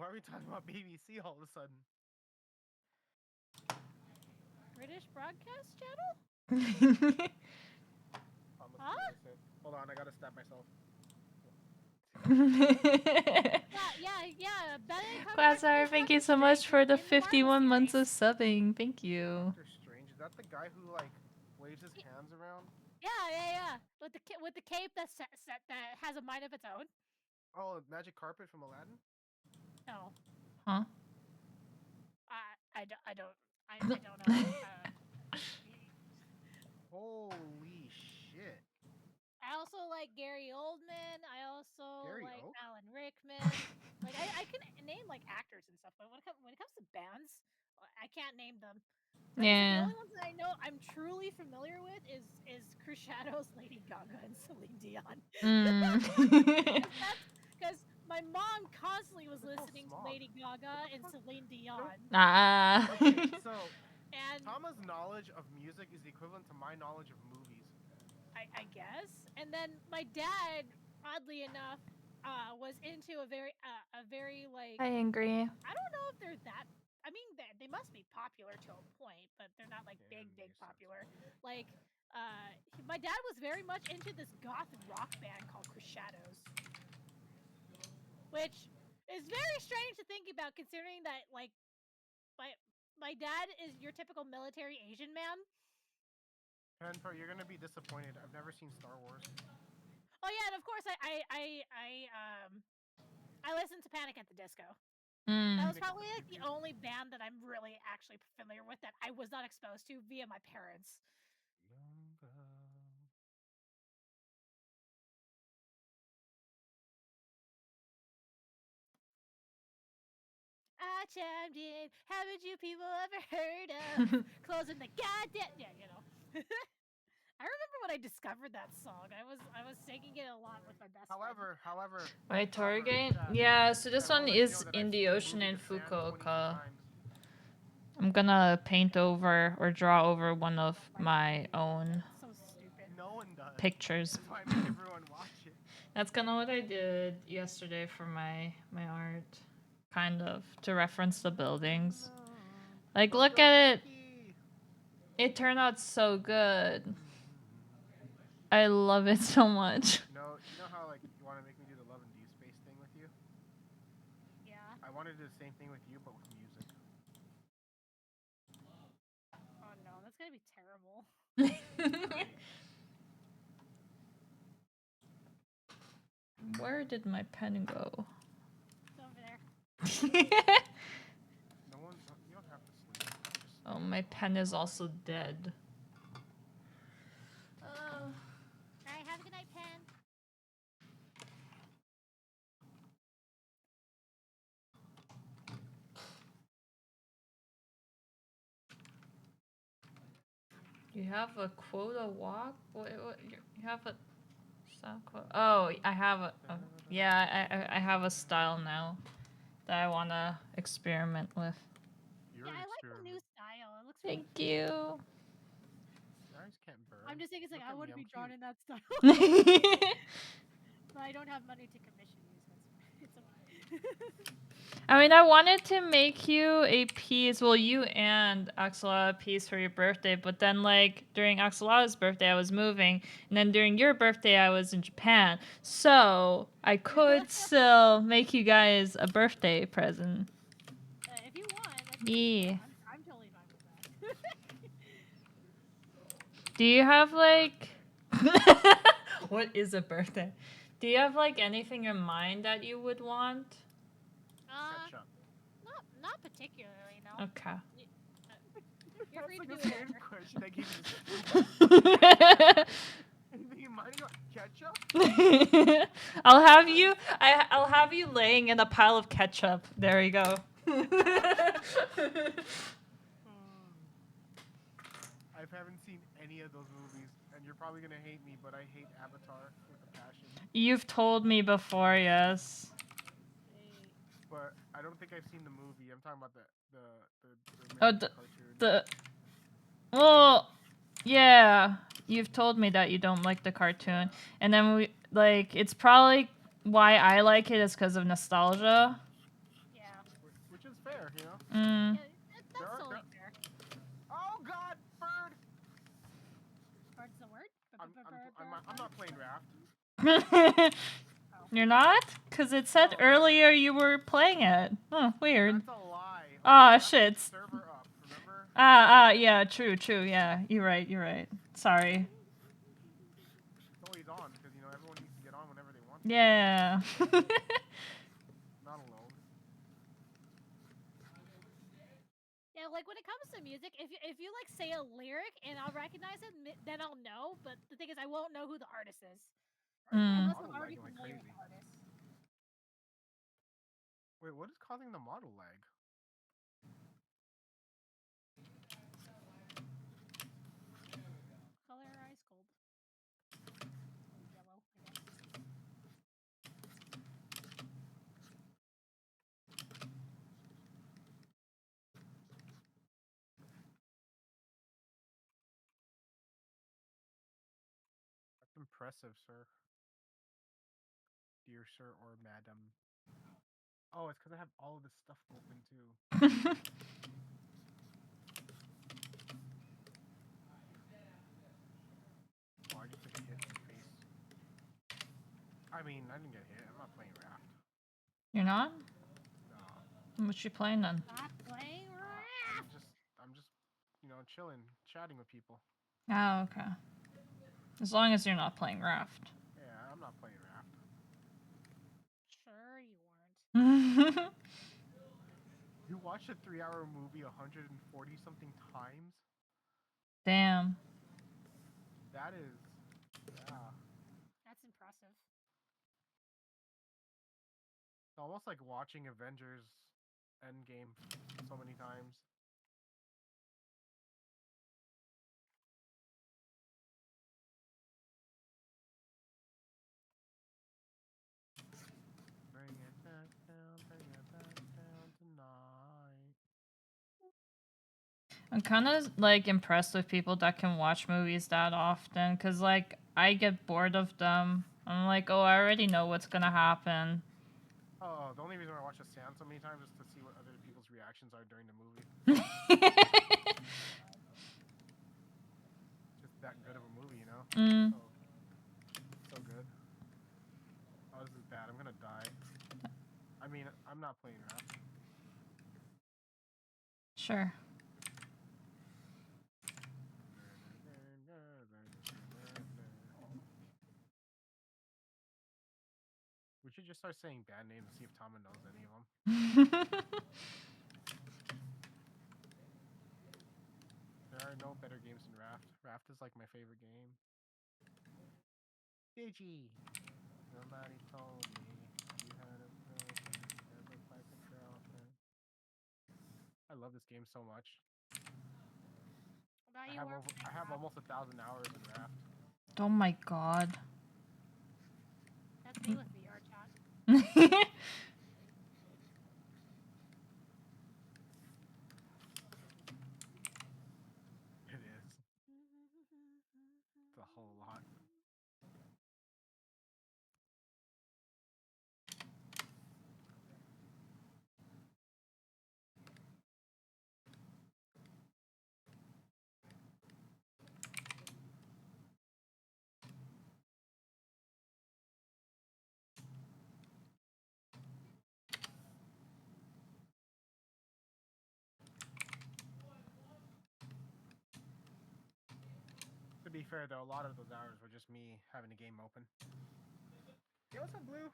Why are we talking about BBC all of a sudden? British Broadcast Channel? Huh? Hold on, I gotta stab myself. Yeah. Quasar, thank you so much for the 51 months of subbing. Thank you. Doctor Strange, is that the guy who like waves his hands around? Yeah. With the cape that has a mind of its own. Oh, magic carpet from Aladdin? No. Huh? I don't know. Holy shit. I also like Gary Oldman. I also Gary like Oak? Alan Rickman. Like I can name like actors and stuff, but when it comes to bands, I can't name them. Like I said, the Yeah. only ones that I know I'm truly familiar with is Crusado's, Lady Gaga, and Celine Dion. Because my mom constantly was listening to Lady Gaga and Celine Dion. Okay, so and Tama's knowledge of music is the equivalent to my knowledge of movies. I guess. And then my dad, oddly enough, was into a very like. I agree. I don't know if they're that. I mean, they must be popular to a point, but they're not like big popular. Like, my dad was very much into this goth rock band called Crusados, which is very strange to think about, considering that like my dad is your typical military Asian man. Penpro, you're gonna be disappointed. I've never seen Star Wars. Oh yeah, and of course I listened to Panic at the Disco. That was probably like the only band that I'm really actually familiar with that I was not exposed to via my parents. I chimed in. Haven't you people ever heard of closing the goddamn? Yeah, you know. I remember when I discovered that song. I was singing it a lot with my best friend. However. Wait, Torgate? Yeah, so this one is in the ocean in Fukuoka. I'm gonna paint over or draw over one of my own pictures. That's why I make everyone watch it. That's kind of what I did yesterday for my art. Kind of, to reference the buildings. Like, look at it. It turned out so good. I love it so much. No, you know how like you want to make me do the Love and Deep Space thing with you? Yeah. I want to do the same thing with you, but with music. Oh no, that's gonna be terrible. Where did my pen go? It's over there. No one, you don't have to sleep. Oh, my pen is also dead. Alright, have a good night, pen. You have a quota walk? What you have a style quote? Oh, I have a. Oh, yeah, I have a style now that I want to experiment with. Yeah, I like the new style. It looks. Thank you. Your eyes can't burn. I'm just thinking, it's like I want to be drawn in that style. But I don't have money to commission you, so it's okay. I mean, I wanted to make you a piece, well, you and Axelada a piece for your birthday, but then, like, during Axelada's birthday, I was moving, and then during your birthday, I was in Japan. So, I could still make you guys a birthday present. If you want, Yeah. I'm totally fine with that. Do you have, like... What is a birthday? Do you have, like, anything in mind that you would want? Ketchup. Not particularly, no. Okay. You're free to do whatever. Question I gave you. Anything in mind about ketchup? I'll have you laying in a pile of ketchup. There you go. I haven't seen any of those movies, and you're probably gonna hate me, but I hate Avatar with a passion. You've told me before, yes. But I don't think I've seen the movie. I'm talking about the cartoon. Well, yeah. You've told me that you don't like the cartoon, and then it's probably why I like it is because of nostalgia. Yeah. fair, you know. Mm. Yeah, that's totally fair. Oh God, bird! Bird's the word? I'm not playing Raft. You're not? Because it said No. earlier you were playing it. Oh, weird. That's a lie. Ah, Raft shit. Server up, remember? Yeah, true, yeah. You're right. Sorry. It's always on because you know everyone needs to get on whenever they want. Yeah. Not alone. Yeah, like when it comes to music, if you like say a lyric and I'll recognize it, then I'll know. But the thing is, I won't know who the artist is unless I'm already Model familiar lagging with like the artist. Wait, what is causing the model lag? Color ice cold. Or yellow, I guess. That's impressive, sir. Dear sir or madam. Oh, it's because I have all of this stuff open too. Oh, I just took a hit in the face. I mean, I didn't get hit. I'm not playing Raft. You're not? No. What you playing then? Not playing Raft. I'm just, you know, chilling, chatting with people. Oh, okay. As long as you're not playing Raft. Yeah, I'm not playing Raft. Sure, you weren't. You watched a 3-hour movie 140 something times? Damn. That is, yeah. That's impressive. It's almost like watching Avengers Endgame so many times. Bring it back down tonight. I'm kind of like impressed with people that can watch movies that often, because like I get bored of them. I'm like, oh, I already know what's gonna happen. Oh, the only reason I watch The Stand so many times is to see what other people's reactions are during the movie. Just that good of a movie, you know? So good. Oh, this is bad. I'm gonna die. I mean, I'm not playing Raft. Sure. We should just start saying band names and see if Tama knows any of them. There are no better games than Raft. Raft is like my favorite game. Digi! Nobody told me you had a girlfriend that looked like a girlfriend. I love this game so much. I have almost 1,000 hours in Raft. Oh my god. That's me with VR chat. It is. It's a whole lot. To be fair though, a lot of those hours were just me having a game open. Yo, what's up, Blue?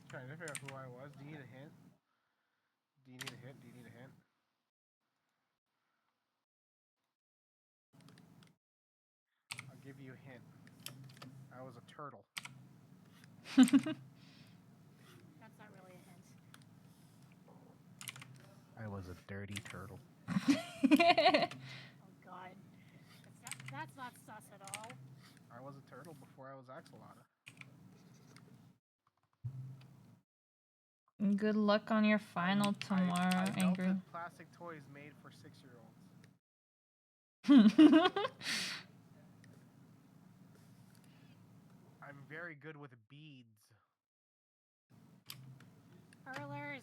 Trying to figure out who I was. Do you need a hint? Do you need a hint? Do you need a hint? I'll give you a hint. I was a turtle. That's not really a hint. I was a dirty turtle. Oh god. That's not sus at all. I was a turtle before I was Axolotl. Good luck on your final tomorrow, I Angry. melted plastic toys made for 6-year-olds. I'm very good with beads. Hurlers.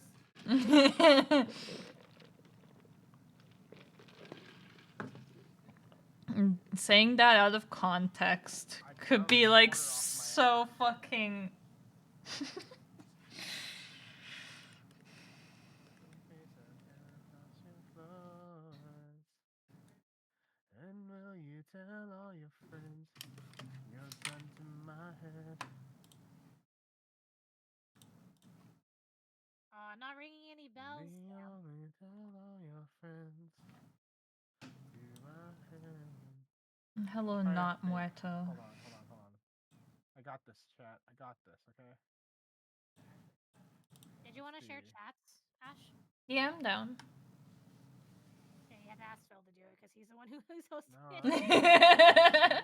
Saying that out of context could be like so fucking. And will you tell all your friends you're done to my head? Not ringing any bells. Me only tell all your friends to my head. Hello, Trying to not think. muerto. Hold on. I got this, chat. I got this, okay? Did you want to Let's share see. chats, Ash? Yeah, I'm down. Okay, you have to ask Phil to do it because he's the one who's hosting No, it.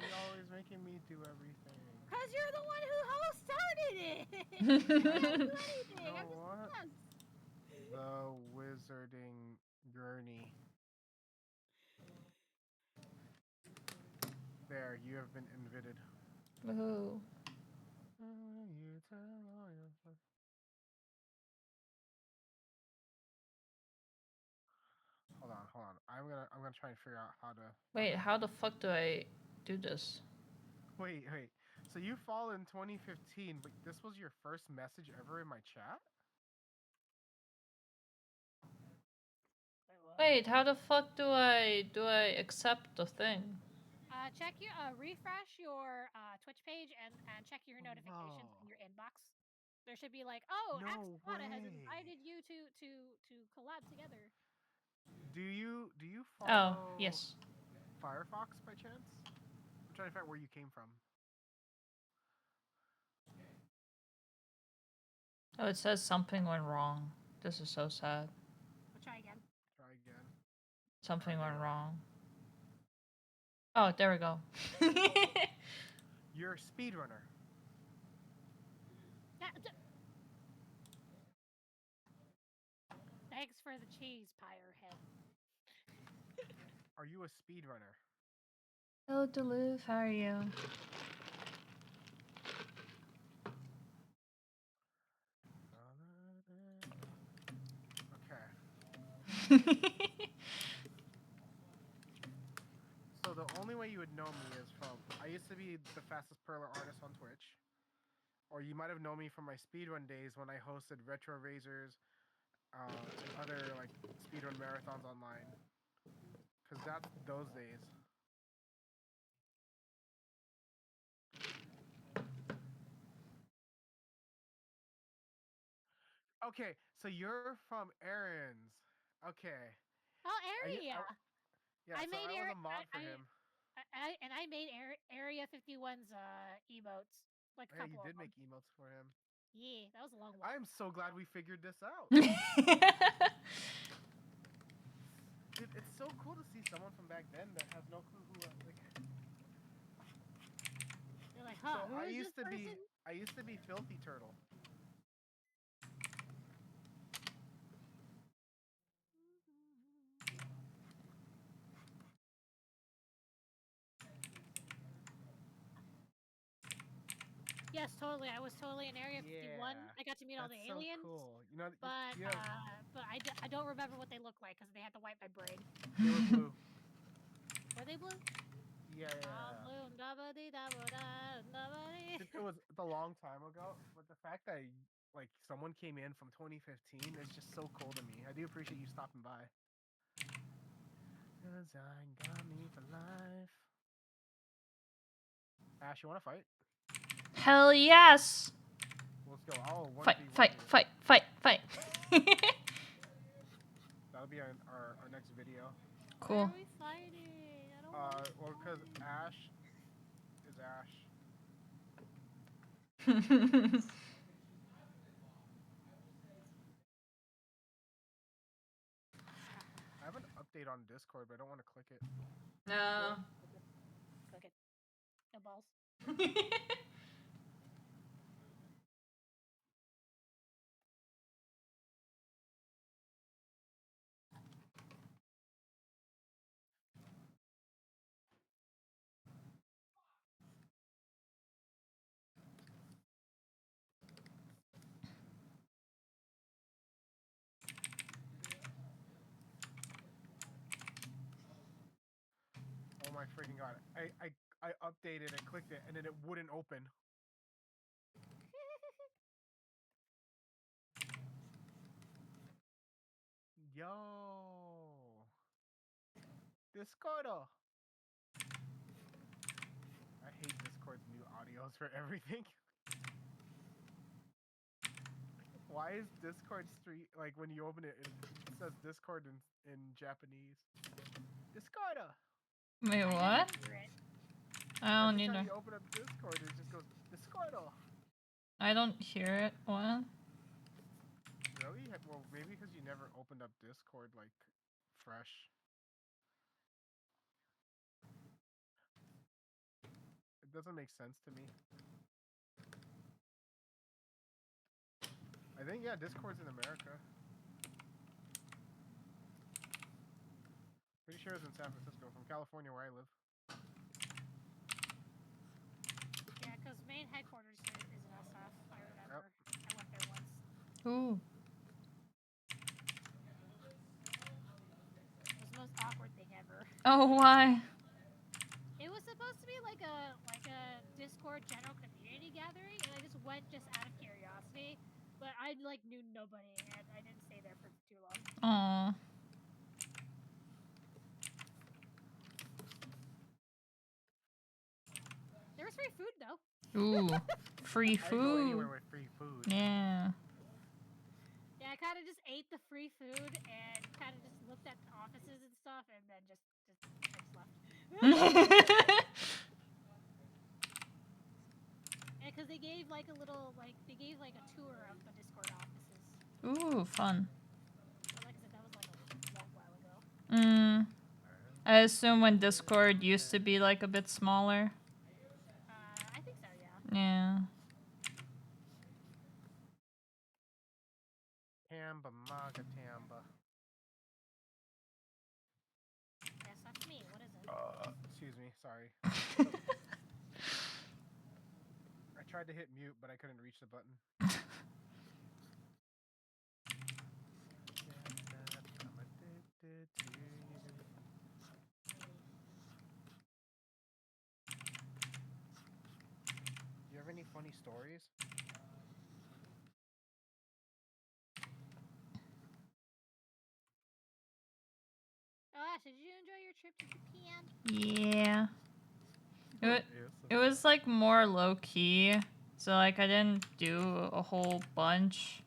you're always making me do everything. Because you're the one who started it. I don't do anything. You I'm know just what? a guest. The wizarding journey. There, you have been invited. Ooh. You tell all your friends. Hold on. I'm gonna try and figure out how to. Wait, how the fuck do I do this? Wait. So you fall in 2015, but this was your first message ever in my chat? Wait, how the fuck do I accept the thing? Check your refresh your Twitch page and check your notifications in your inbox. There should be like, oh, No Axolotl has way. invited you to collab together. Do you Oh, follow yes. Firefox by chance? I'm trying to find where you came from. Oh, it says something went wrong. This is so sad. We'll try again. Try again. Something Alright, went there wrong. Oh, there we go. You're a speedrunner. Thanks for the cheese, pyre head. Are you a speedrunner? Hello, Duluth. How are you? Okay. So the only way you would know me is from I used to be the fastest perler artist on Twitch. Or you might have known me from my speedrun days when I hosted Retro Razors and other like speedrun marathons online. Cause that's those days. Okay, so you're from Aaron's. Okay. Oh, Area. Yeah, I so made I was a mod for him. I made Area 51's emotes, like a Yeah, you couple of did them. make emotes for him. Yeah, that was a long while. I am so glad we figured this out. Dude, it's so cool to see someone from back then that has no clue who like. You're like, huh? So Who I is used this to person? be Filthy Turtle. Yes, totally. I was totally in Area 51. Yeah, I got to meet all the that's so aliens. cool. You know, But you have, I don't remember what they look like because they had to wipe my brain. they were blue. Were they blue? Yeah. Blue. It was a long time ago, but the fact that like someone came in from 2015 is just so cool to me. I do appreciate you stopping by. Cause I got me for life. Ash, you wanna fight? Hell yes! Let's go. Oh, Fight, 1v1 fight, you. fight, fight, fight. That'll be our next video. Why Cool. are we fighting? I don't want to. Well, cause Ash is Ash. I have an update on Discord, but I don't want to click it. No. Click it. No balls. my freaking god! I updated, I clicked it, and then it wouldn't open. Yo, Discordo. I hate Discord's new audios for everything. Why is Discord street like when you open it, it says Discord in Japanese? Discordo. Wait, I what? never hear it. I don't Every time either. you open up Discord, it just goes Discordo. I don't hear it. What? Really? Well, maybe because you never opened up Discord like fresh. It doesn't make sense to me. I think, yeah, Discord's in America. Pretty sure it's in San Francisco, from California where I live. Yeah, because main headquarters is in SF. I remember. Yep. I went there once. Ooh. It was the most awkward thing ever. Oh, why? It was supposed to be like a Discord general community gathering, and I just went just out of curiosity. But I like knew nobody, and I didn't stay there for too long. Aw. There was free food though. Ooh. Free I go anywhere food. with free food. Yeah. Yeah, I kind of just ate the free food and kind of just looked at the offices and stuff, and then just left. Yeah, because they gave like a little a tour of the Discord offices. Ooh, fun. But like I said, that was like a long while ago. I assume when Discord used to be like a bit smaller. I think so, yeah. Yeah. Tamba, maga tamba. Yes, that's me. What is it? Excuse me, sorry. I tried to hit mute, but I couldn't reach the button. I'm addicted to you. Do you have any funny stories? Oh, Ash, did you enjoy your trip to Japan? Yeah. It was like more low key. So like I didn't do a whole bunch.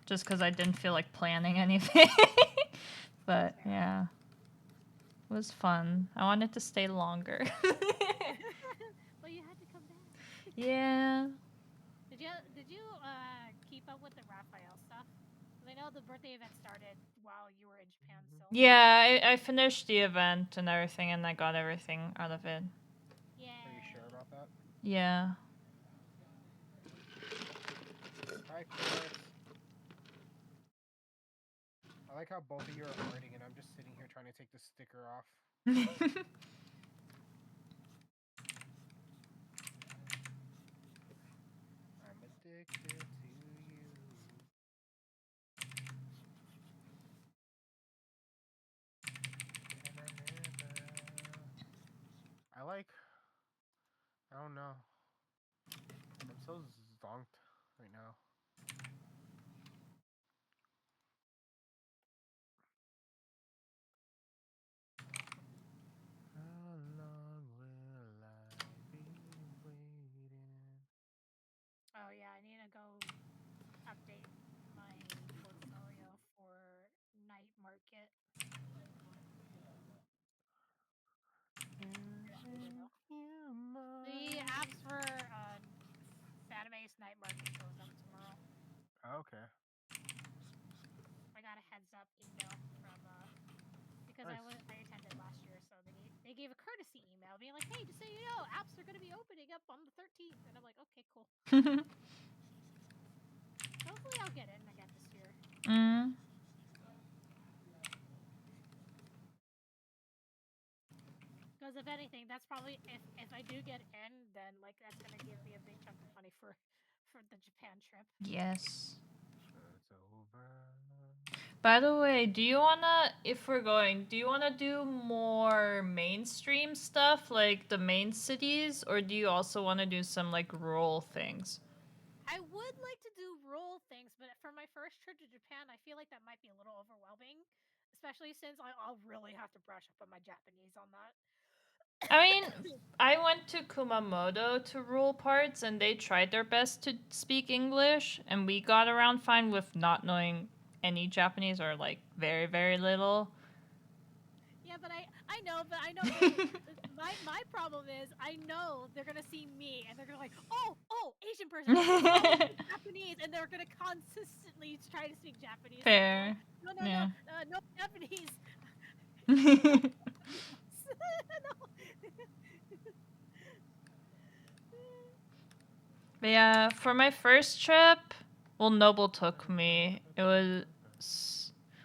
Just because I didn't feel like planning anything. But yeah. It was fun. I wanted to stay longer. Well, you had to come back. Yeah. Did you keep up with the Raphael stuff? Because I know the birthday event started while you were in Japan still. Yeah, I finished the event and everything, and I got everything out of it. Yeah. Are you sure about that? Yeah. Hi, Chris. I like how both of you are hurting, and I'm just sitting here trying to take the sticker off. I'm addicted to you. I don't know. I'm so zonked right now. How long will I be waiting? Oh yeah, I need to go update my portfolio for night market. The apps for Fanimace night market goes up tomorrow. Okay. I got a heads up email from because Nice. I attended last year, so they gave a courtesy email being like, hey, just so you know, apps are going to be opening up on the 13th, and I'm like, okay, cool. Hopefully, I'll get in again this year. Because if anything, that's probably if I do get in, then like that's gonna give me a big chunk of money for the Japan trip. Yes. It's over. By the way, do you wanna, if we're going, do you wanna do more mainstream stuff, like the main cities, or do you also wanna do some, like, rural things? I would like to do rural things, but for my first trip to Japan, I feel like that might be a little overwhelming, especially since I'll really have to brush up on my Japanese on that. I mean, I went to Kumamoto to rural parts, and they tried their best to speak English, and we got around fine with not knowing any Japanese or, like, very, very little. Yeah, but I know, but I know my problem is I know they're gonna see me and they're gonna like, oh, Asian person, oh, Japanese, and they're gonna consistently try to speak Japanese. Fair. No, no, no, Yeah. no Japanese. No. But yeah, for my first trip, well, Noble took me. It was.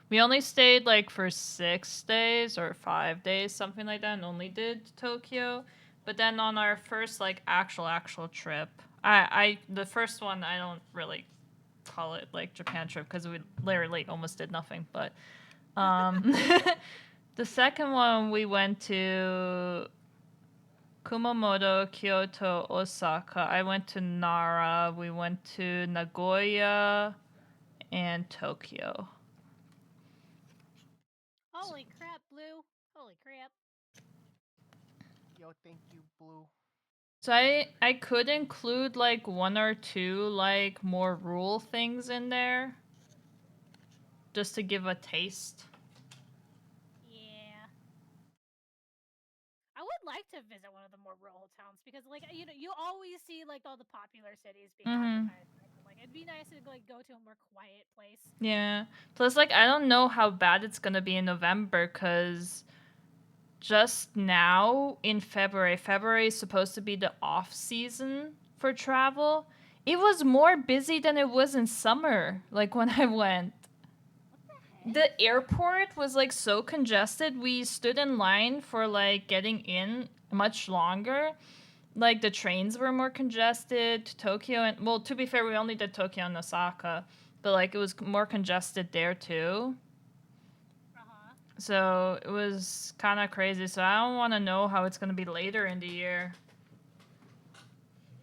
We only stayed like for 6 days or 5 days, something like that, and only did Tokyo. But then on our first like actual trip, the first one I don't really call it like Japan trip because we literally almost did nothing. But the second one we went to Kumamoto, Kyoto, Osaka. I went to Nara. We went to Nagoya and Tokyo. Holy crap, Blue! Holy crap! Yo, thank you, Blue. So I could include like one or two like more rural things in there just to give a taste. Yeah. I would like to visit one of the more rural towns because, like, you always see like all the popular cities being advertised. Like, it'd be nice to like go to a more quiet place. Yeah. Plus, like, I don't know how bad it's gonna be in November because just now in February is supposed to be the off season for travel. It was more busy than it was in summer, like when I went. What the heck? The airport was like so congested. We stood in line for like getting in much longer. Like the trains were more congested to Tokyo, and well, to be fair, we only did Tokyo and Osaka, but like it was more congested there too. Uh-huh. So it was kind of crazy. So I don't want to know how it's going to be later in the year.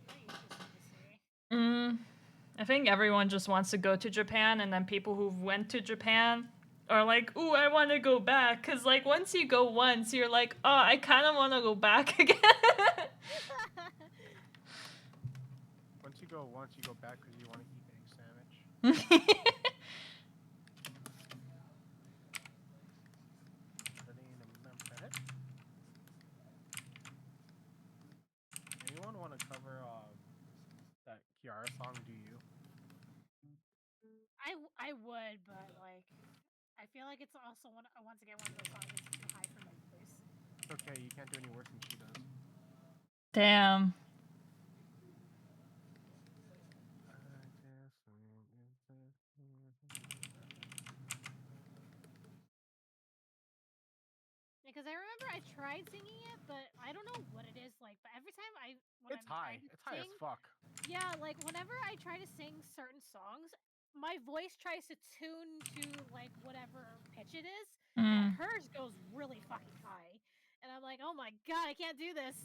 Very interesting to see. I think everyone just wants to go to Japan, and then people who went to Japan are like, "Ooh, I want to go back." Cause like once you go once, you're like, "Oh, I kind of want to go back again." Once you go back because you want to eat egg sandwich. Anyone want to cover that Kiara song? Do you? I would, but like, I feel like it's also once again one of those songs that's too high for my voice. It's okay. You can't do any worse than she does. Damn. Because I remember I tried singing it, but I don't know what it is like. But every time when It's I'm high. trying to It's high sing, as fuck. yeah, like whenever I try to sing certain songs, my voice tries to tune to like whatever pitch it is, and hers goes really fucking high. And I'm like, oh my god, I can't do this.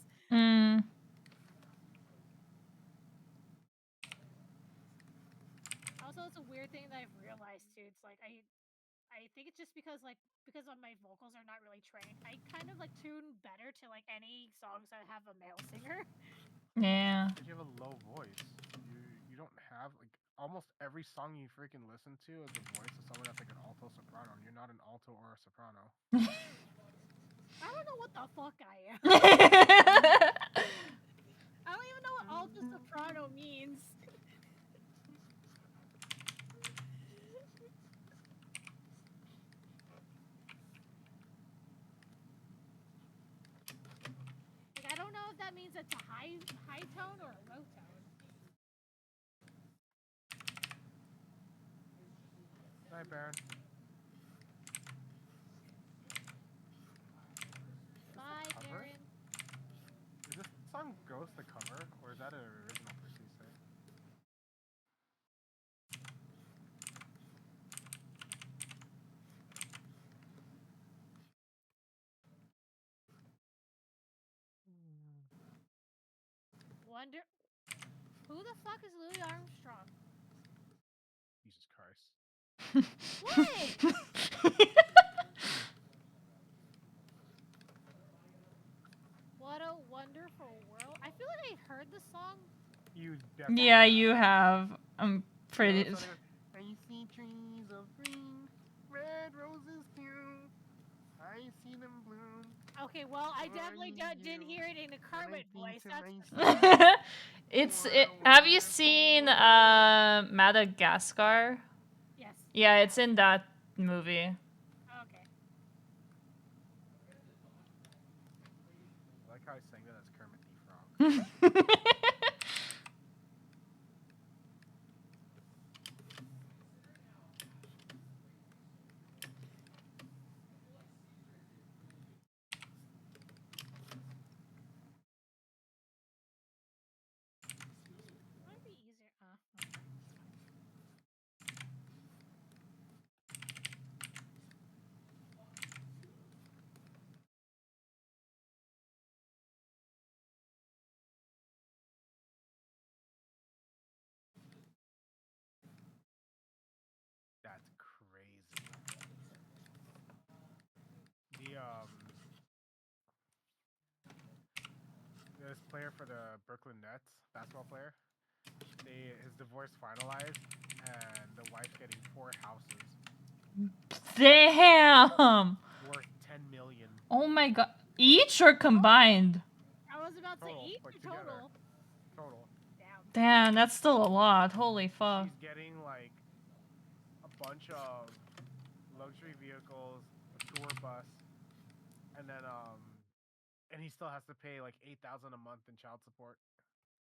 Also, it's a weird thing that I've realized too. It's like I think it's just because of my vocals are not really trained. I kind of like tune better to like any songs that have a male singer. Yeah. Because you have a low voice. You don't have like almost every song you freaking listen to is the voice of someone that's like an alto soprano, and you're not an alto or a soprano. I don't know what the fuck I am. I don't even know what alto soprano means. Like, I don't know if that means it's a high tone or a low tone. Hi, Baron. Bye, Cover? Baron. Is this song Ghost the cover, or is that an original for C6? wonder who the fuck is Louis Armstrong? Jesus Christ. What? What a wonderful world. I feel like I heard the song. You definitely. Yeah, you have. I'm pretty. You know, I see trees of green, red roses too. I see them bloom. Okay, well, I For definitely didn't you, hear it in a Kermit voice. think to That's It's. What It, a have you wonderful seen world. Madagascar? yes. Yeah, it's in that movie. Okay. I like how I sang that as Kermit the Frog. Might be easier. That's crazy. The this player for the Brooklyn Nets, basketball player, his divorce finalized, and the wife's getting 4 houses Damn! worth 10 million Oh my god. Each or combined? I was about to total, eat like or together, total. total. Damn. Damn, that's still a lot. Holy fuck. She's getting like a bunch of luxury vehicles, a tour bus, and then and he still has to pay like 8,000 a month in child support.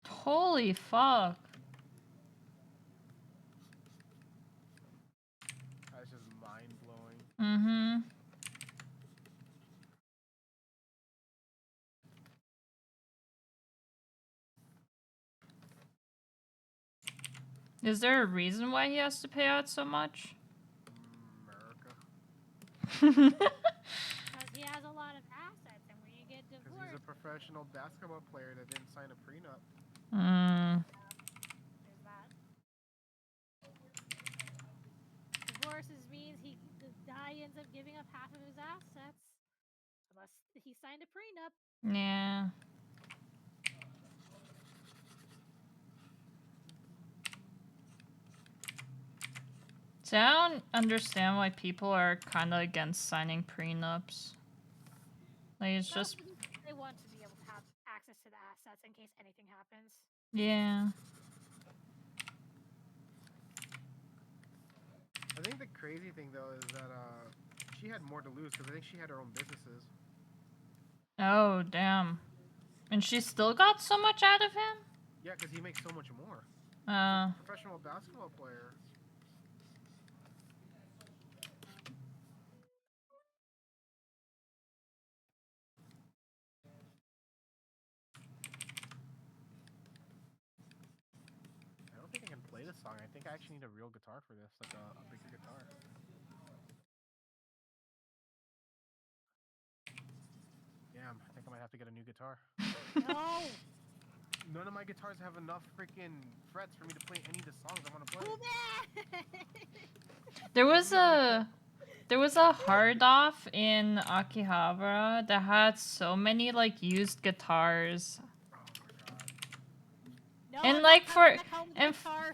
Holy fuck. That's just mind blowing. Mm-hmm. Is there a reason why he has to pay out so much? America. Because he has a lot of assets, and when you get Because he's divorced, a professional basketball player that didn't sign a prenup. there's that. Divorces means the guy ends up giving up half of his assets, unless he signed a prenup. Yeah. So I don't understand why people are kind of against signing prenups. Like, it's Well, just... they want to be able to have access to the assets in case anything happens. Yeah. I think the crazy thing though is that she had more to lose because I think she had her own businesses. Oh, damn. And she still got so much out of him? Yeah, because he makes so much more. He's a professional basketball player. I don't think I can play this song. I think I actually need a real guitar for this, like a bigger guitar. Damn, I think I might have to get a new guitar. No! None of my guitars have enough freaking frets for me to play any of the songs I want to play. Too bad! There was a hard off in Akihabara that had so many like used guitars. Oh my god. No, And I'm like not for coming back home with a and guitar.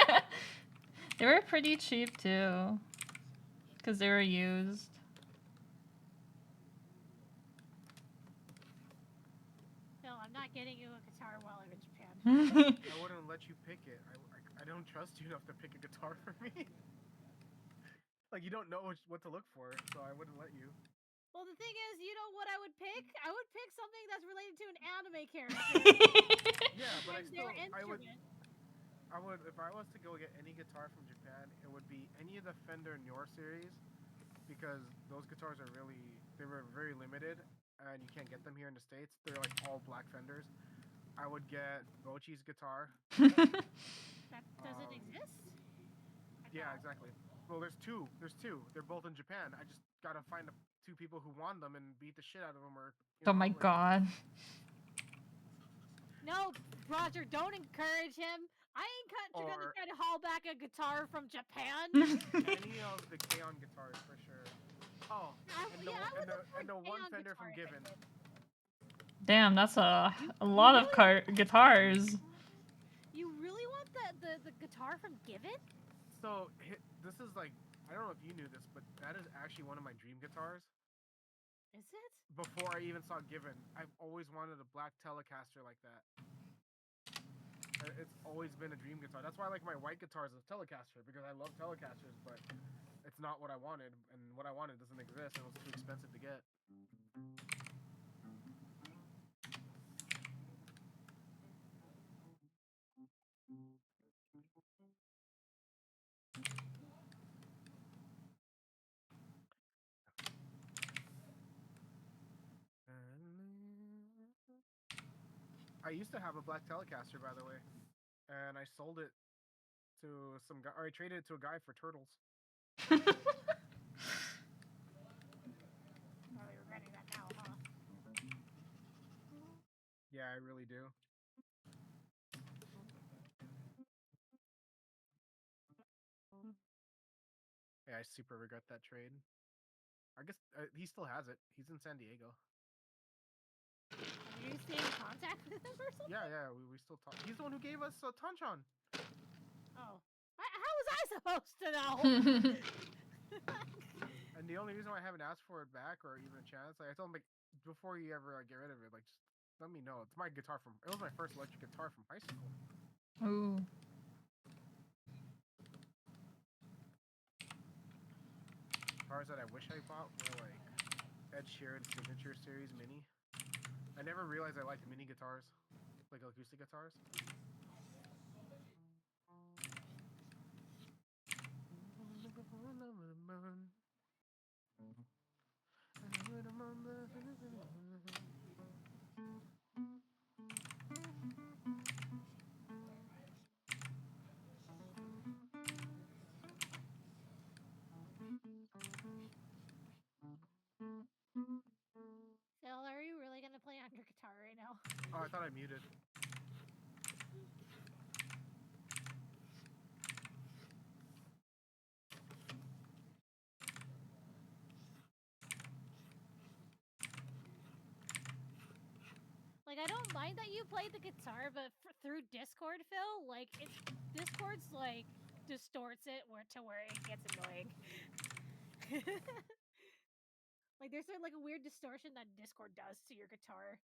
No. they were pretty cheap too, because they were used. No, I'm not getting you a guitar while I'm in Japan. I wouldn't let you pick it. I don't trust you enough to pick a guitar for me. Like, you don't know what to look for, so I wouldn't let you. Well, the thing is, you know what I would pick? I would pick something that's related to an anime character. Yeah, but and their instrument. I would, if I was to go get any guitar from Japan, it would be any of the Fender Nyor series, because those guitars are they were very limited, and you can't get them here in the States. They're like all black Fenders. I would get Bochi's guitar. That doesn't exist? Yeah, exactly. Well, there's two. They're both in Japan. I just gotta find the 2 people who want them and beat the shit out of them, or Oh my god. No, Roger, don't encourage him. I ain't gonna Or- try to haul back a guitar from Japan. Any of the K-On guitars for sure. Oh, and the, Yeah, I and would the, afford and the one K-On Fender guitar from if I Given. could. Damn, that's a You lot of really- guitars. You really want the guitar from Given? So this is like, I don't know if you knew this, but that is actually one of my dream guitars. Is it? Before I even saw Given, I've always wanted a black Telecaster like that. It's always been a dream guitar. That's why I like my white guitars as Telecaster, because I love Telecasters, but it's not what I wanted, and what I wanted doesn't exist, and it was too expensive to get. I used to have a black Telecaster, by the way, and I sold it to some guy, or I traded it to a guy for turtles. Probably regretting that now, huh? Yeah, I really do. Yeah, I super regret that trade. I guess he still has it. He's in San Diego. Do you stay in contact with him or something? Yeah, we still talk. He's the one who gave us Tanchan. Oh. How was I supposed to know? And the only reason why I haven't asked for it back or even a chance, like I told him, like, before you ever get rid of it, like, just let me know. It's my guitar from. It was my first electric guitar from high school. Ooh. Guitars that I wish I bought were like Ed Sheeran's Signature Series Mini. I never realized I liked mini guitars, like acoustic guitars. Phil, are you really gonna play on your guitar right now? Oh, I thought I muted. Like, I don't mind that you play the guitar, but through Discord, Phil, like, Discord's, like, distorts it to where it gets annoying. Like, there's like a weird distortion that Discord does to your guitar.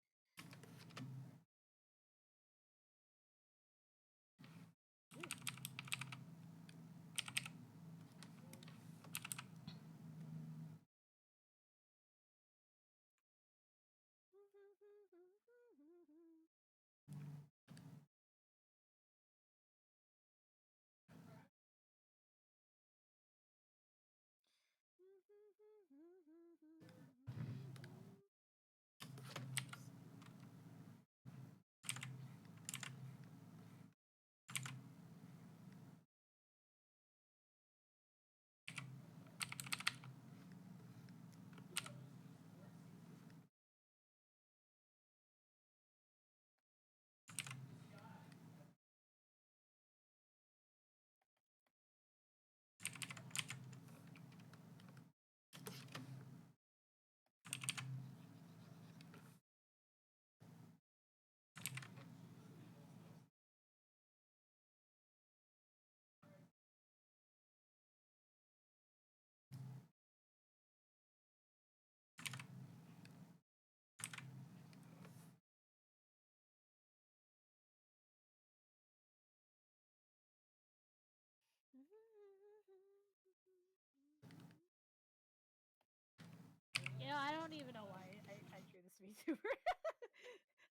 You know, I don't even know why I drew this VTuber.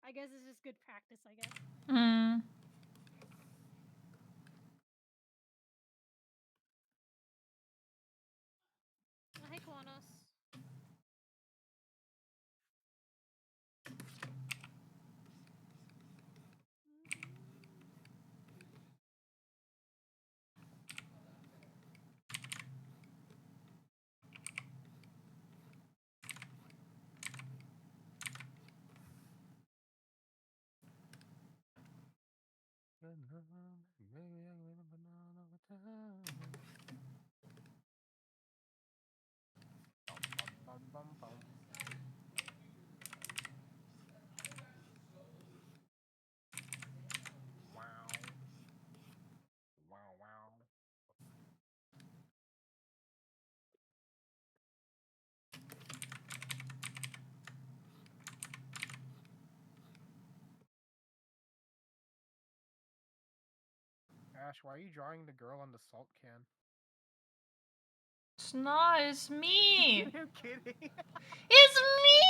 I guess it's just good practice, I guess. Mm. Hi, Koanos. Maybe I win a banana with time. Bum, bum, bum, bum. Wow. Wow, wow. Ash, why are you drawing the girl on the salt can? It's not. It's me. You're kidding. It's me.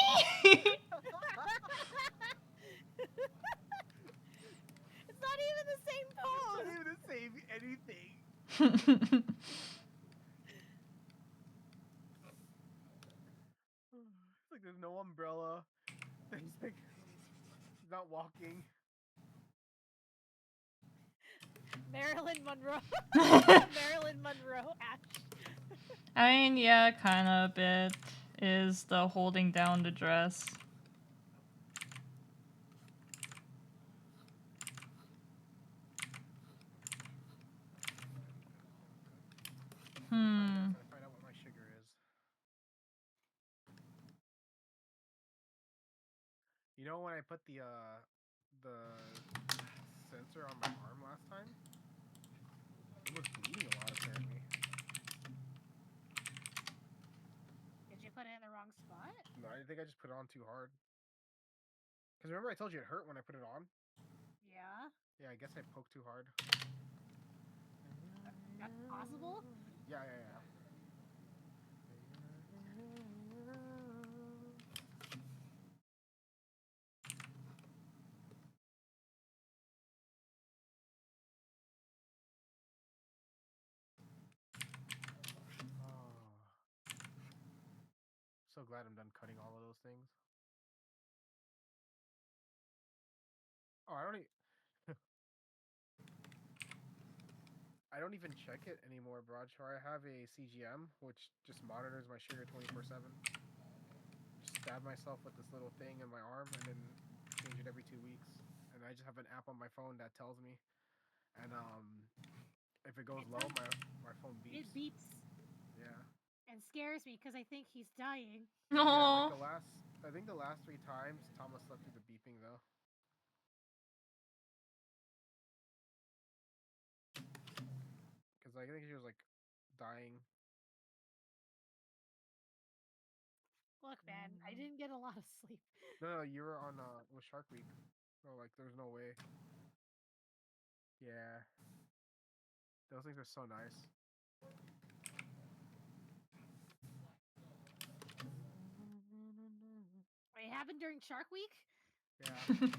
It's not even the same It's pose. not even the same anything. It's like there's no umbrella. He's like he's not walking. Marilyn Monroe. Marilyn Monroe. Ash. I mean, yeah, kind of a bit is the holding down the dress. I'm trying to find out what my sugar is. You know when I put the sensor on my arm last time? It was bleeding a lot apparently. Did you put it in the wrong spot? No, I think I just put it on too hard. Cause remember I told you it hurt when I put it on? Yeah. Yeah, I guess I poked too hard. That's possible. Yeah, yeah, yeah. Oh. So glad I'm done cutting all of those things. Oh, I don't even check it anymore, Broadshore. I have a CGM which just monitors my sugar 24/7. Just stab myself with this little thing in my arm and then change it every 2 weeks. And I just have an app on my phone that tells me. And if it goes low, my phone beeps. It beeps. Yeah. And scares me because I think he's dying. Yeah, like No. I think the last 3 times Thomas slept through the beeping though. Because I think he was like dying. Look, man, I didn't get a lot of sleep. No, you were on with Shark Week. So like there's no way. Yeah. Those things are so nice. It happened during Shark Week? Yeah.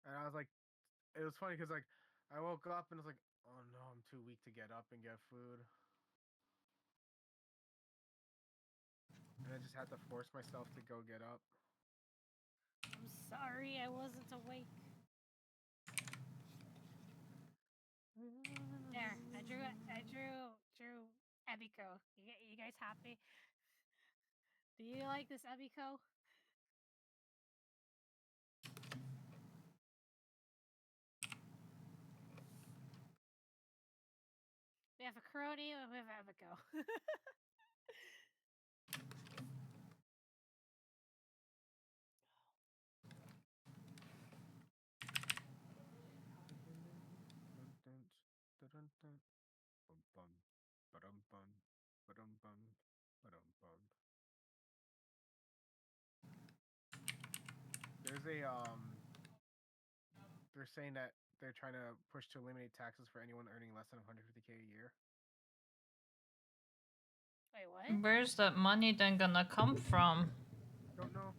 And I was like, it was funny because like I woke up and was like, oh no, I'm too weak to get up and get food. And I just had to force myself to go get up. I'm sorry I wasn't awake. There, I drew Ebiko. You guys happy? Do you like this Ebiko? We have a crony and we have Ebiko. There's a they're saying that they're trying to push to eliminate taxes for anyone earning less than 150K a year. Wait, what? Where's that money then gonna come from? Don't know.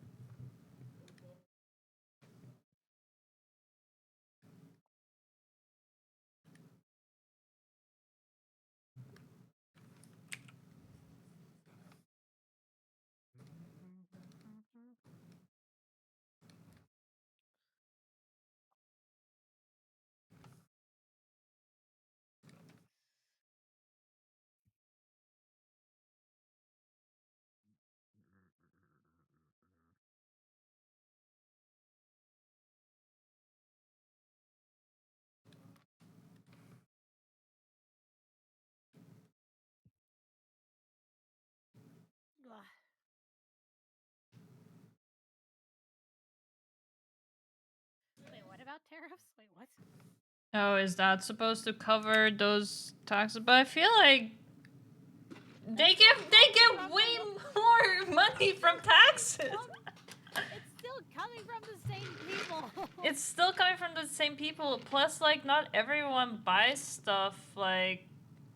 about tariffs? Wait, what? Oh, is that supposed to cover those taxes? But I feel like they get way more money from taxes. It's still coming from the same people. It's still coming from the same people. Plus, like, not everyone buys stuff like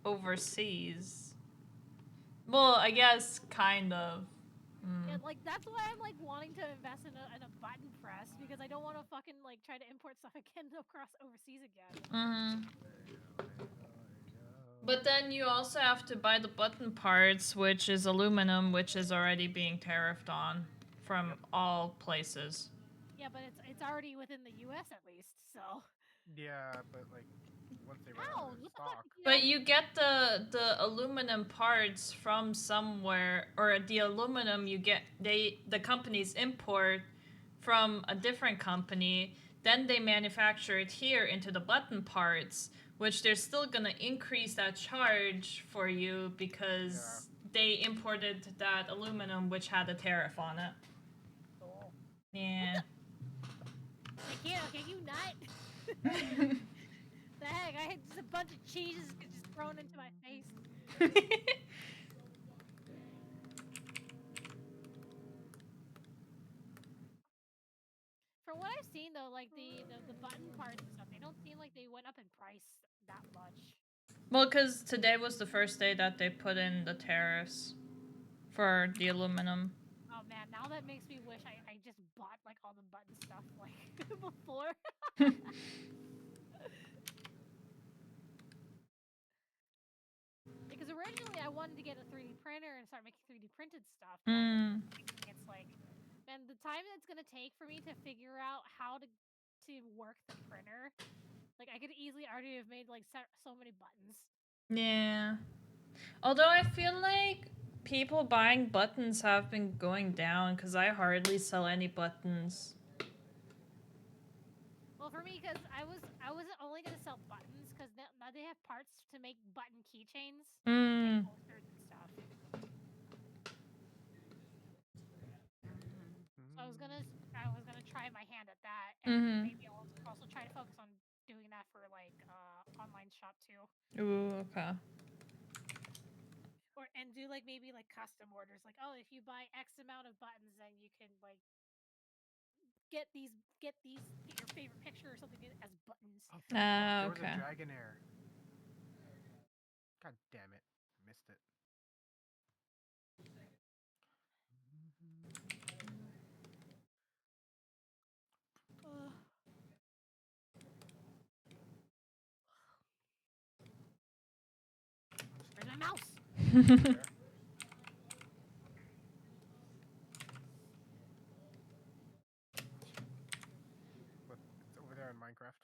overseas. Well, I guess kind of. Yeah, like that's why I'm like wanting to invest in a button press because I don't want to fucking like try to import stuff again across overseas again. But then you also have to buy the button parts, which is aluminum, which is already being tariffed on from all places. Yeah, but it's already within the U.S. at least, so. Yeah, but like once they run Ow! out of What the stock. fuck? But you get the aluminum parts from somewhere, or the aluminum you get the companies import from a different company, then they manufacture it here into the button parts, which they're still gonna increase that charge for you because they imported that aluminum which had a tariff on it. Cool. Yeah. Okay, you nut. The heck? I had just a bunch of cheeses just thrown into my face. From what I've seen though, like the button parts and stuff, they don't seem like they went up in price that much. Well, because today was the first day that they put in the tariffs for the aluminum. Oh man, now that makes me wish I just bought like all the button stuff like before. Because originally I wanted to get a 3D printer and start making 3D printed stuff, but it's like, man, the time it's gonna take for me to figure out how to work the printer, like I could easily already have made like so many buttons. Yeah. Although I feel like people buying buttons have been going down because I hardly sell any buttons. Well, for me, because I wasn't only gonna sell buttons because now they have parts to make button keychains and posters and stuff. So I was gonna try my hand at that, and maybe I'll also try to focus on doing that for like online shop too. Ooh, okay. Or and do like maybe like custom orders, like oh, if you buy X amount of buttons, then you can like get your favorite picture or something as buttons. There was a Okay. Dragonair. God damn it. Missed it. Where's my mouse? Look, it's over there in Minecraft.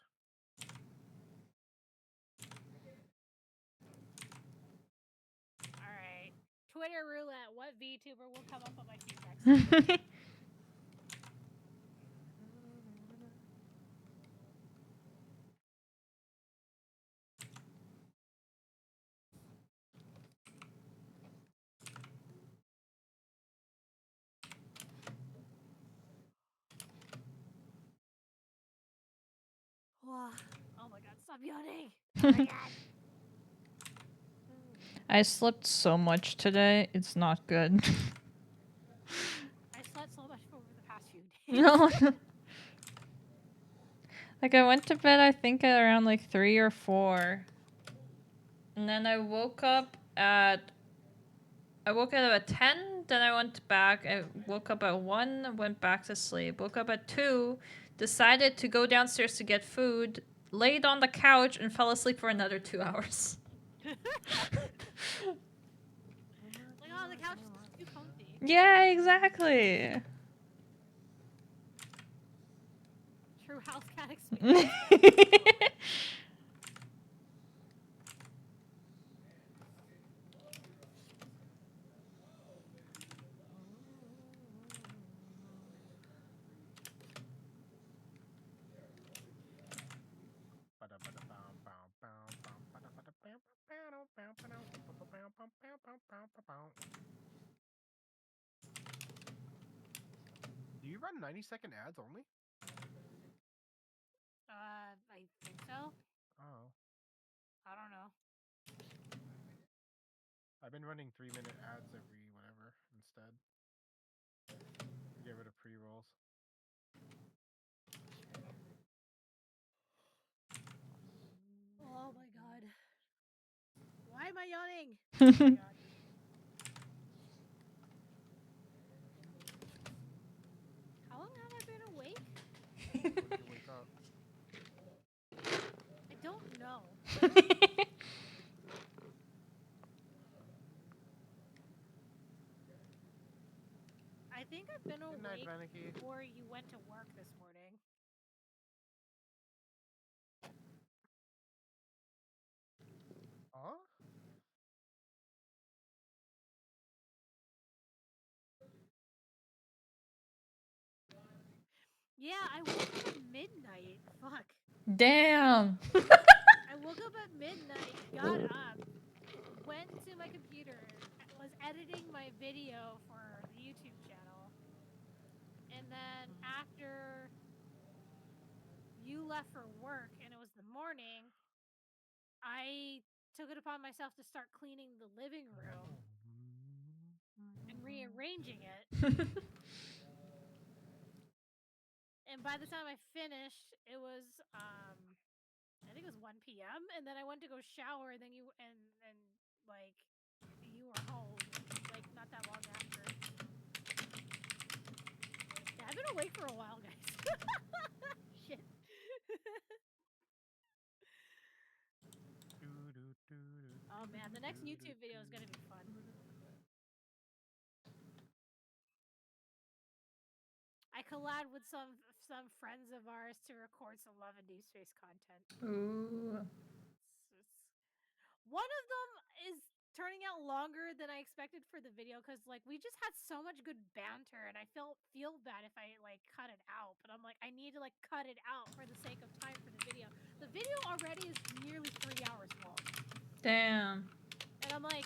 Alright. Twitter roulette. What VTuber will come up on my feed next? Oh my god, stop yawning! Oh my god! I slept so much today. It's not good. I slept so much over the past few days. No. Like I went to bed I think at around like 3 or 4. And then I woke up at 10, then I went back. I woke up at 1, went back to sleep. Woke up at 2, decided to go downstairs to get food, laid on the couch and fell asleep for another 2 hours. Like, oh, the couch is too comfy. Yeah, exactly. True house cat experience. Do you run 90-second ads only? I think so. Oh. I don't know. I've been running 3-minute ads every whatever instead. To get rid of pre-rolls. Oh my god. Why am I yawning? Oh my god. How long have I been awake? When did you wake up? I don't know. I think I've been Good night, awake Vanicky. before you went to work this morning. Huh? Yeah, I woke up at midnight. Fuck. Damn. I woke up at midnight, got up, went to my computer, was editing my video for the YouTube channel. And then after you left for work and it was the morning, I took it upon myself to start cleaning the living room and rearranging it. And by the time I finished, it was I think it was 1 p.m. and then I went to go shower and then you like you were home like not that long after. Yeah, I've been awake for a while, guys. Shit. Oh man, the next YouTube video is gonna be fun. I collab with some friends of ours to record some Love and Deep Space content. Ooh. One of them is turning out longer than I expected for the video because like we just had so much good banter and I feel bad if I like cut it out, but I'm like I need to like cut it out for the sake of time for the video. The video already is nearly 3 hours long. Damn. And I'm like,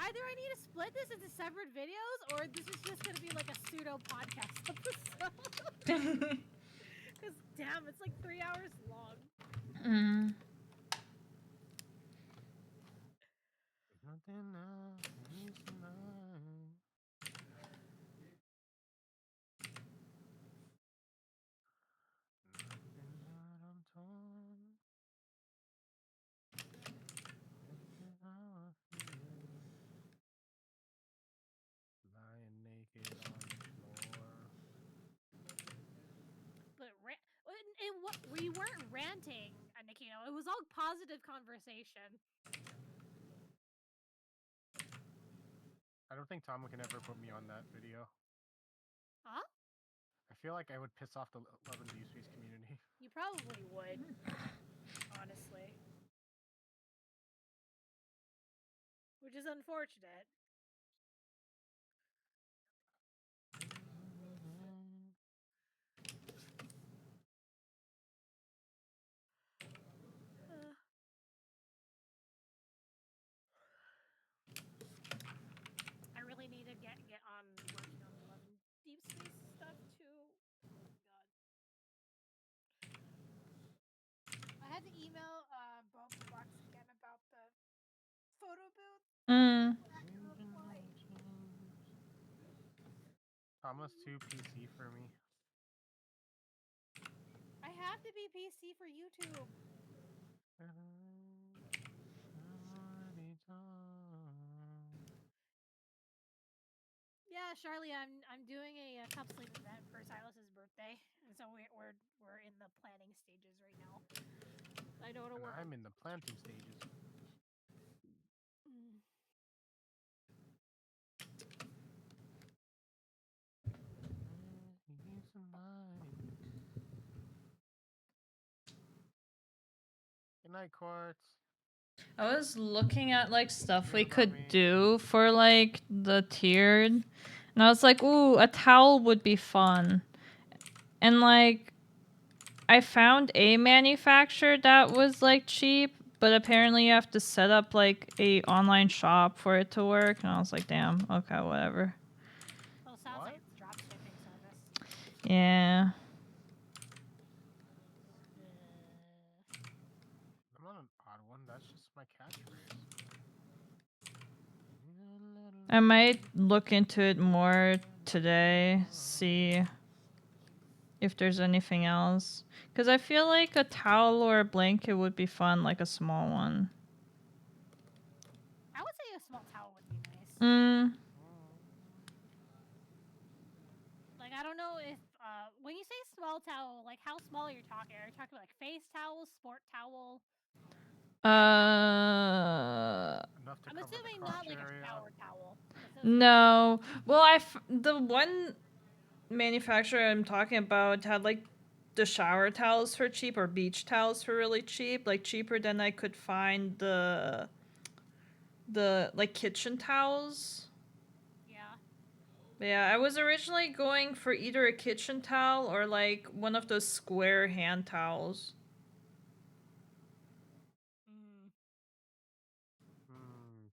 either I need to split this into separate videos or this is just gonna be like a pseudo podcast episode. Because damn, it's like 3 hours long. Mm. Nothing else needs tonight. Nothing that I'm torn. Nothing how I feel. Lying naked on the floor. But we weren't ranting, Nikino. It was all positive conversation. I don't think Tom can ever put me on that video. Huh? I feel like I would piss off the Love and Deep Space community. You probably would. Honestly. Which is unfortunate. I really need to get on working on the Love and Deep Space stuff too. Oh my god. I had to email Bob Box again about the photo booth. Mm. Thomas too PC for me. I have to be PC for YouTube. Yeah, Charlie, I'm doing a cup sleep event for Silas's birthday, and so we're in the planning stages right now. I know it'll work. I'm in the planting stages. Good night, Quartz. I was looking at like stuff we Forget about could me. do for like the tiered, and I was like, ooh, a towel would be fun. And like I found a manufacturer that was like cheap, but apparently you have to set up like a online shop for it to work, and I was like, damn, okay, whatever. Well, sounds What? like it's drop shipping service. Yeah. I might look into it more today, see if there's anything else. Because I feel like a towel or a blanket would be fun, like a small one. I would say a small towel would be nice. Like, I don't know if, when you say small towel, like, how small are you talking? Are you talking like face towel, sport towel? Enough to I'm cover the assuming crotch not like area. a shower towel. No. Well, the one manufacturer I'm talking about had like the shower towels for cheap or beach towels for really cheap, like cheaper than I could find the like kitchen towels. Yeah. Yeah, I was originally going for either a kitchen towel or like one of those square hand towels.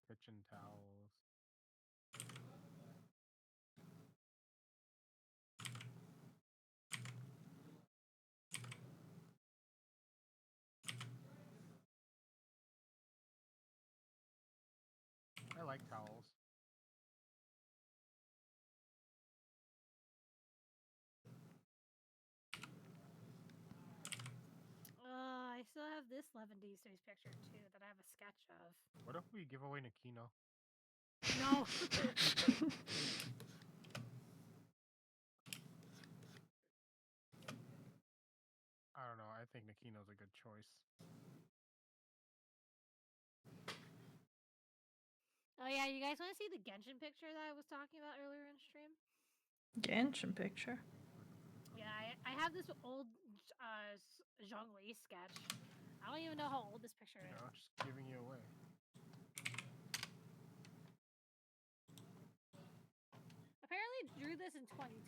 Kitchen towels. I like towels. I still have this 11D series picture too that I have a sketch of. What if we give away Nakino? No. I don't know. I think Nakino's a good choice. Oh yeah, you guys want to see the Genshin picture that I was talking about earlier in stream? Genshin picture. Yeah, I have this old Zhongli sketch. I don't even know how old this picture is. Just giving you away. Apparently drew this in 2020.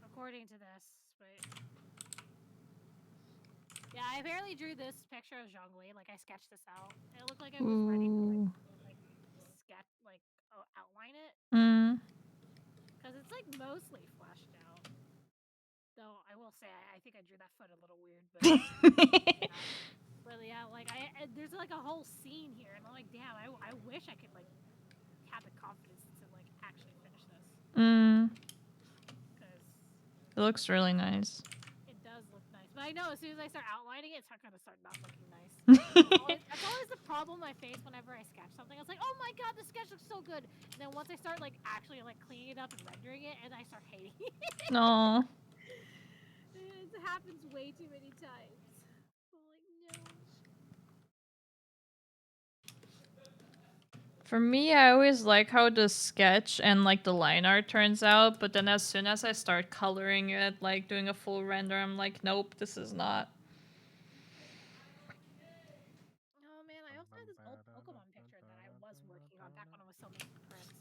According to this, but yeah, I apparently drew this picture of Zhongli. Like I sketched this out. It looked like I was ready to like sketch, like outline it. Because it's like mostly fleshed out. Though I will say, I think I drew that foot a little weird, but yeah. But yeah, like there's like a whole scene here, and I'm like, damn, I wish I could like have the confidence to like actually finish this. Because it looks really nice. it does look nice, but I know as soon as I start outlining it, it's gonna start not looking nice. That's always the problem I face whenever I sketch something. I was like, oh my god, the sketch looks so good, and then once I start like actually like cleaning it up and rendering it, and I start hating it. No. It happens way too many times. I'm like, no. For me, I always like how the sketch and like the line art turns out, but then as soon as I start coloring it, like doing a full render, I'm like, nope, this is not. Oh man, I also had this old Pokemon picture that I was working on back when I was still making prints.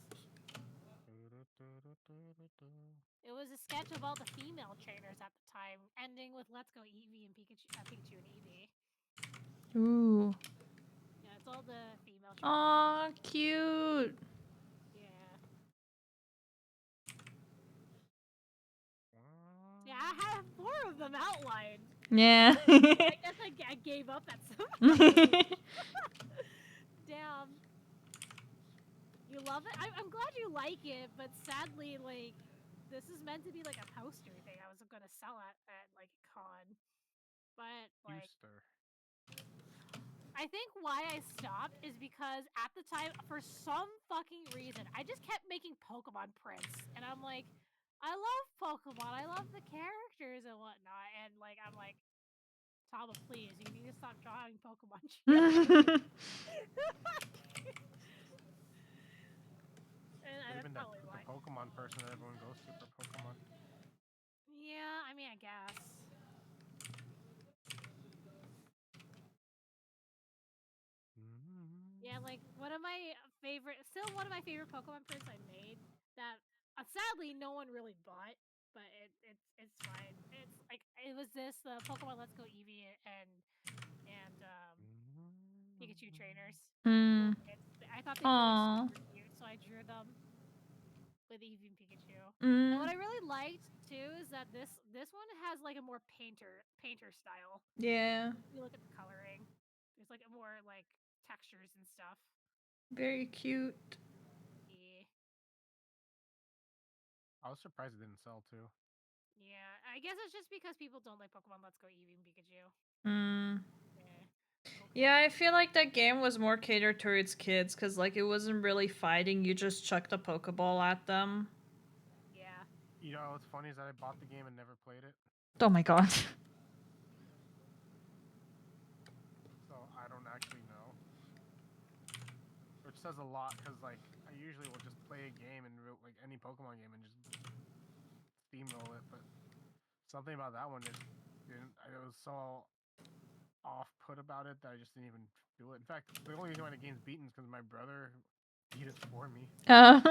It was a sketch of all the female trainers at the time, ending with Let's Go Eevee and Pikachu and Eevee. Ooh. Yeah, it's all the female trainers. Aw, cute. Yeah. Yeah, I have 4 of them outlined. Yeah. I guess I gave up at some point. Damn. You love it? I'm glad you like it, but sadly, like, this is meant to be like a poster thing I was gonna sell at like a con. But like, I think why I stopped is because at the time, for some fucking reason, I just kept making Pokemon prints, and I'm like, I love Pokemon, I love the characters and whatnot, and like, I'm like, Tama, please, you need to stop drawing Pokemon shit. And Even that's the probably why. Pokemon person that everyone goes to for Pokemon. Yeah, I mean, I guess. Yeah, like one of my favorite Pokemon prints I made that sadly no one really bought, but it's fine. It's like it was the Pokemon Let's Go Eevee and Pikachu trainers. I thought they were like super cute, so I drew them with Eevee and Pikachu. And what I really liked too is that this one has like a more painter style. Yeah. If you look at the coloring, there's like a more like textures and stuff. Very cute. Yeah. I was surprised it didn't sell too. Yeah, I guess it's just because people don't like Pokemon Let's Go Eevee and Pikachu. Mm. Okay. Yeah, I feel like that game was more catered towards kids because, like, it wasn't really fighting. You just chucked a Pokeball at them. Yeah. You know what's funny is that I bought the game and never played it, Oh my god. so I don't actually know. Which says a lot because like I usually will just play a game and like any Pokemon game and just steamroll it, but something about that one just didn't. I was so off put about it that I just didn't even do it. In fact, the only reason why the game's beaten is because my brother beat it for me to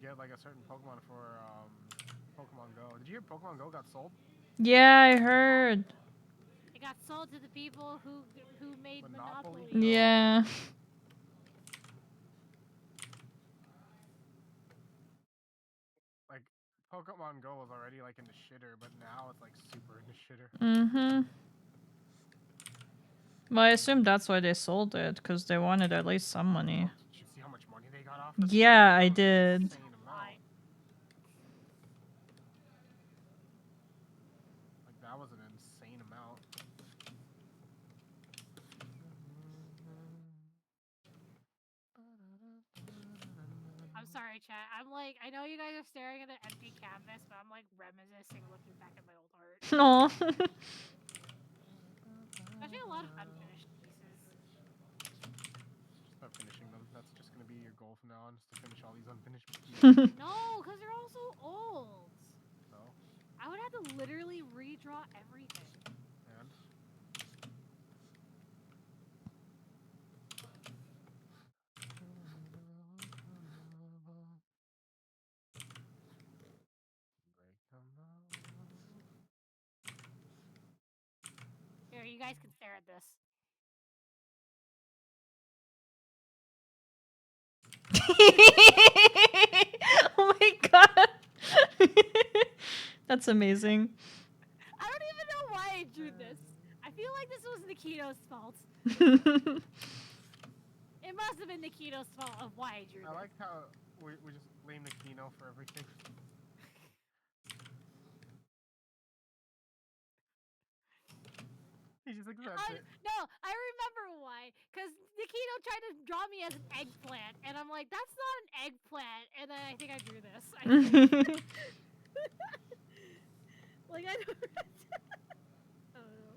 get like a certain Pokemon for Pokemon Go. Did you hear Pokemon Go got sold? Yeah, I heard. It got sold to the people who made Monopoly Monopoly. Go. Yeah. Like Pokemon Go was already like in the shitter, but now it's like super in the shitter. Mm-hmm. Well, I assume that's why they sold it, because they wanted at least some money. Oh, did you see how much money they got off of it? Yeah, I That was an did. insane amount. Like that was an insane amount. I'm sorry, chat. I'm like, I know you guys are staring at an empty canvas, but I'm like reminiscing, looking back at my old art. No. Especially a lot of unfinished pieces. Start finishing them. That's just gonna be your goal from now on, is to finish all these unfinished pieces. No, because they're all so old. So, I would have to literally redraw everything. and Here, you guys can stare at this. Oh my god. That's amazing. I don't even know why I drew this. I feel like this was Nikito's fault. It must have been Nikito's fault of why I drew this. I like how we just blame Nikino for everything. He just accepts it. No, I remember why. Because Nikito tried to draw me as an eggplant, and I'm like, that's not an eggplant. And then I think I drew this. Like, I don't. I don't know.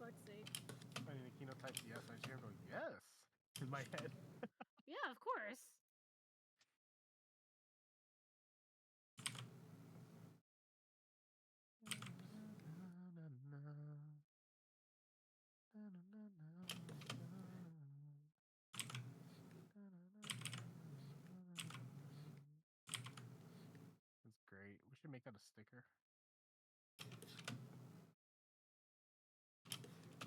Fuck's sake. When Nikino types yes, I just hear him go yes in my head. Yeah, of course. That's great. We should make that a sticker.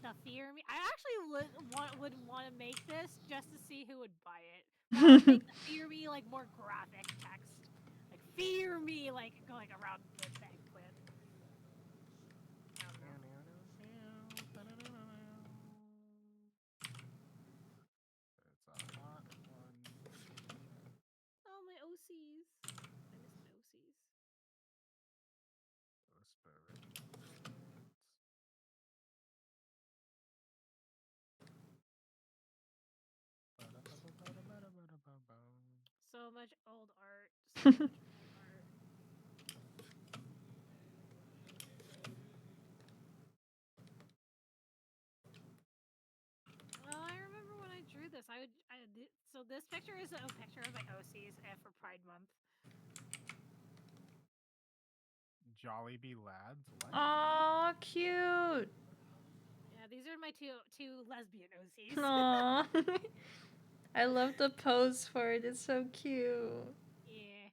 The Fear Me. I actually would want to make this just to see who would buy it. But I would make the Fear Me like more graphic text, like Fear Me, like going around the eggplant. I don't know. It's a hot one. Oh, my OCs. I miss my OCs. Whisper. So much old art. So much old art. Well, I remember when I drew this. So this picture is a picture of my OCs for Pride Month. Jollibee lads. What? Aw, cute. Yeah, these are my two lesbian OCs. Aww. I love the pose for it. It's so cute. Yeah.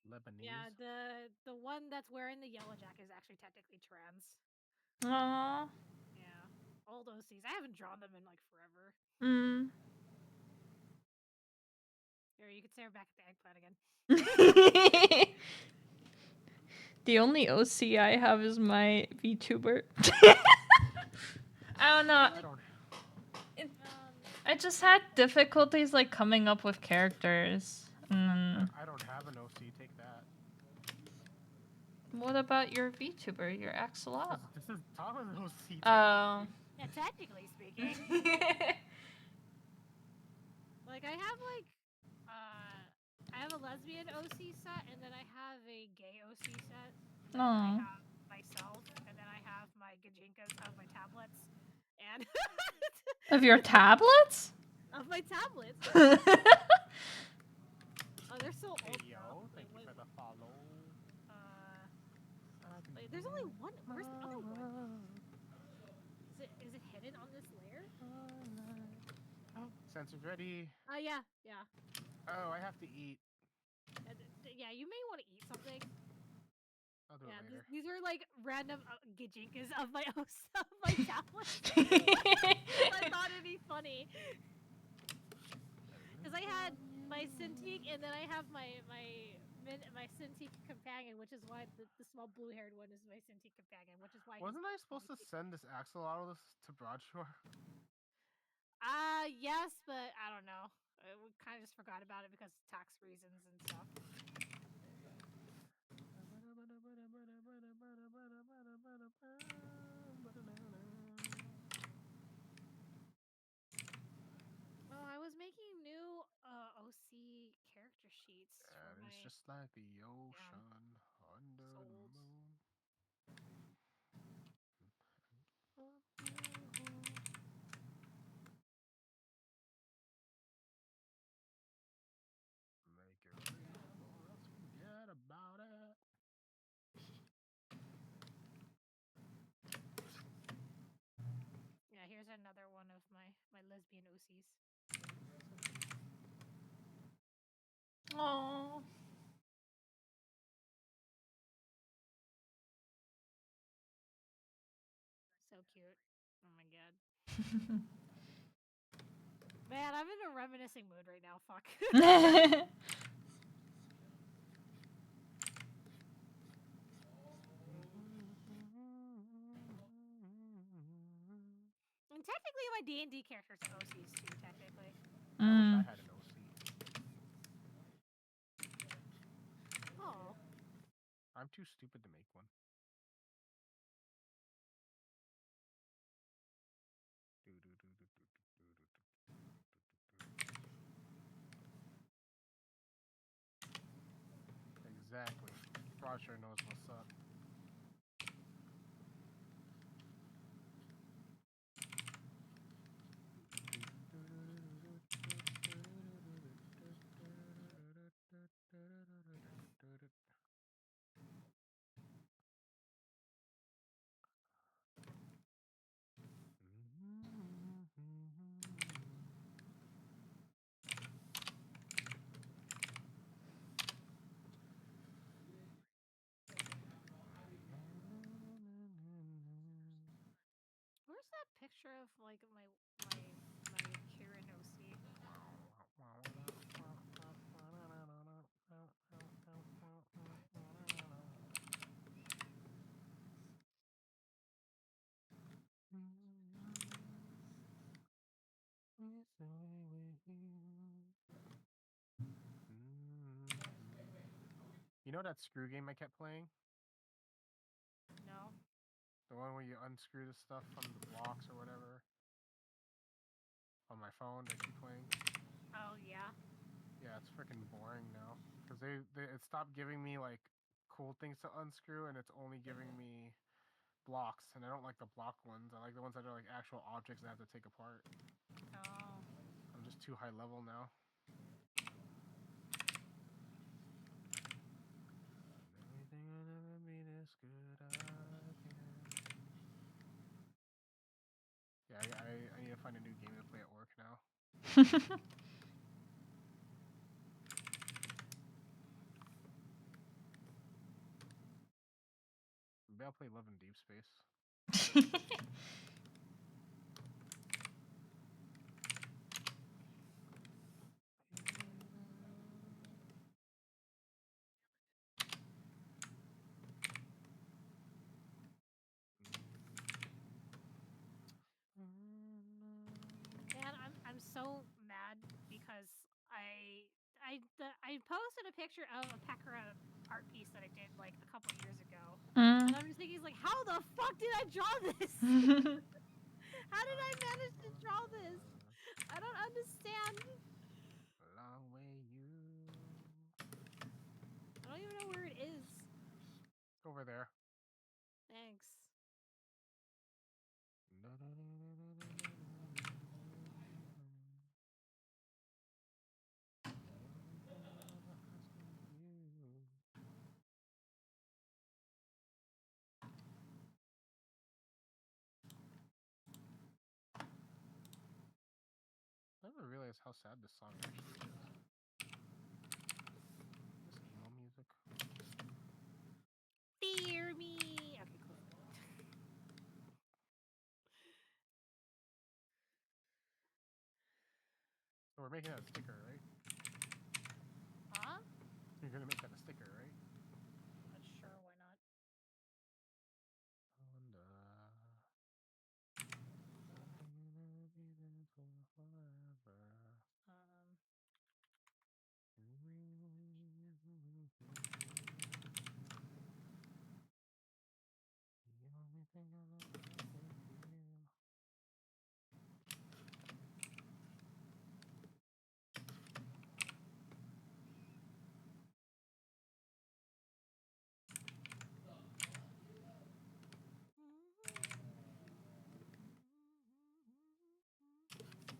Lebanese. Yeah, the one that's wearing the yellow jacket is actually technically trans. Aww. Yeah. Old OCs. I haven't drawn them in like forever. Mm. Here, you can stare back at the eggplant again. The only OC I have is my VTuber. I don't know. I don't. I just had difficulties like coming up with characters. I don't have an OC. Take that. What about your VTuber, your Axolot? This is Thomas' OC. Oh. Yeah, technically speaking. Like I have I have a lesbian OC set, and then I have a gay OC set. And I Oh. have myself, and then I have my gajinkas of my tablets, and Of your tablets? of my tablets. Oh, they're so old. Hey, yo, thank you for the follow. Wait, there's only one. Where's the other one? Is it hidden on this layer? Oh, sensor's ready. Yeah. Oh, I have to eat. Yeah, you may want to eat something. I'll do it later. These are like random gajinkas of my tablets. I thought it'd be funny. Because I had my Cintiq, and then I have my Cintiq companion, which is why the small blue-haired one is my Cintiq companion, which is why. Wasn't I supposed to send this axolotl to Broadshore? Yes, but I don't know. We kind of just forgot about it because of tax reasons and stuff. Oh, I was making new OC character sheets for my. It's just like the ocean under souls. the moon. Make it real, or else forget about it. Yeah, here's another one of my lesbian OCs. Aww. So cute. Oh my god. Man, I'm in a reminiscing mood right now. Fuck. And technically, my D&D characters are OCs too. Technically. I wish I had an OC. Oh. I'm too stupid to make one. Exactly. Broadshore knows what's up. Where's that picture of like my Kieran OC? You know that screw game I kept playing? No. The one where you unscrew the stuff from the blocks or whatever? On my phone, I keep playing. Oh yeah. Yeah, it's freaking boring now. Because it stopped giving me, like, cool things to unscrew, and it's only giving me blocks. And I don't like the block ones. I like the ones that are, like, actual objects that I have to take apart. Oh. I'm just too high level now. Everything will never be this good again. Yeah, I need to find a new game to play at work now. Maybe I'll play Love in Deep Space. so mad because I posted a picture of a Pekara art piece that I did like a couple years ago, and I'm just thinking, like, how the fuck did I draw this? How did I manage to draw this? I don't understand. Long way you. I don't even know where it is. Over there. Thanks. I never realized how sad this song actually is. This emo music. Fear me. Okay, cool. So we're making that a sticker, right? Huh? You're gonna make that a sticker, right? Not sure. Why not?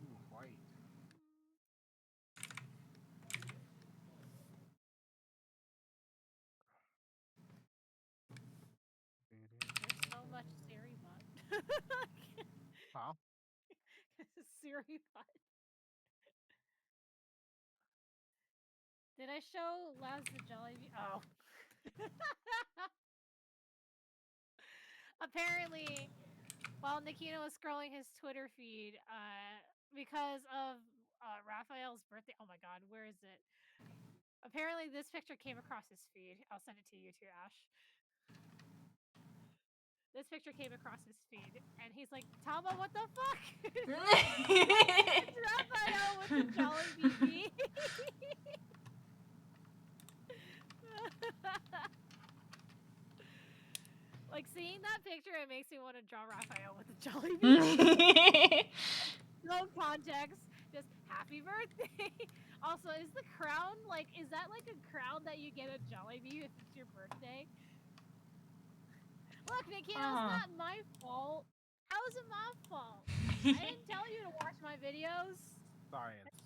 Ooh, white. There's so much Siri bot. Huh? Siri bot. Did I show Laz the Jelly? Oh. Apparently, while Nikita was scrolling his Twitter feed, because of Raphael's birthday. Oh my god, where is it? Apparently, this picture came across his feed. I'll send it to you too, Ash. This picture came across his feed, and he's like, Tama, what the fuck? It's Raphael with the Jolly BB. Like, seeing that picture, it makes me want to draw Raphael with the Jolly BB. No context, just happy birthday. Also, is the crown, like, is that like a crown that you get a Jollibee if it's your birthday? Look, Nikki, it's not my fault. How is it my fault? I didn't tell you to watch my videos. Science.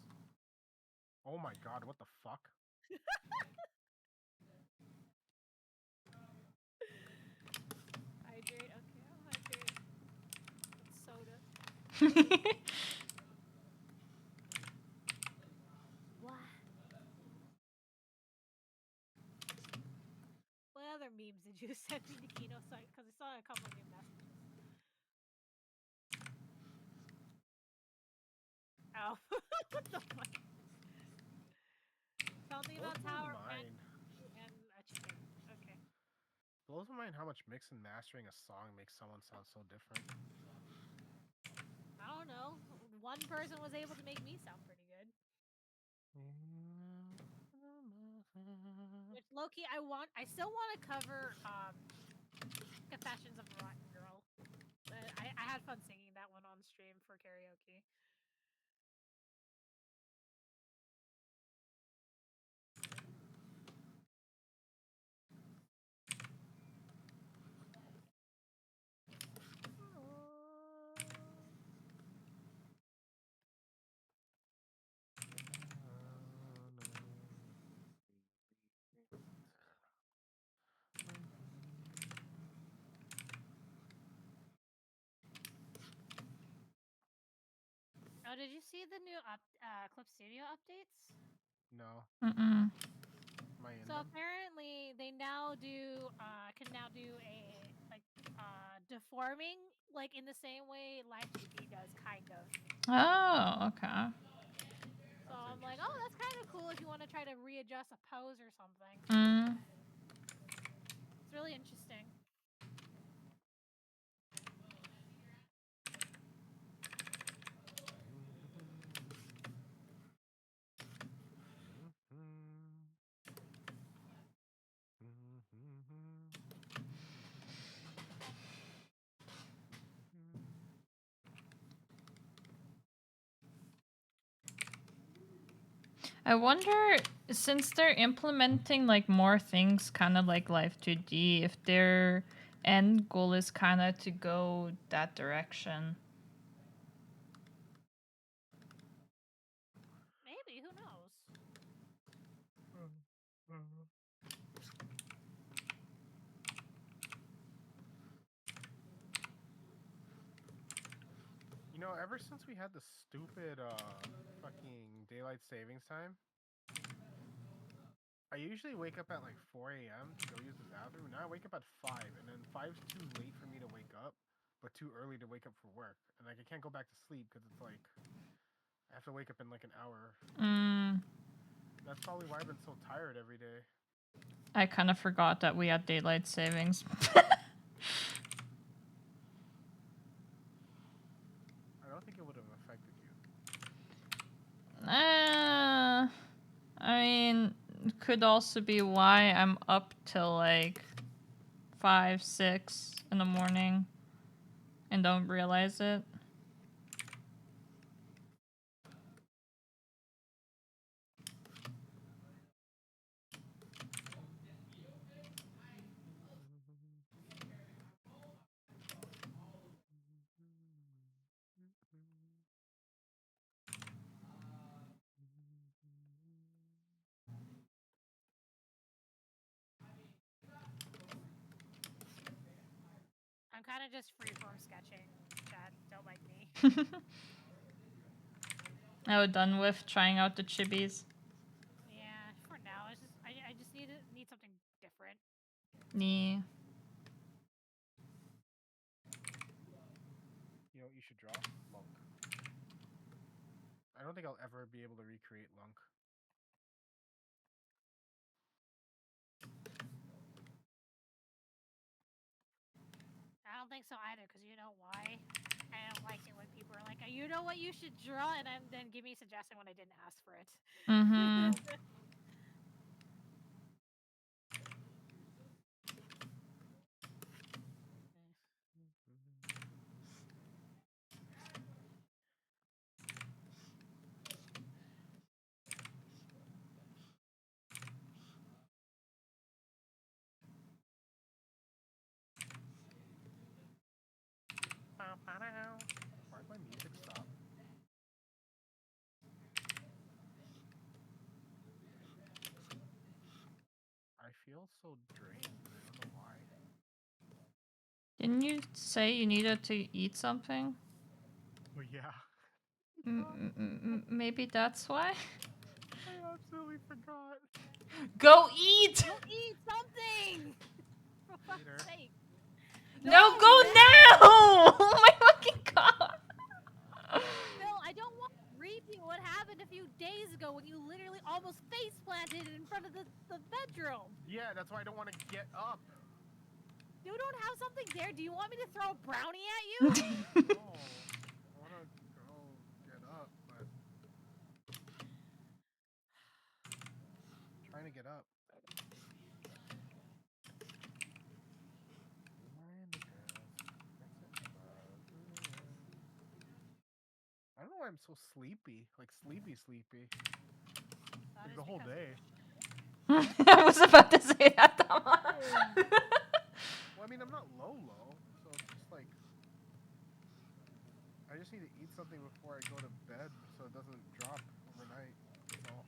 Oh my god, what the fuck? Hydrate, okay, I'll hydrate. It's soda. What? What other memes did you send me, Nikito? Because I saw a couple of new messages. Oh, what the fuck? Tell me about Tower and a chicken. Okay. Blows my mind how much mix and mastering a song makes someone sound so different. I don't know. One person was able to make me sound pretty good. Which, low-key, I still want to cover Confessions of a Rotten Girl. I had fun singing that one on stream for karaoke. Oh, did you see the new Clip Studio updates? No. Mm-mm. Am I in So them? apparently they now can now do a deforming, like in the same way Live TV does, kind of. Oh, okay. So I'm like, oh, that's kind of cool if you want to try to readjust a pose or something. It's really interesting. I wonder, since they're implementing like more things, kind of like Life 2D, if their end goal is kind of to go that direction. Maybe, who knows? You know, ever since we had the stupid fucking daylight savings time, I usually wake up at like 4 a.m. to go use the bathroom. Now I wake up at 5, and then 5's too late for me to wake up, but too early to wake up for work. And like I can't go back to sleep because it's like I have to wake up in like an hour. That's probably why I've been so tired every day. I kind of forgot that we had daylight savings. I don't think it would have affected you. I mean, it could also be why I'm up till like 5, 6 in the morning and don't realize it. I'm kind of just freeform sketching. Chat, don't like me. Oh, done with trying out the chibis. Yeah, for now, it's just I just need something different. Nee. You know what you should draw? Lunk. I don't think I'll ever be able to recreate Lunk. I don't think so either, because you know why? I don't like it when people are like, you know what you should draw, and then give me a suggestion when I didn't ask for it. Mm-hmm. Why'd my music stop? I feel so drained. I don't know why. Didn't you say you needed to eat something? But yeah. Maybe that's why? I absolutely forgot. Go eat! Go eat something! For fuck's Later. sake. No, go now! Oh my fucking god! Phil, I don't want repeat what happened a few days ago when you literally almost face planted in front of the bedroom. Yeah, that's why I don't want to get up. You don't have something there. Do you want me to throw a brownie at you? No. I want to go get up, but trying to get up. I don't know why I'm so sleepy. Like sleepy. That Like is the whole because day. I was about to say that, Tama. Well, I mean, I'm not low, so it's just like I just need to eat something before I go to bed so it doesn't drop overnight. That's all.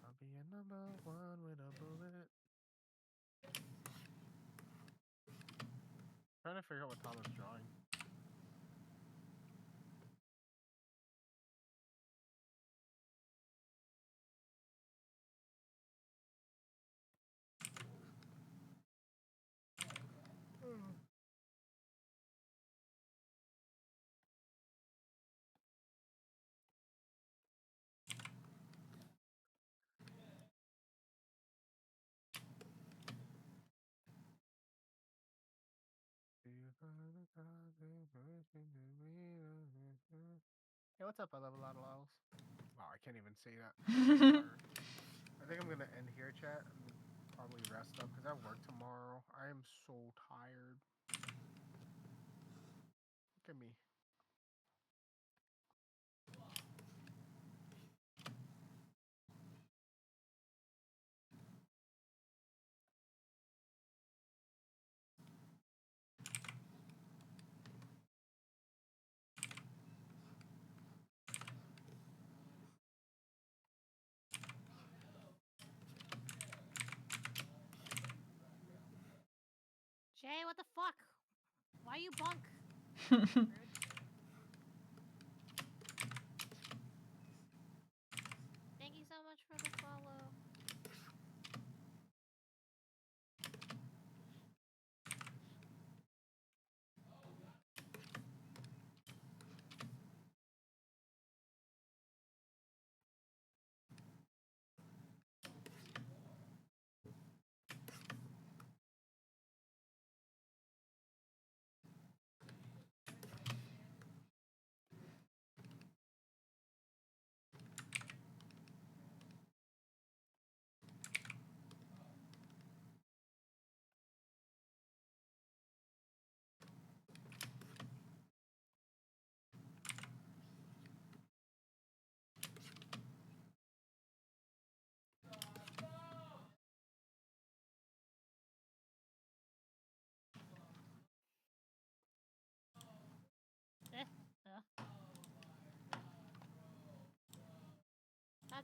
I'll be a number one with a bullet. Trying to figure out what Tom is drawing. Hey, what's up? I love a lot of levels. Wow, I can't even say that. I think I'm gonna end here, chat, and probably rest up because I have work tomorrow. I am so tired. Look at me. the fuck? Why you bunk? Rude. Thank you so much for the follow.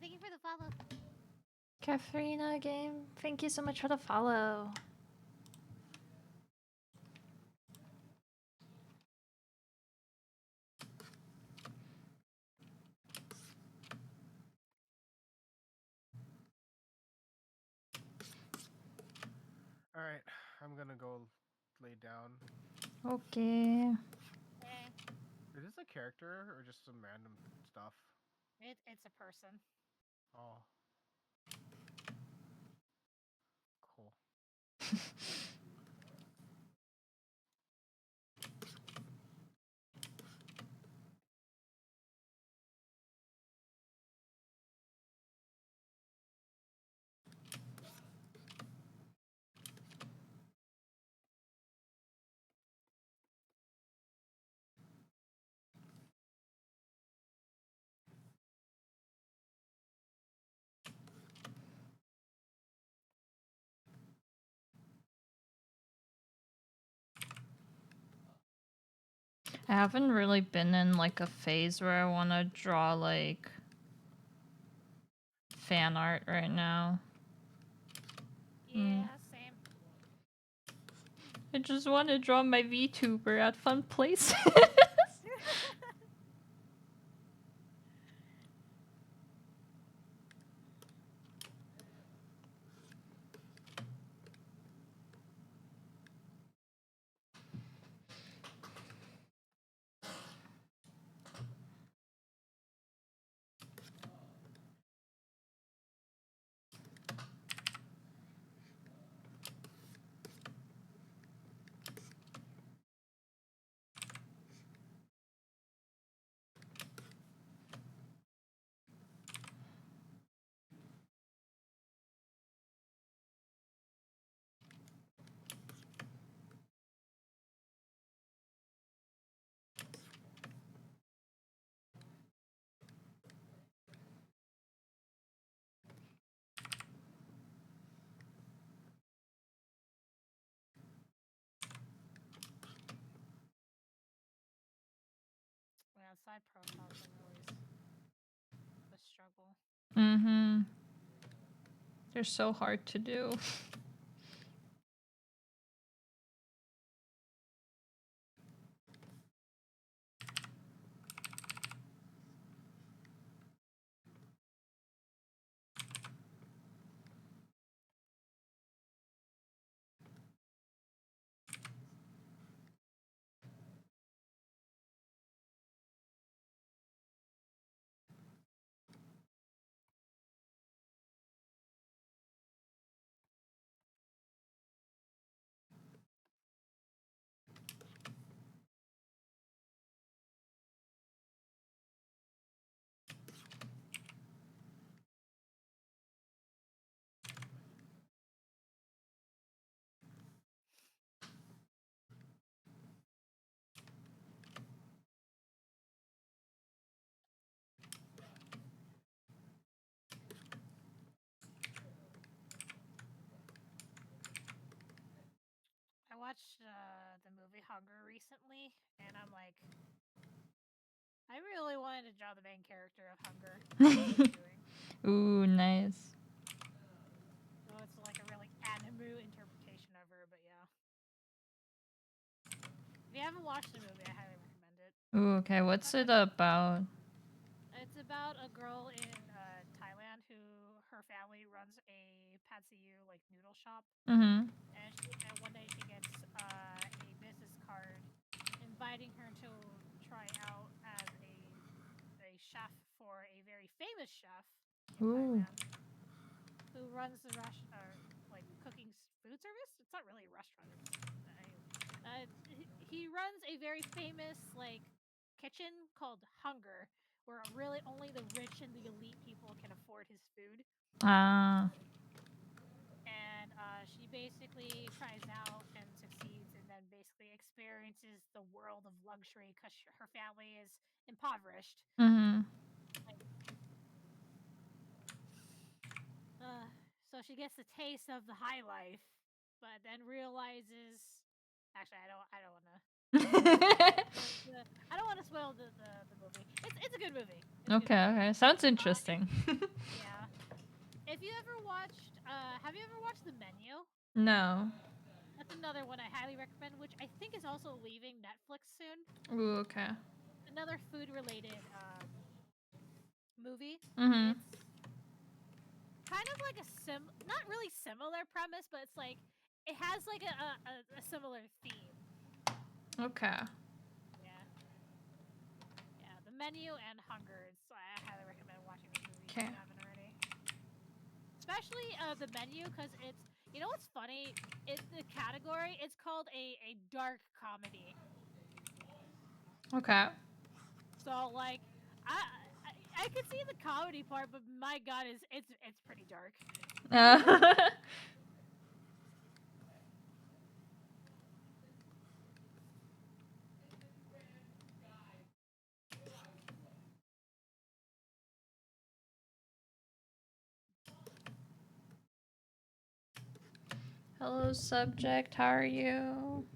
Thank you for the follow. Katharina game, thank you so much for the follow. All right, I'm gonna go lay down. Okay. Okay. Is this a character or just some random stuff? It's a person. Oh, cool. I haven't really been in like a phase where I want to draw like fan art right now. Yeah, same. I just want to draw my VTuber at fun places. Yeah, side profiles are always a struggle. Mm-hmm. They're so hard to do. I watched the movie Hunger recently, and I'm like, I really wanted to draw the main character of Hunger. Ooh, nice. So it's like a really anime interpretation of her, but yeah. If you haven't watched the movie, I highly recommend it. Ooh, okay. What's it about? It's about a girl in Thailand who her family runs a patsiu like noodle shop, Mm-hmm. and one day she gets a business card inviting her to try out as a chef for a very famous chef in Ooh. Thailand who runs the like cooking food service. It's not really a restaurant. He runs a very famous like kitchen called Hunger, where really only the rich and the elite people can afford his food. Ah. And she basically tries out and succeeds, and then basically experiences the world of luxury because her family is impoverished. Mm-hmm. Uh, so she gets a taste of the high life, but then realizes. Actually, I don't want to. I don't want to spoil the movie. It's a good movie. It's a good Okay, movie. okay. Sounds interesting. Yeah. If you ever watched, have you ever watched The Menu? No. That's another one I highly recommend, which I think is also leaving Netflix soon. Ooh, okay. Another food related movie. Mm-hmm. It's kind of like not really similar premise, but it's like it has like a similar theme. Okay. Yeah. Yeah, The Menu and Hunger. I highly recommend watching these movies if Okay. you haven't already. Especially The Menu, because it's, you know what's funny? It's the category. It's called a dark comedy. Okay. So like, I, I could see the comedy part, but my god, it's pretty dark. Hello, subject. How are you?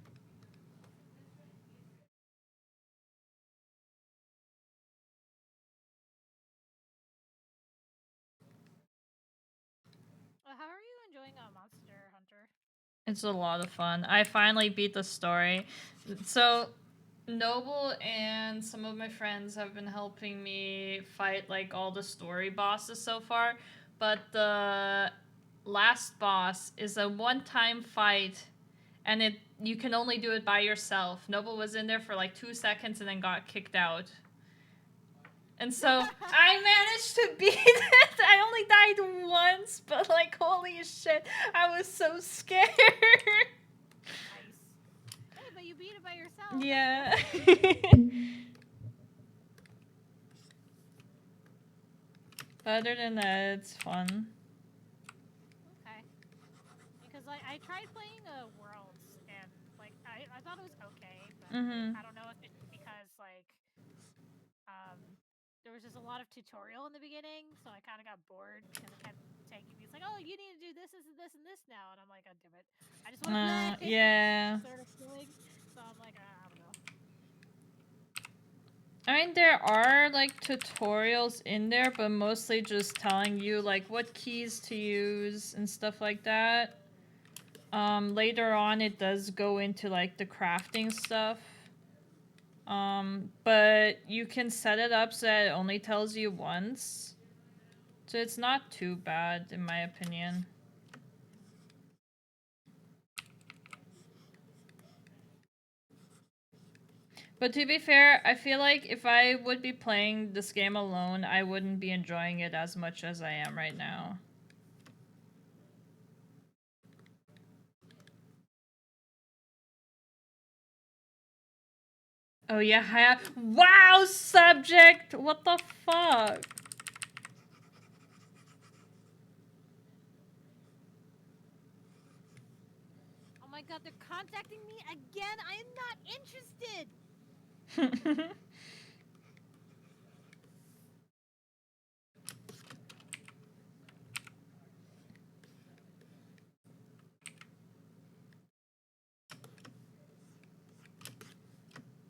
How are you enjoying Monster Hunter? It's a lot of fun. I finally beat the story. So, Noble and some of my friends have been helping me fight like all the story bosses so far, but the last boss is a one-time fight and you can only do it by yourself. Noble was in there for like 2 seconds and then got kicked out. And so I managed to beat it. I only died once, but like holy shit, I was so scared. Nice. Hey, but you beat it by yourself. Yeah. Other than that, it's fun. Okay. Because I tried playing Worlds, and like I thought it was okay, but I don't know if it's because like there was just a lot of tutorial in the beginning, so I kind of got bored because it kept taking me. It's like, oh, you need to do this, this, and this, and this now, and I'm like, oh, damn it, I just want to play. Yeah. Sort of feeling. So I'm like, I don't know. I mean, there are like tutorials in there, but mostly just telling you like what keys to use and stuff like that. Later on, it does go into like the crafting stuff. But you can set it up so that it only tells you once. So it's not too bad, in my opinion. But to be fair, I feel like if I would be playing this game alone, I wouldn't be enjoying it as much as I am right now. Oh yeah, wow, subject! What the fuck? Oh my god, they're contacting me again. I am not interested.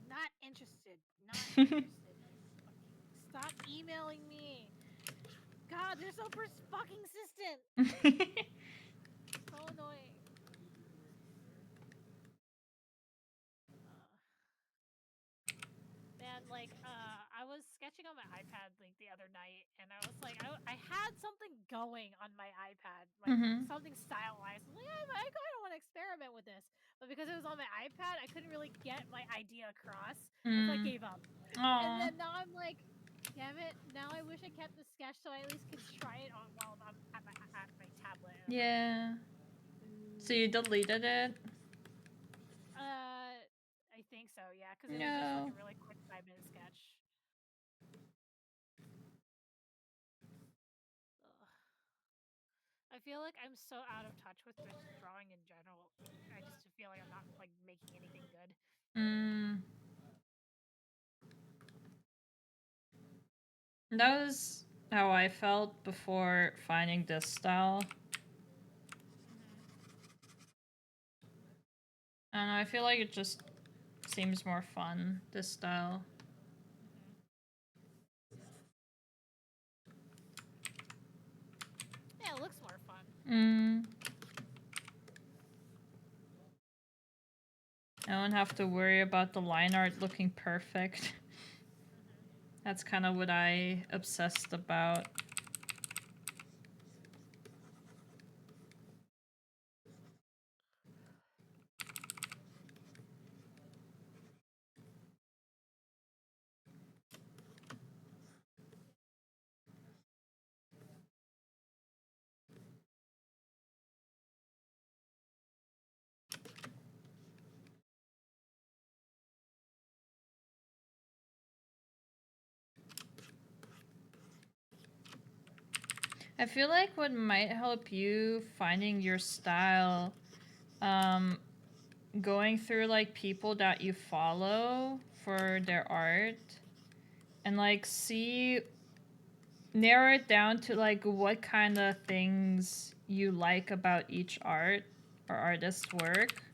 Not interested. Not interested. Stop emailing me. God, they're so fucking persistent. So annoying. other night, and I was like, I had something going on my iPad, like Mhm. something stylized. I was like, I kind of want to experiment with this, but because it was on my iPad, I couldn't really get my idea across, and so I gave up. And Aw. then now I'm like, damn it! Now I wish I kept the sketch so I at least can try it on while I'm at my tablet. And I'm Yeah. like, So you deleted it? I think so, yeah, because it was just like No. a really quick 5-minute sketch. Ugh. I feel like I'm so out of touch with just drawing in general. I just feel like I'm not like making anything good. Mm. That was how I felt before finding this style. Mm-hmm. And I feel like it just seems more fun, this style. Mm-hmm. Yeah, it looks more fun. Mm. I don't have to worry about the line art looking perfect. Mm-hmm. That's kind of what I obsessed about. I feel like what might help you finding your style, going through like people that you follow for their art and like narrow it down to like what kind of things you like about each art or artist's work. Mm-hmm.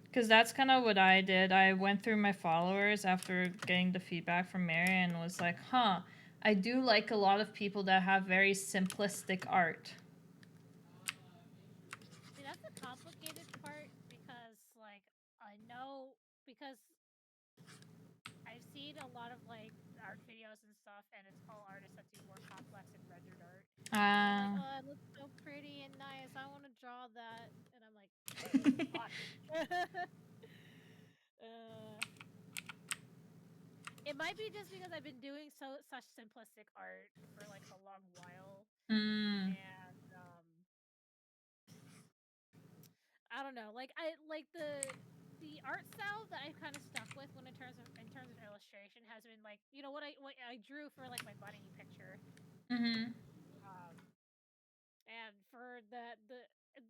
Because that's kind of what I did. I went through my followers after getting the feedback from Mary and was like, huh, I do like a lot of people that have very simplistic art. See, that's the complicated part because, like, I know because I've seen a lot of like art videos and stuff, and it's all artists that do more complex and rendered art. And they're like, Uh, "Oh, it looks so pretty and nice. I want to draw that." And I'm like, "Fuck." uh, it might be just because I've been doing such simplistic art for like a long while, mm, and I don't know. Like I like the art style that I've kind of stuck with when in terms of illustration has been like what I drew for like my bunny picture. mm-hmm. Um, and for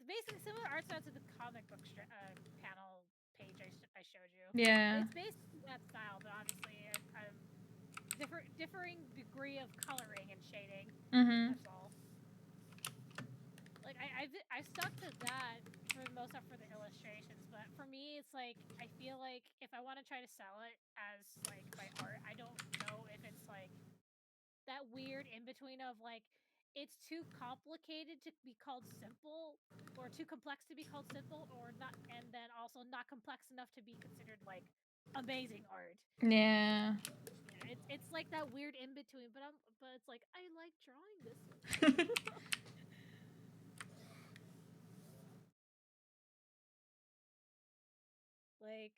basically similar art style to the comic book panel page I showed you. Yeah. It's basically that style, but obviously differing degree of coloring and shading. Mm-hmm. That's all. Like I've stuck to that for the most part for the illustrations, but for me it's like I feel like if I want to try to sell it as like my art, I don't know if it's like that weird in between of like it's too complicated to be called simple or too complex to be called simple or not, and then also not complex enough to be considered like amazing art. Yeah. Yeah, it's like that weird in between, but it's like I like drawing this. Like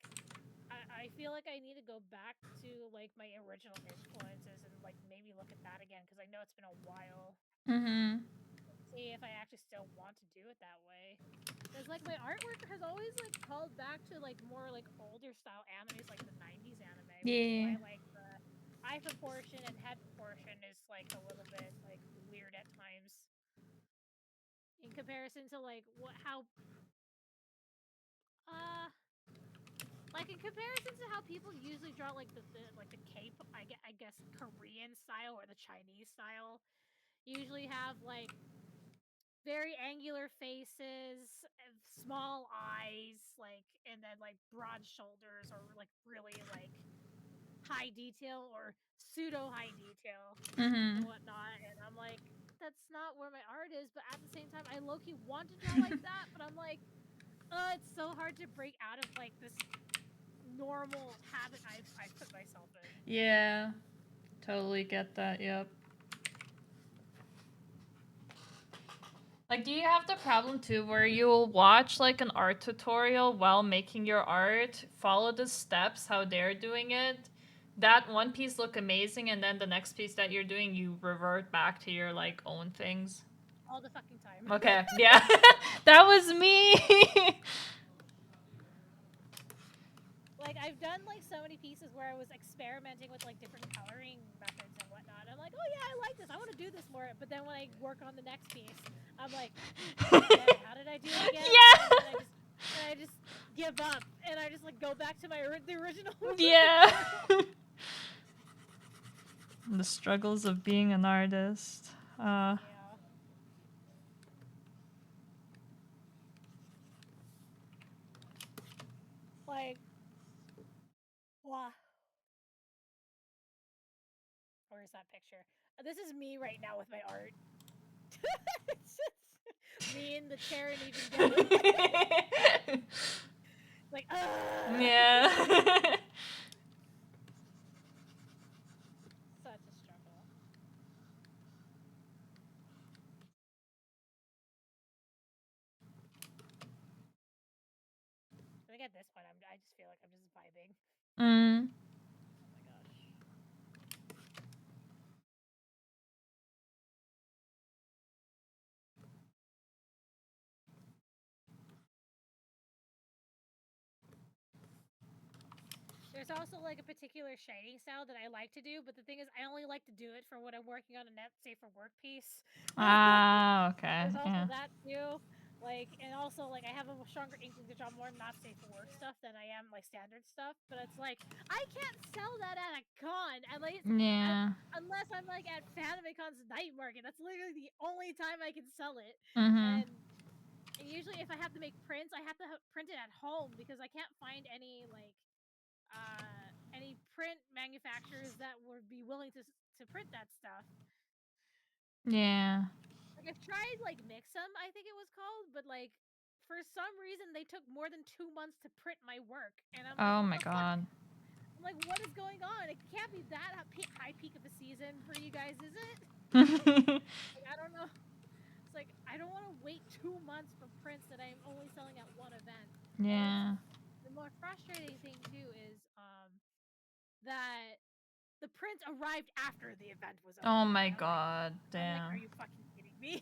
I feel like I need to go back to like my original influences and like maybe look at that again because I know it's been a while. Mm-hmm. See if I actually still want to do it that way. Because like my artwork has always like called back to like more like older style animes like the 90s anime, which is Yeah. why like the eye proportion and head proportion is like a little bit like weird at times in comparison to like what how uh like in comparison to how people usually draw like the cape I guess Korean style or the Chinese style usually have like very angular faces, small eyes, like, and then like broad shoulders or like really like high detail or pseudo high detail Mm-hmm. and whatnot. And I'm like, that's not where my art is. But at the same time, I low key want to draw like that. But I'm like, it's so hard to break out of like this normal habit I've put myself in. Yeah. Totally get that. Yep. Like, do you have the problem too where you'll watch like an art tutorial while making your art, follow the steps how they're doing it, that one piece look amazing, and then the next piece that you're doing, you revert back to your like own things? All the fucking time. Okay, yeah, that was me. Like, I've done like so many pieces where I was experimenting with like different coloring methods and whatnot. I'm like, oh yeah, I like this. I want to do this more. But then when I work on the next piece, I'm like, damn it, how did I do it again? Yeah. And I just give up, and I just like go back to the original. Yeah. The struggles of being an artist. Yeah. Like, wow. Where's that picture? This is me right now with my art. It's just me in the chair and even getting like, Yeah. Such a struggle. I think at this point, I just feel like I'm just vibing. Mm. Oh my gosh. There's also like a particular shading style that I like to do, but the thing is, I only like to do it for when I'm working on a net safe for work piece. Ah, okay. There's also Yeah. that too. Like, and also like I have a stronger inkling to draw more not safe for work stuff than I am like standard stuff. But it's like I can't sell that at a con at least, Yeah. unless I'm like at Fanamicon's night market. That's literally the only time I can sell it. Mhm. And usually, if I have to make prints, I have to print it at home because I can't find any print manufacturers that would be willing to print that stuff. Yeah. Like I've tried like Mixum, I think it was called, but like for some reason they took more than 2 months to print my work, and I'm like, Oh what my the fuck? god. I'm like, what is going on? It can't be that high peak of a season for you guys, is it? Like I don't know. It's like I don't want to wait 2 months for prints that I'm only selling at one event. Yeah. The more frustrating thing too is that the print arrived after the event was over. Oh my And god. I'm like, are Damn. you fucking kidding me?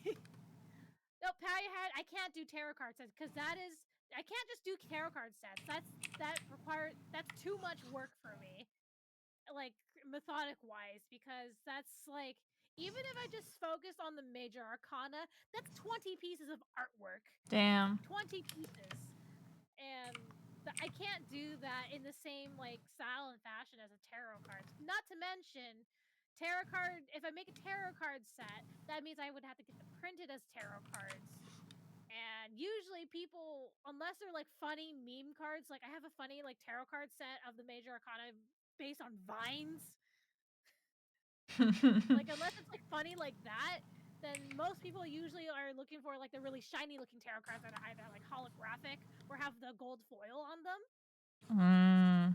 No, Pallyhead, I can't do tarot card sets because I can't just do tarot card sets. That's too much work for me, like methodic wise, because that's like even if I just focus on the major arcana, that's 20 pieces of artwork. Damn. 20 pieces, and I can't do that in the same like style and fashion as a tarot card. Not to mention, tarot card. If I make a tarot card set, that means I would have to get them printed as tarot cards. And usually people, unless they're like funny meme cards, like I have a funny like tarot card set of the major arcana based on vines. Like unless it's like funny like that, then most people usually are looking for like the really shiny looking tarot cards that are either like holographic or have the gold foil on them. Mm.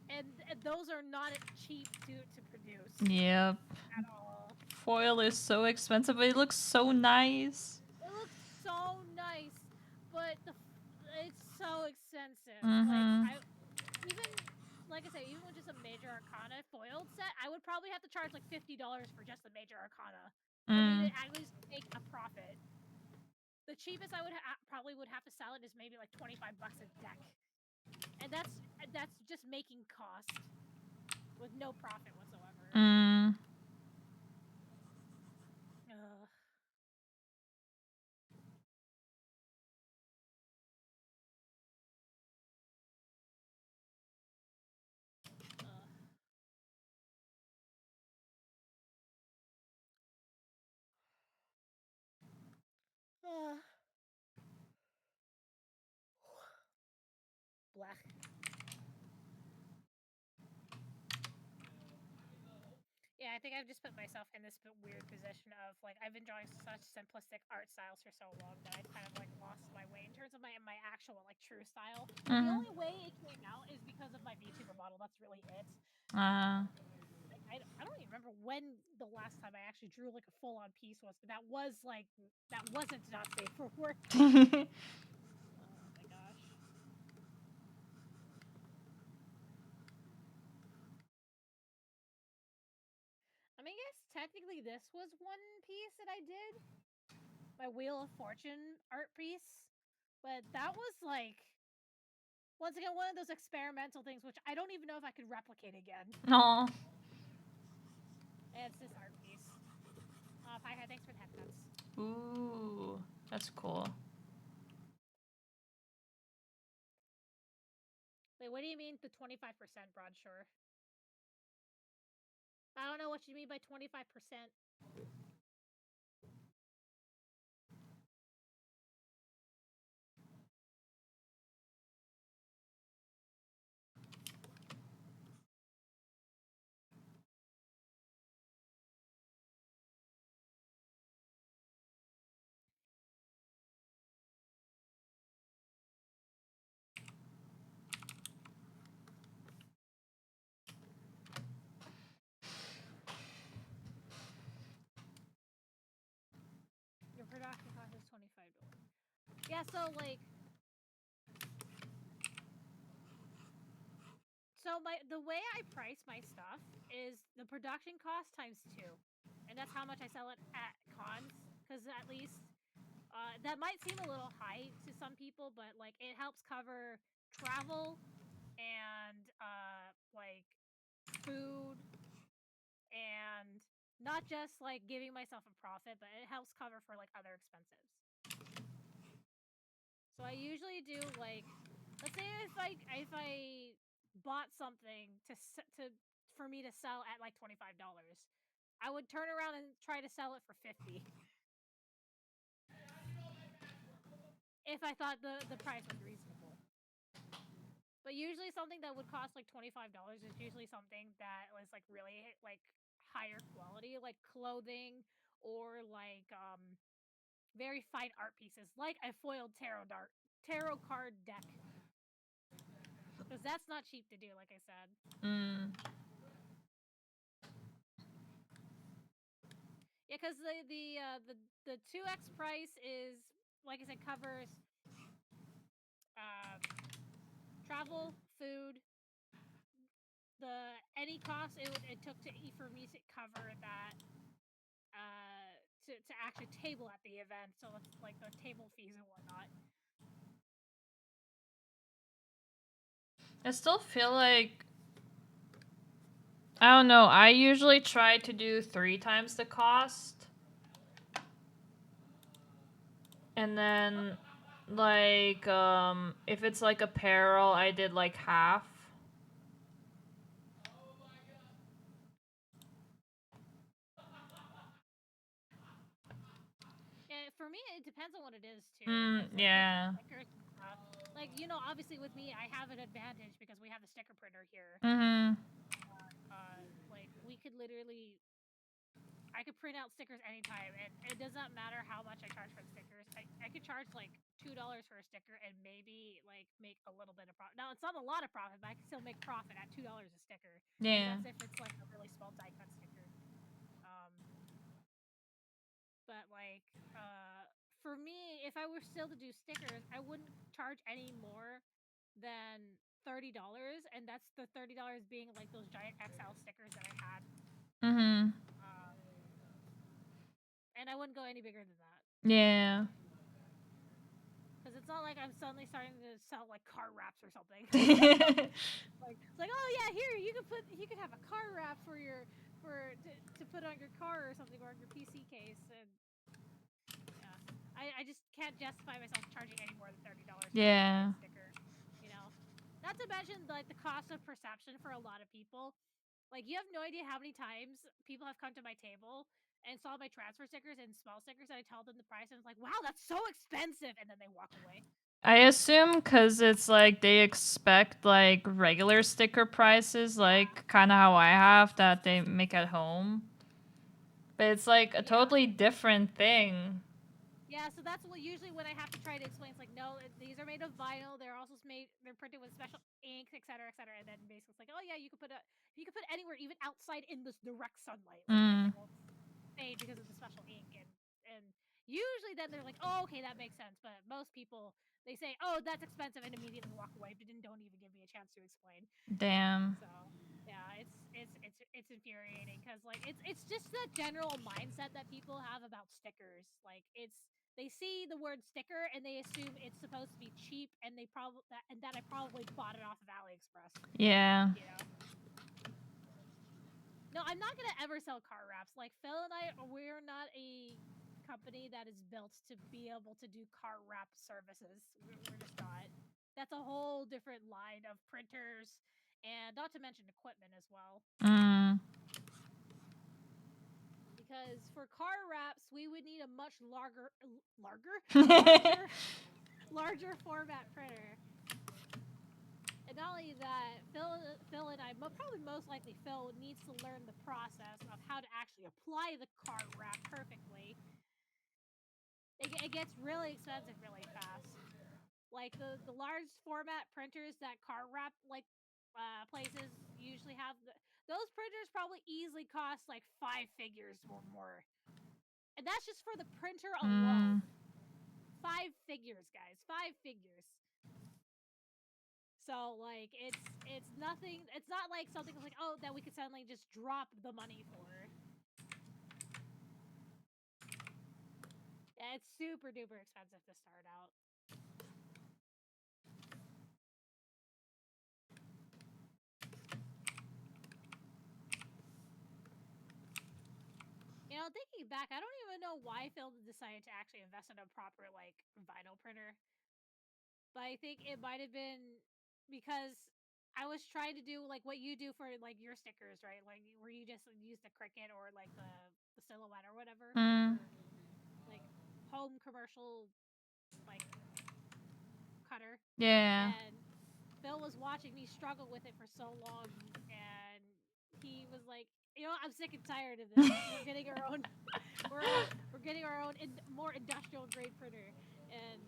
And those are not cheap to produce Yep. at all. Foil is so expensive, but it looks so nice. It looks so nice, but it's so expensive. Like Mhm. even like I say, even with just a major arcana foiled set, I would probably have to charge like $50 for just the major arcana for me to Mm. at least make a profit. The cheapest I would probably would have to sell it is maybe like $25 a deck, and that's just making cost with no profit whatsoever. Mm. Ugh. Ugh. Ugh. Blech. Yeah, I think I've just put myself in this weird position of like I've been drawing such simplistic art styles for so long that I've kind of like lost my way in terms of my actual like true style. And the Mhm. only way it came out is because of my VTuber model. That's really it. Uh. Like I don't even remember when the last time I actually drew like a full on piece was, but that was like that wasn't not safe for work. Oh my gosh. I mean, I guess technically this was one piece that I did. My Wheel of Fortune art piece. But that was like once again one of those experimental things which I don't even know if I could replicate again. No. And it's this art piece. Piehead, thanks for the headsets. Ooh, that's cool. Wait, what do you mean the 25% broadshore? I don't know what you mean by 25%. Your production cost is $25. Yeah, so like the way I price my stuff is the production cost times 2. And that's how much I sell it at cons. Because at least that might seem a little high to some people, but like it helps cover travel and like food and not just like giving myself a profit, but it helps cover for like other expenses. So I usually do like, let's say if I bought something for me to sell at like $25, I would turn around and try to sell it for 50 if I thought the price was reasonable. But usually something that would cost like $25 is usually something that was like really like higher quality, like clothing or like very fine art pieces, like a foiled tarot card deck. Because that's not cheap to do, like I said. Yeah, because the 2x price is, like I said, covers travel, food, any cost it took for me to cover that to actually table at the event. So it's like the table fees and whatnot. I still feel like I don't know. I usually try to do 3 times the cost. And then like if it's like apparel, I did like half. Yeah, for me it depends on what it is too. Yeah. Like, you know, obviously with me I have an advantage because we have the sticker printer here. Like we could literally I could print out stickers anytime, and it does not matter how much I charge for the stickers. I could charge like $2 for a sticker and maybe like make a little bit of profit. Now it's not a lot of profit, but I can still make profit at $2 a sticker. Yeah. And that's if it's like a really small die cut sticker. But like for me, if I were still to do stickers, I wouldn't charge any more than $30, and that's the $30 being like those giant XL stickers that I had. And I wouldn't go any bigger than that. Yeah. Because it's not like I'm suddenly starting to sell like car wraps or something. It's like, oh yeah, here you could have a car wrap to put on your car or something, or on your PC case, and yeah, I just can't justify myself charging any more than $30 for a sticker. You know, not to mention like the cost of perception for a lot of people. Like, you have no idea how many times people have come to my table and saw my transfer stickers and small stickers, and I tell them the price, and it's like, wow, that's so expensive, and then they walk away. I assume because it's like they expect like regular sticker prices, like kind of how I have that they make at home. But it's like a totally different thing. Yeah, so that's what usually when I have to try to explain. It's like, no, these are made of vinyl. They're also they're printed with special inks, etc., etc. And then basically it's like, oh yeah, you could put anywhere, even outside in this direct sunlight, like, and Mm. it won't fade because of the special ink. And usually then they're like, oh, okay, that makes sense. But most people, they say, oh, that's expensive, and immediately walk away, but don't even give me a chance to explain. Damn. So yeah, it's infuriating because like it's just the general mindset that people have about stickers. Like they see the word sticker and they assume it's supposed to be cheap, and they probably that I probably bought it off of AliExpress. Yeah. You know. No, I'm not gonna ever sell car wraps. Like Phil and I, we're not a company that is built to be able to do car wrap services. We're just not. That's a whole different line of printers, and not to mention equipment as well. Mm. Because for car wraps, we would need a much larger, larger format printer. And not only that, Phil and I, probably most likely Phil needs to learn the process of how to actually apply the car wrap perfectly. It gets really expensive really fast. Like the large format printers that car wrap places usually have, those printers probably easily cost like 5 figures or more. And that's just for the printer alone. Mm. 5 figures, guys. 5 figures. So like it's nothing. It's not like something like, oh, that we could suddenly just drop the money for. Yeah, it's super duper expensive to start out. You know, thinking back, I don't even know why Phil decided to actually invest in a proper like vinyl printer. But I think it might have been because I was trying to do like what you do for like your stickers, right? Like where you just use the Cricut or like the silhouette or whatever for Mm. your like home commercial like cutter. Yeah. And Phil was watching me struggle with it for so long, and he was like, "You know, I'm sick and tired of this. We're getting our own, we're getting our own more industrial grade printer." And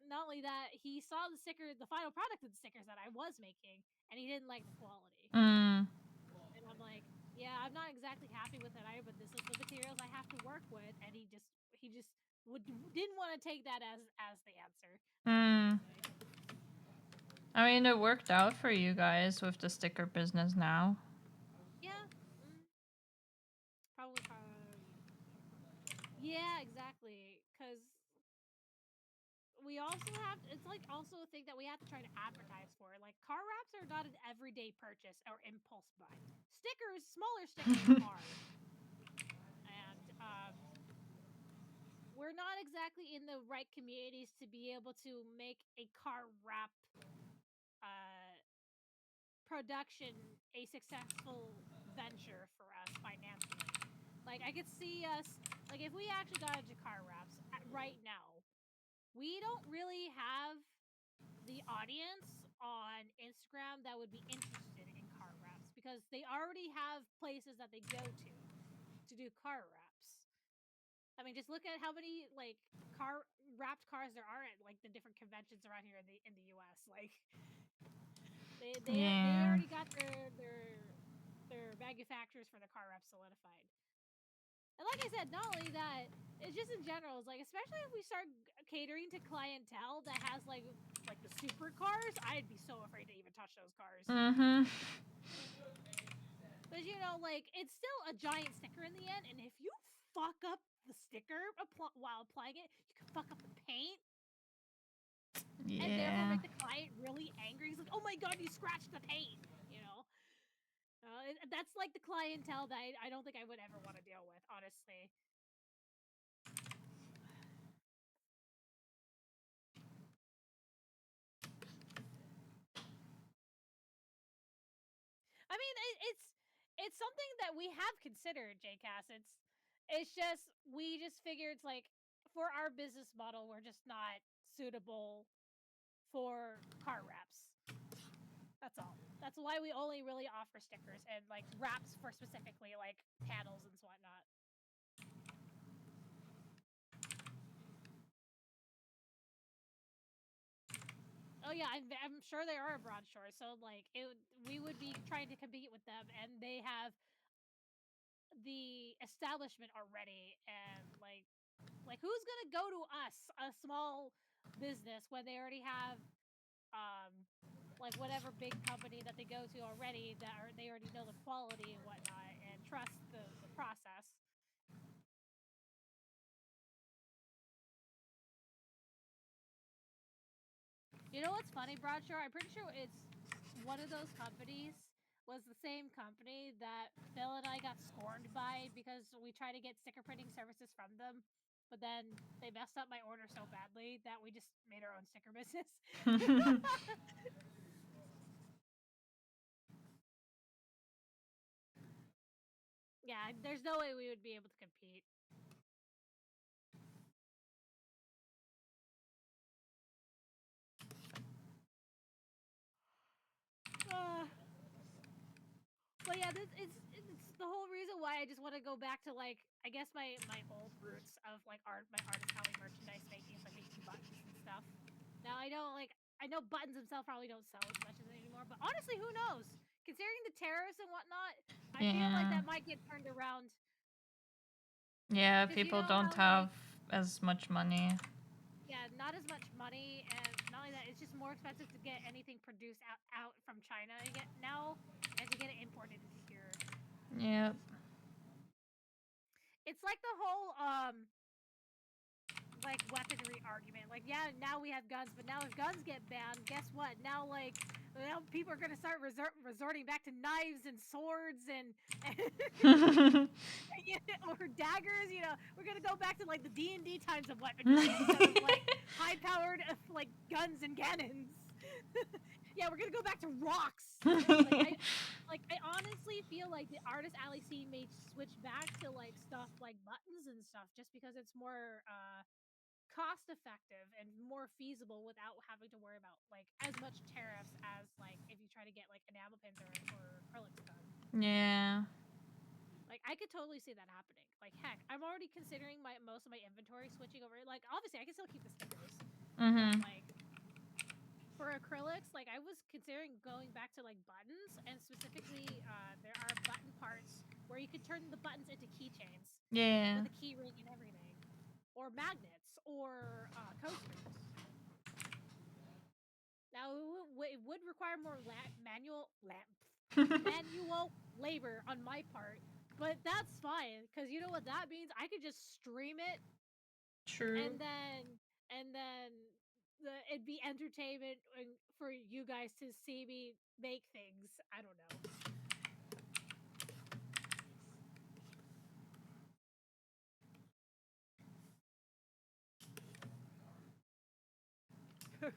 not only that, he saw the final product of the stickers that I was making, and he didn't like the quality. Mm. And I'm like, "Yeah, I'm not exactly happy with it either, but this is the materials I have to work with." And he just didn't want to take that as the answer. Mm. I mean, it worked out for you guys with the sticker business now. Yeah. Probably. Yeah, exactly. Because we also have, it's like also a thing that we have to try to advertise for. Like, car wraps are not an everyday purchase or impulse buy. Smaller stickers are. And we're not exactly in the right communities to be able to make a car wrap uh, production a successful venture for us financially. Like, I could see us, like, if we actually got into car wraps right now, we don't really have the audience on Instagram that would be interested in car wraps because they already have places that they go to do car wraps. I mean, just look at how many like car wrapped cars there are at like the different conventions around here in the US. Like they Yeah. already got their manufacturers for the car wrap solidified. And like I said, not only that, it's just in general. It's like, especially if we start catering to clientele that has like the supercars, I'd be so afraid to even touch those cars. Mm-hmm. But you know, like it's still a giant sticker in the end, and if you fuck up the sticker while applying it, you can fuck up the paint, and therefore Yeah. make the client really angry. He's like, "Oh my god, you scratched the paint," you know. That's like the clientele that I don't think I would ever want to deal with, honestly. I mean, it's something that we have considered, JCass. It's just we just figure it's like for our business model, we're just not suitable for car wraps. That's all. That's why we only really offer stickers and like wraps for specifically like panels and whatnot. Oh yeah, I'm sure they are abroad shore. So like we would be trying to compete with them, and they have the establishment already, and like who's gonna go to us, a small business, when they already have like whatever big company that they go to already they already know the quality and whatnot and trust the process. You know what's funny, Broadshore? I'm pretty sure it's one of those companies was the same company that Phil and I got scorned by because we tried to get sticker printing services from them, but then they messed up my order so badly that we just made our own sticker business. Yeah, there's no way we would be able to compete. Uh, but yeah, it's the whole reason why I just want to go back to like I guess my old roots of like my artist alley merchandise making, so like making buttons and stuff. Now I know buttons themselves probably don't sell as much as anymore, but honestly, who knows? Considering the tariffs and whatnot, I feel like Yeah. that might get turned around. Yeah, Because you people know don't how like have as much money. yeah, not as much money, and not only that, it's just more expensive to get anything produced out from China now, and to get it imported into here. Yep. It's like the whole like weaponry argument. Like, yeah, now we have guns, but now if guns get banned, guess what? Now people are gonna start resorting back to knives and swords and or daggers. You know, we're gonna go back to like the D&D times of weaponry instead of like high powered like guns and cannons. Yeah, we're gonna go back to rocks. I honestly feel like the artist alley scene may switch back to like stuff like buttons and stuff just because it's more cost effective and more feasible without having to worry about like as much tariffs as like if you try to get like enamel pins or acrylics done. Yeah. Like I could totally see that happening. Like heck, I'm already considering most of my inventory switching over. Like obviously I can still keep the stickers, but Mhm. like for acrylics, like I was considering going back to like buttons, and specifically there are button parts where you could turn the buttons into keychains Yeah. with a key ring and everything, or magnets, or coasters. Now it would require more manual labor on my part, but that's fine because you know what that means. I could just stream it, True. and then it'd be entertainment for you guys to see me make things. I don't know.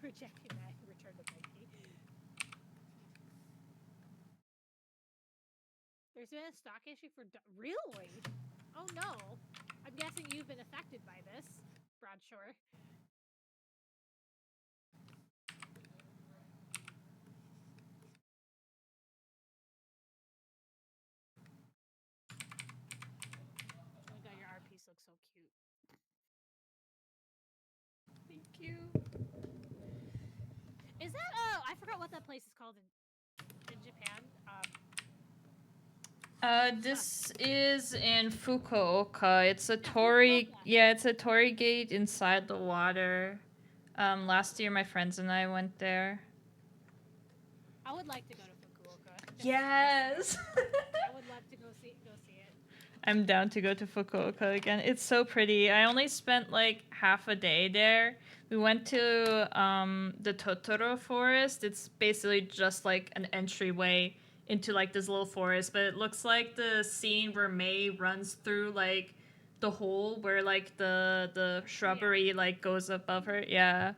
Rejecting that. Return to Mikey. There's been a stock issue for really. Oh no. I'm guessing you've been affected by this, Broadshore. Oh my god, your art piece looks so cute. Thank you. Is that I forgot what that place is called in Japan. This is in Fukuoka. It's a Yeah, torii. Fukuoka. Yeah, it's a torii gate inside the water. Last year my friends and I went there. I would like to go to Fukuoka. Yes. I would love to go see it. I'm down to go to Fukuoka again. It's so pretty. I only spent like half a day there. We went to the Totoro forest. It's basically just like an entryway into like this little forest, but it looks like the scene where Mei runs through like the hole where like the shrubbery like goes above her. Yeah.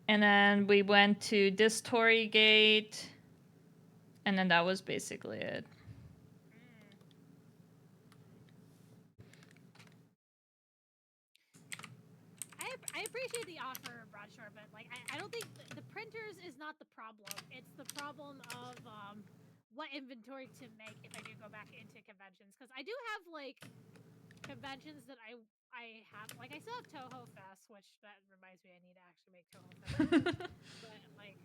And then we went to this Torii gate, and then that was basically it. Mm. I appreciate the offer, Broadshore, but like I don't think the printers is not the problem. It's the problem of what inventory to make if I do go back into conventions, because I do have like conventions that I have, like, I still have Toho Fest, which that reminds me I need to actually make Toho Fest. But like,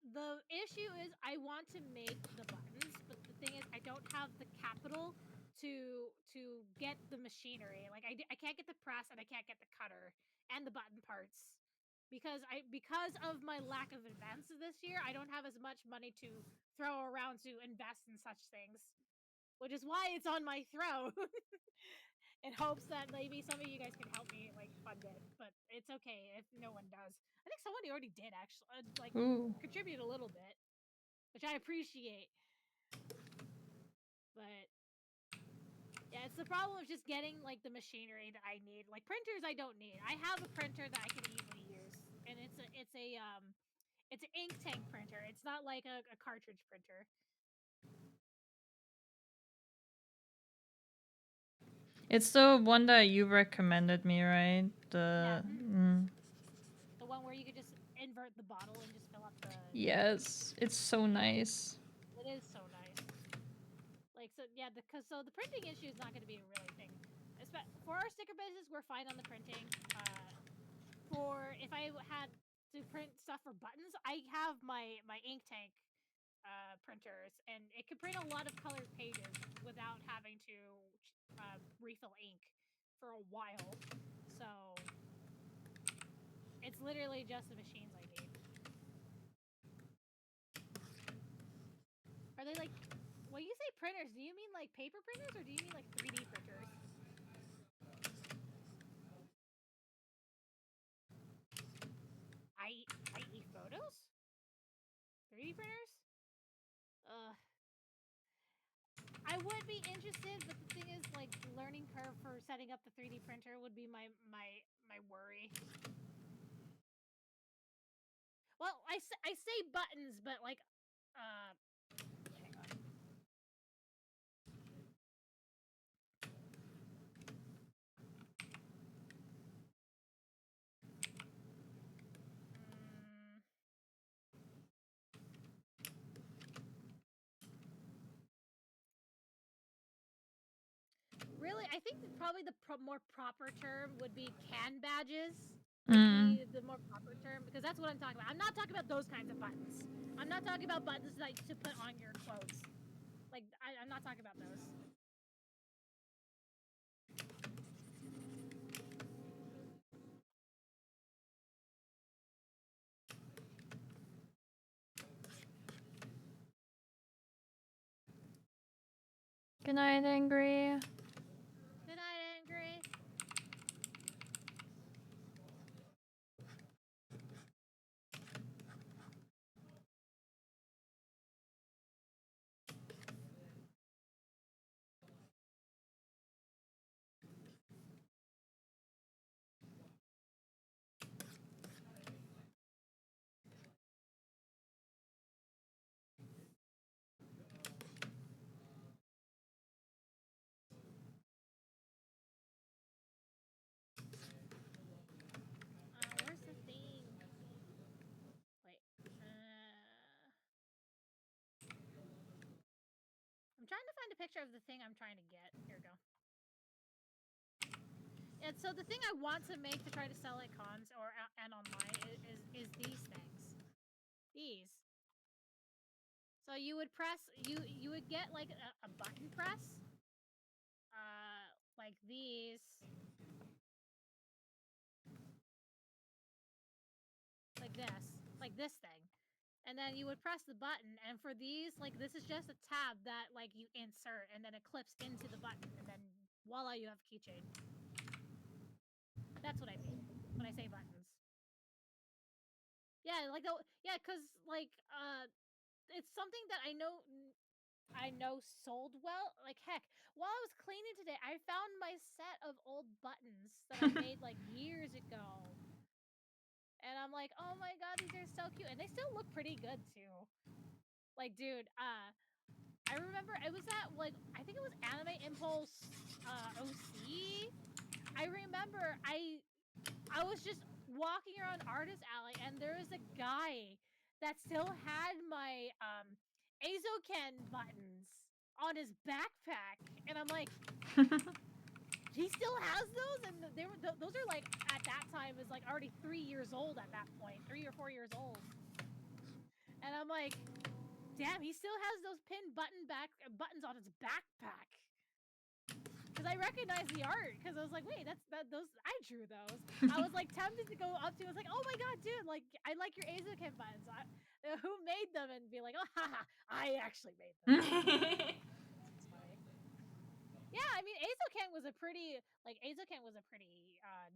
the issue is I want to make the buttons, but the thing is I don't have the capital to get the machinery. Like I can't get the press and I can't get the cutter and the button parts because of my lack of events this year. I don't have as much money to throw around to invest in such things, which is why it's on my throne. In hopes that maybe some of you guys can help me like fund it, but it's okay if no one does. I think somebody already did actually, like Ooh. contribute a little bit, which I appreciate. But yeah, it's the problem of just getting like the machinery that I need. Like printers, I don't need. I have a printer that I can easily use, and it's an ink tank printer. It's not like a cartridge printer. It's the one that you recommended me, right? Yeah, The the one where you could just invert the bottle and just fill up the. yes, it's so nice. It is so nice. Like so, yeah. So the printing issue is not going to be a really thing. For our sticker business, we're fine on the printing. For if I had to print stuff for buttons, I have my ink tank printers, and it can print a lot of colored pages without having to refill ink for a while. So it's literally just the machines I need. Are they like? When you say printers, do you mean like paper printers or do you mean like 3D printers? I.e. photos? 3D printers? I would be interested, but the thing is, like, learning curve for setting up the 3D printer would be my worry. Well, I say buttons, but like, hang on. Really, I think that probably the more proper term would be can badges. Would be the more proper term because that's what I'm talking about. I'm not talking about those kinds of buttons. I'm not talking about buttons like to put on your clothes. Like I'm not talking about those. Good night, Angry. Good night, Angry. Where's the thing? Wait. I'm trying to find a picture of the thing I'm trying to get. Here we go. And so the thing I want to make to try to sell at cons or and online is these things. These. So you would press you would get like a button press. Like these. Like this thing. And then you would press the button, and for these, like this is just a tab that like you insert, and then it clips into the button, and then voila, you have a keychain. That's what I mean when I say buttons. Yeah, like yeah, cause like it's something that I know sold well. Like heck, while I was cleaning today, I found my set of old buttons that I made like years ago. And I'm like, oh my god, these are so cute. And they still look pretty good too. Like, dude, I remember it was at like I think it was Anime Impulse OC. I remember I was just walking around Artist Alley and there was a guy that still had my Azoken buttons. on his backpack, and I'm like, he still has those, and they were those are like at that time is like already 3 years old at that point, 3 or 4 years old, and I'm like, damn, he still has those pin buttons on his backpack. Because I recognized the art, because I was like, wait, those I drew those. I was like tempted to go up to him, I was like, oh my god, dude, like I like your Azoken buttons. Who made them? And be like, oh haha, I actually made them. Yeah, I mean, Azoken was a pretty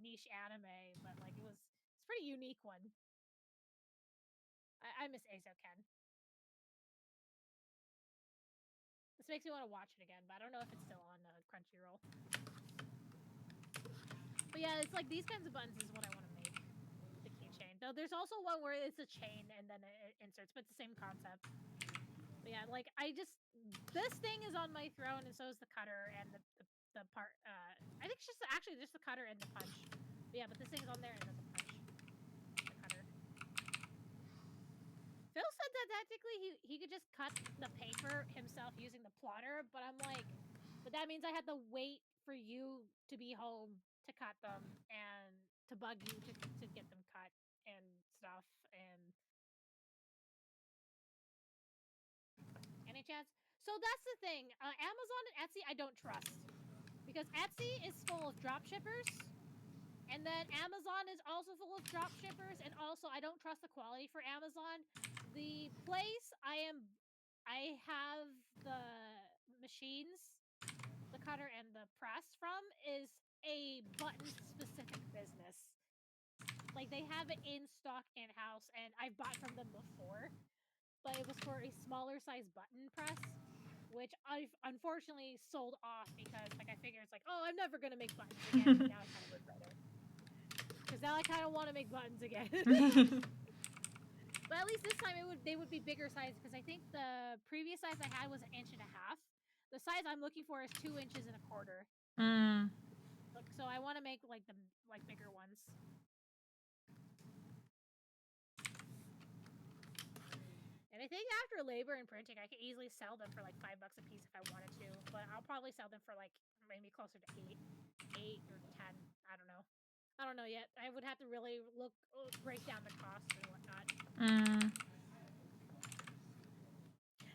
niche anime, but like it's a pretty unique one. I miss Azoken. This makes me want to watch it again, but I don't know if it's still on Crunchyroll. But yeah, it's like these kinds of buttons is what I want to make. The keychain. Though there's also one where it's a chain and then it inserts, but it's the same concept. But yeah, like this thing is on my throne, and so is the cutter and the part. I think it's just actually just the cutter and the punch. But yeah, but this thing's on there and then the punch, the cutter. Phil said that technically he could just cut the paper himself using the plotter, but I'm like, but that means I had to wait for you to be home to cut them and to bug you to get them cut and stuff. And any chance? So that's the thing. Amazon and Etsy I don't trust, because Etsy is full of drop shippers, and then Amazon is also full of drop shippers, and also I don't trust the quality for Amazon. The place I have the machines, the cutter and the press from, is a button specific business. Like they have it in stock in house, and I've bought from them before, but it was for a smaller size button press, which I've unfortunately sold off because like I figure it's like, oh, I'm never gonna make buttons again. And now I kind of regret it, because now I kind of want to make buttons again. But at least this time they would be bigger size, because I think the previous size I had was 1.5 inches. The size I'm looking for is 2.25 inches. So I want to make like the bigger ones. And I think after labor and printing, I could easily sell them for like $5 a piece if I wanted to. But I'll probably sell them for like maybe closer to 8 or 10. I don't know. I don't know yet. I would have to really break down the costs and whatnot.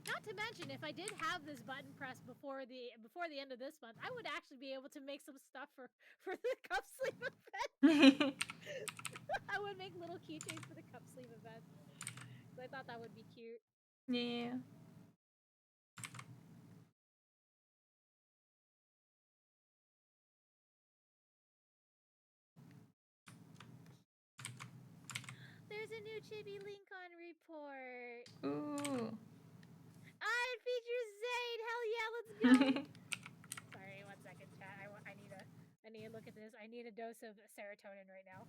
Not to mention, if I did have this button press before the end of this month, I would actually be able to make some stuff for the cup sleeve event. I would make little keychains for the cup sleeve event. So I thought that would be cute. Yeah. There's a new Chibi Lincoln report. Ooh. It features Zane. Hell yeah, let's go. Sorry, 1 second, chat. I need to look at this. I need a dose of serotonin right now.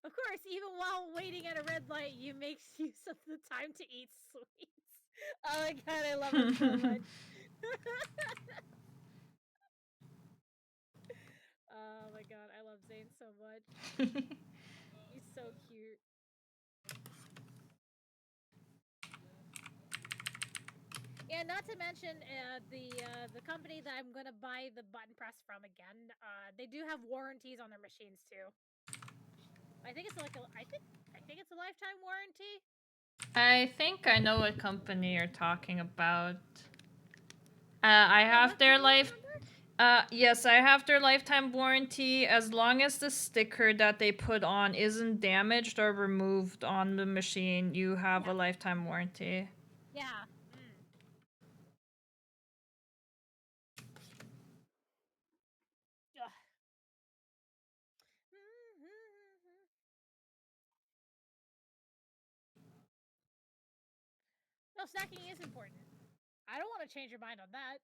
Of course, even while waiting at a red light, you make use of the time to eat sweets. Oh my god, I love it so much. Oh my god, I love Zane so much. He's so cute. Yeah, not to mention the company that I'm gonna buy the button press from again. They do have warranties on their machines too. I think it's like I think it's a lifetime warranty. I think I know what company you're talking about. I have their yes, I have their lifetime warranty as long as the sticker that they put on isn't damaged or removed on the machine. You have a lifetime warranty. Yeah. No, snacking is important. I don't want to change your mind on that.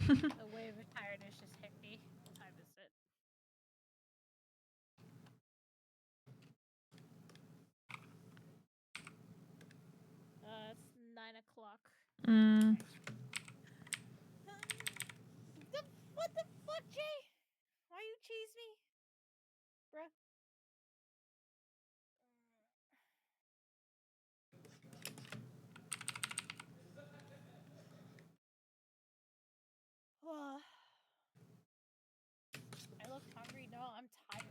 A wave of tiredness just hit me. What time is it? It's 9 o'clock. Mm. What the fuck, Jay? Why you cheese me? Bruh. I look hungry. No, I'm tired.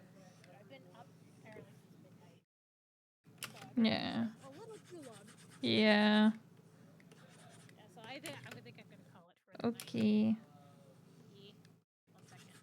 I've been up apparently since midnight. So I've been Yeah. a little too long. Yeah. Yeah, so I think I'm gonna call it for the night. Okay. Yeah. 1 second.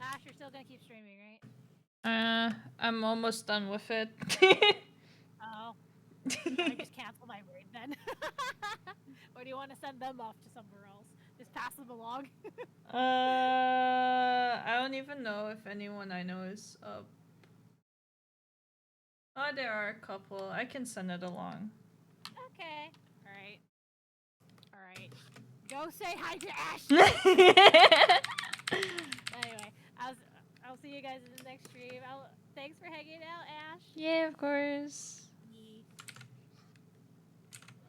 Ash, you're still gonna keep streaming, right? I'm almost done with it. Oh. I just cancel my raid then. Or do you want to send them off to somewhere else? Just pass them along. I don't even know if anyone I know is up. Oh, there are a couple. I can send it along. Okay. Alright. Alright. Go say hi to Ash! Anyway, I'll see you guys in the next stream. Thanks for hanging out, Ash. Yeah, of course.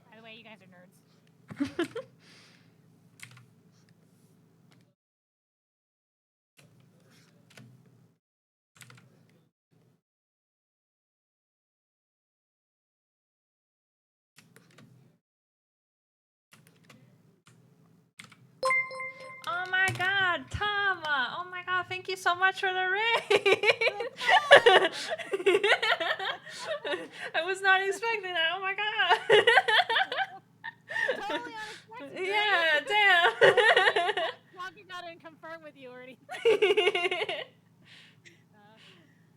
By the way, you guys are nerds. Oh my god, Tama! Oh my god, thank you so much for the raid! I was not expecting that, oh my god! Totally unexpected, Yeah, right? damn! Talking about it and confirm with you or anything.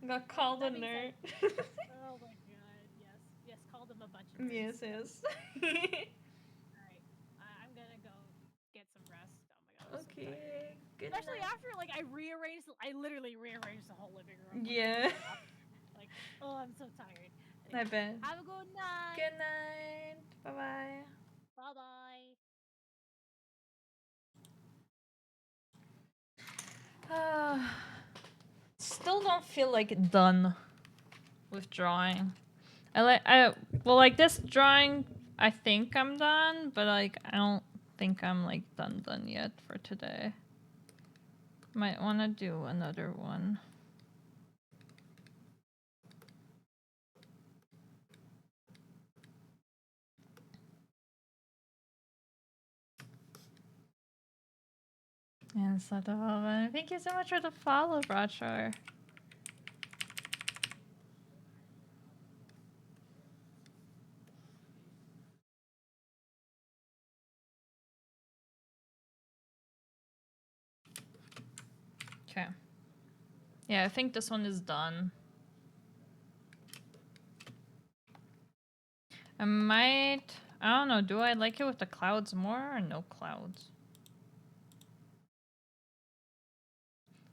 Got called a that being nerd. Oh my god, yes. Yes, called him a bunch of Yes, names. yes. Alright. I'm gonna go get some rest. Oh my god, I'm so tired. Okay, good Especially night. after, like, I literally rearranged the whole living room. Yeah. Like, oh, I'm so tired. I bet. Have a good night. Good night. Bye-bye. Bye-bye. Still don't feel like done with drawing. Like this drawing, I think I'm done, but like I don't think I'm like done yet for today. Might want to do another one. And so thank you so much for the follow, Broadshore. Okay. Yeah, I think this one is done. I don't know, do I like it with the clouds more or no clouds?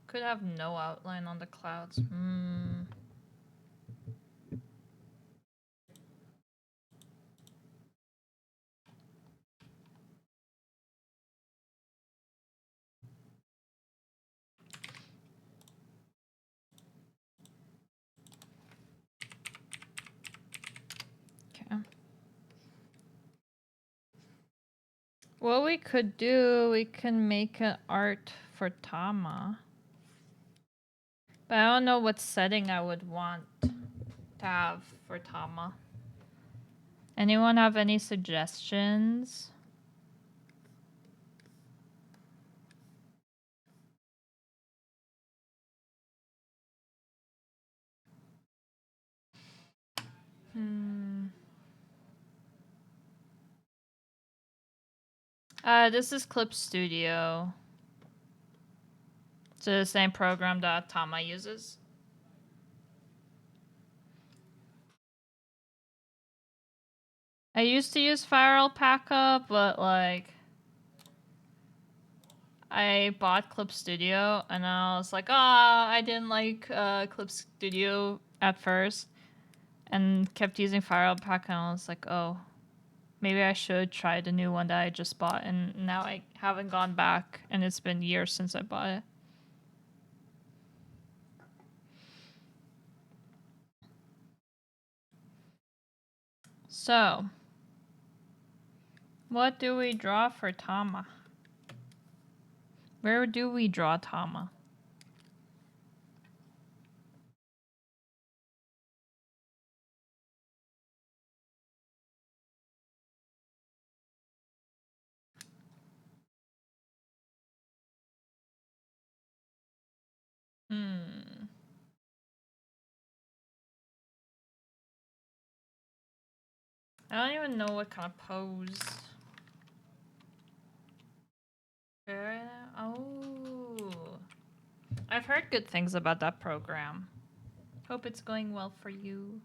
Could have no outline on the clouds. What we could do, we can make an art for Tama. But I don't know what setting I would want to have for Tama. Anyone have any suggestions? This is Clip Studio. It's the same program that Tama uses. I used to use Fire Alpaca, but like I bought Clip Studio and I was like, I didn't like Clip Studio at first and kept using Fire Alpaca and I was like, oh, maybe I should try the new one that I just bought, and now I haven't gone back and it's been years since I bought it. So, what do we draw for Tama? Where do we draw Tama? I don't even know what kind of pose. Oh. I've heard good things about that program. Hope it's going well for you.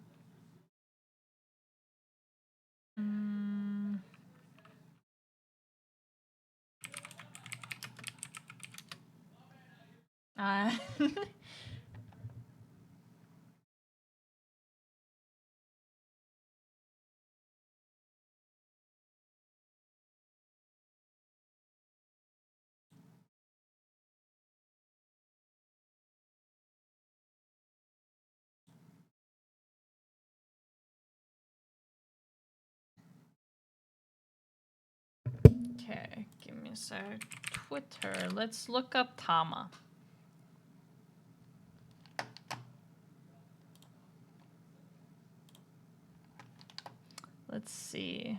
Okay, give me a sec. Twitter. Let's look up Tama. Let's see.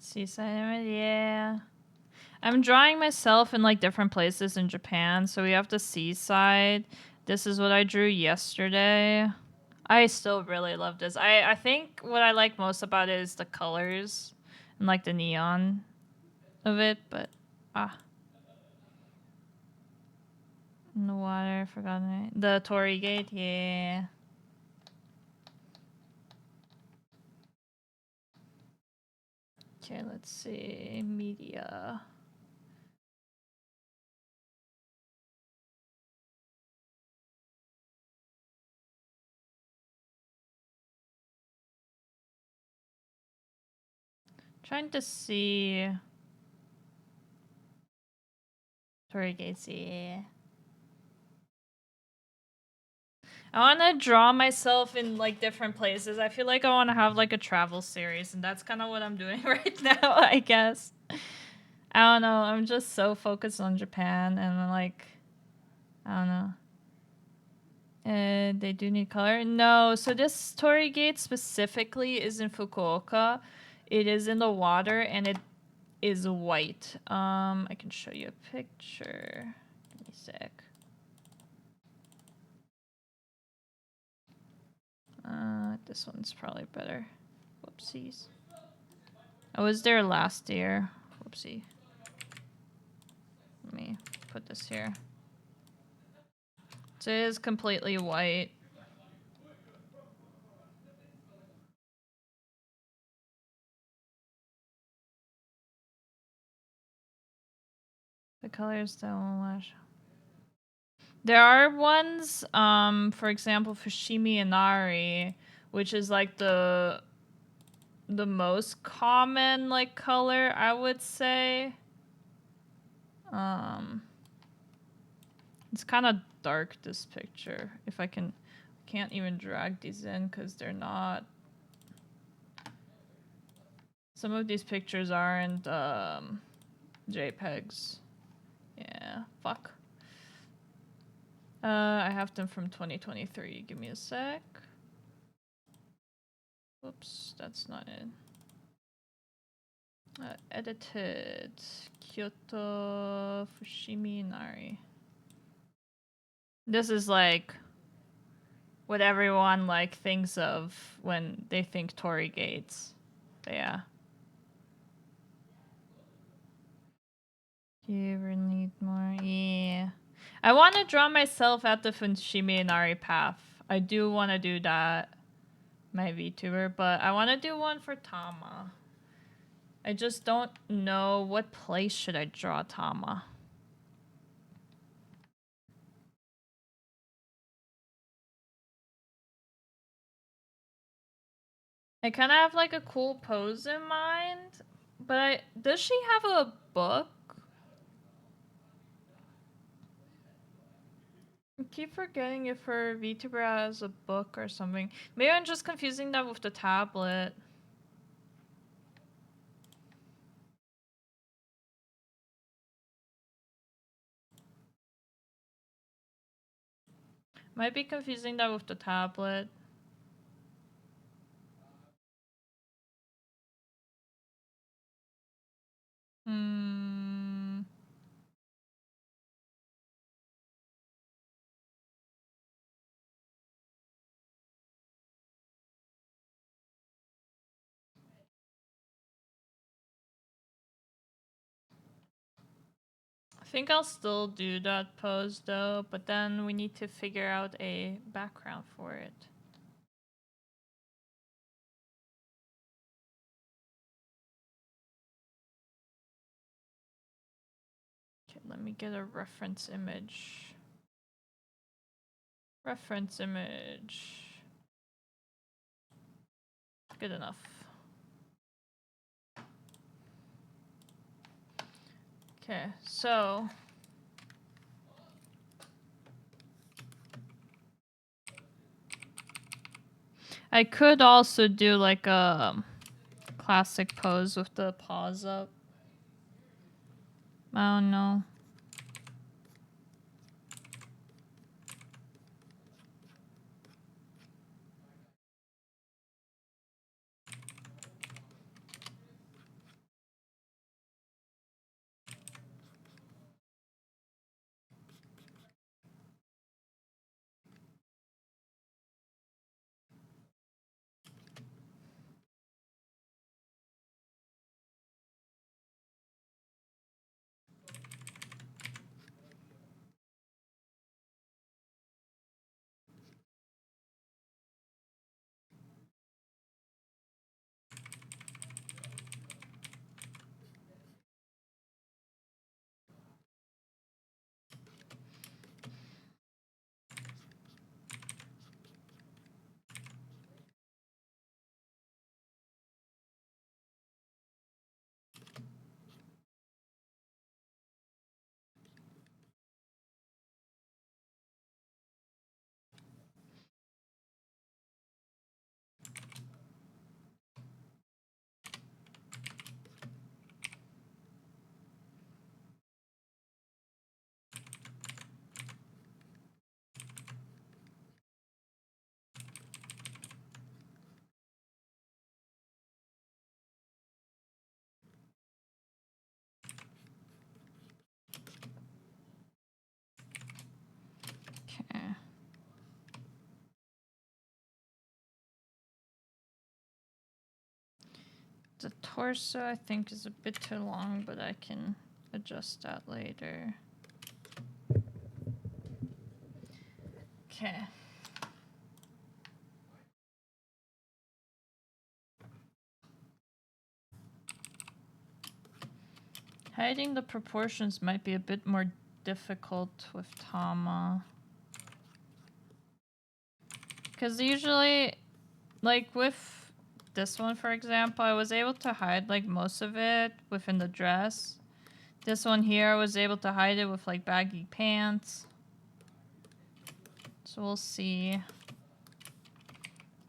Seaside, yeah. I'm drawing myself in like different places in Japan. So we have the seaside. This is what I drew yesterday. I still really love this. I think what I like most about it is the colors and like the neon of it, but in the water, forgotten it. The Torii Gate, yeah. Okay, let's see. Media. Trying to see. Torii Gates, yeah. I want to draw myself in like different places. I feel like I want to have like a travel series, and that's kind of what I'm doing right now, I guess. I don't know. I'm just so focused on Japan, and like, I don't know. They do need color. No, so this Torii Gate specifically is in Fukuoka. It is in the water, and it is white. I can show you a picture. Give me a sec. This one's probably better. Whoopsies. I was there last year. Whoopsie. Let me put this here. So it is completely white. The colors that won't wash. There are ones, for example, Fushimi Inari, which is like the most common like color, I would say. It's kind of dark this picture. If I can't even drag these in because they're not. Some of these pictures aren't JPEGs. Yeah, fuck. I have them from 2023. Give me a sec. Whoops, that's not it. Edited. Kyoto Fushimi Inari. This is like what everyone like thinks of when they think Torii Gates. But yeah. You ever need more? Yeah. I want to draw myself at the Fushimi Inari path. I do want to do that. My VTuber, but I want to do one for Tama. I just don't know what place should I draw Tama. I kind of have like a cool pose in mind, but does she have a book? I keep forgetting if her VTuber has a book or something. Maybe I'm just confusing that with the tablet. Might be confusing that with the tablet. Hmm. I think I'll still do that pose though, but then we need to figure out a background for it. Okay, let me get a reference image. Reference image. Good enough. Okay, so I could also do like a classic pose with the paws up. I don't know. Okay. The torso I think is a bit too long, but I can adjust that later. Okay. Hiding the proportions might be a bit more difficult with Tama. Because usually, like with this one, for example, I was able to hide like most of it within the dress. This one here, I was able to hide it with like baggy pants. So we'll see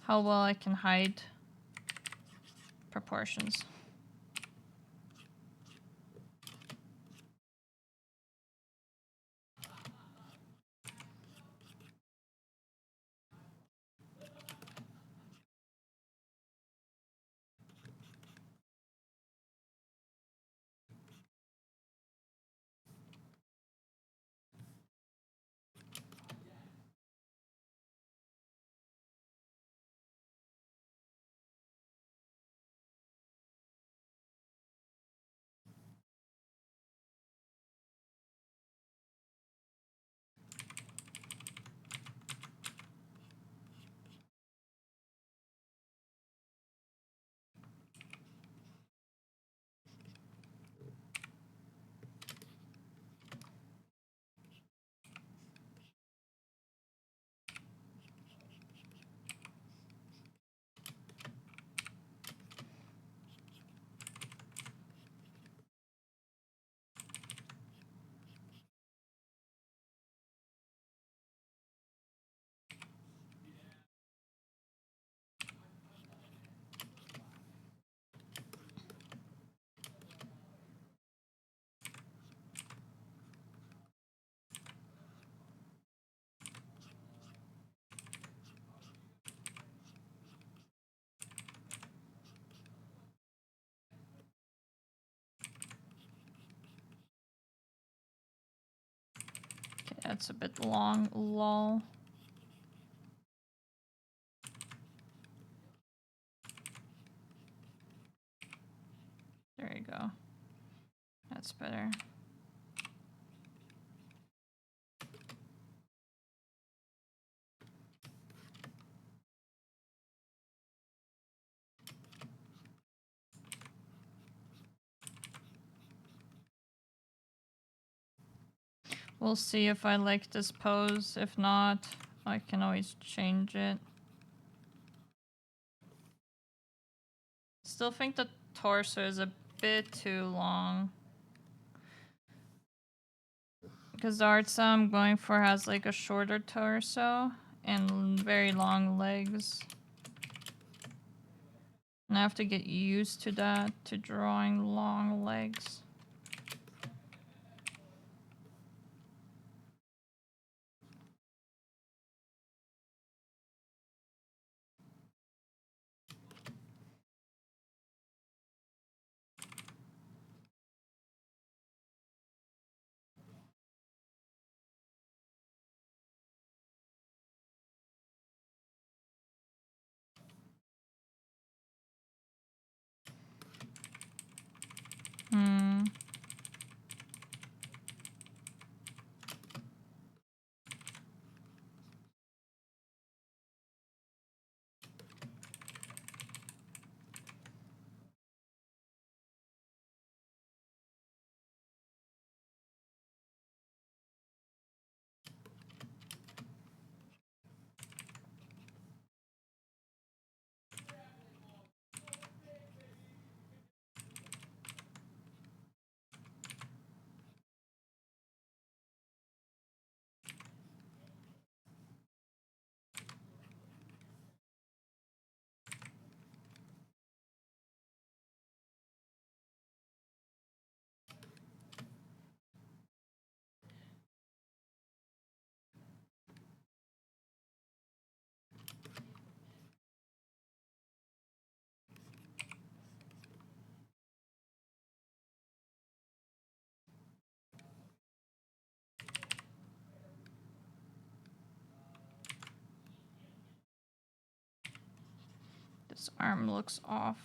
how well I can hide proportions. Okay, that's a bit long, lol. There you go. That's better. We'll see if I like this pose. If not, I can always change it. Still think the torso is a bit too long. Because the art style I'm going for has like a shorter torso and very long legs. And I have to get used to that, to drawing long legs. This arm looks off.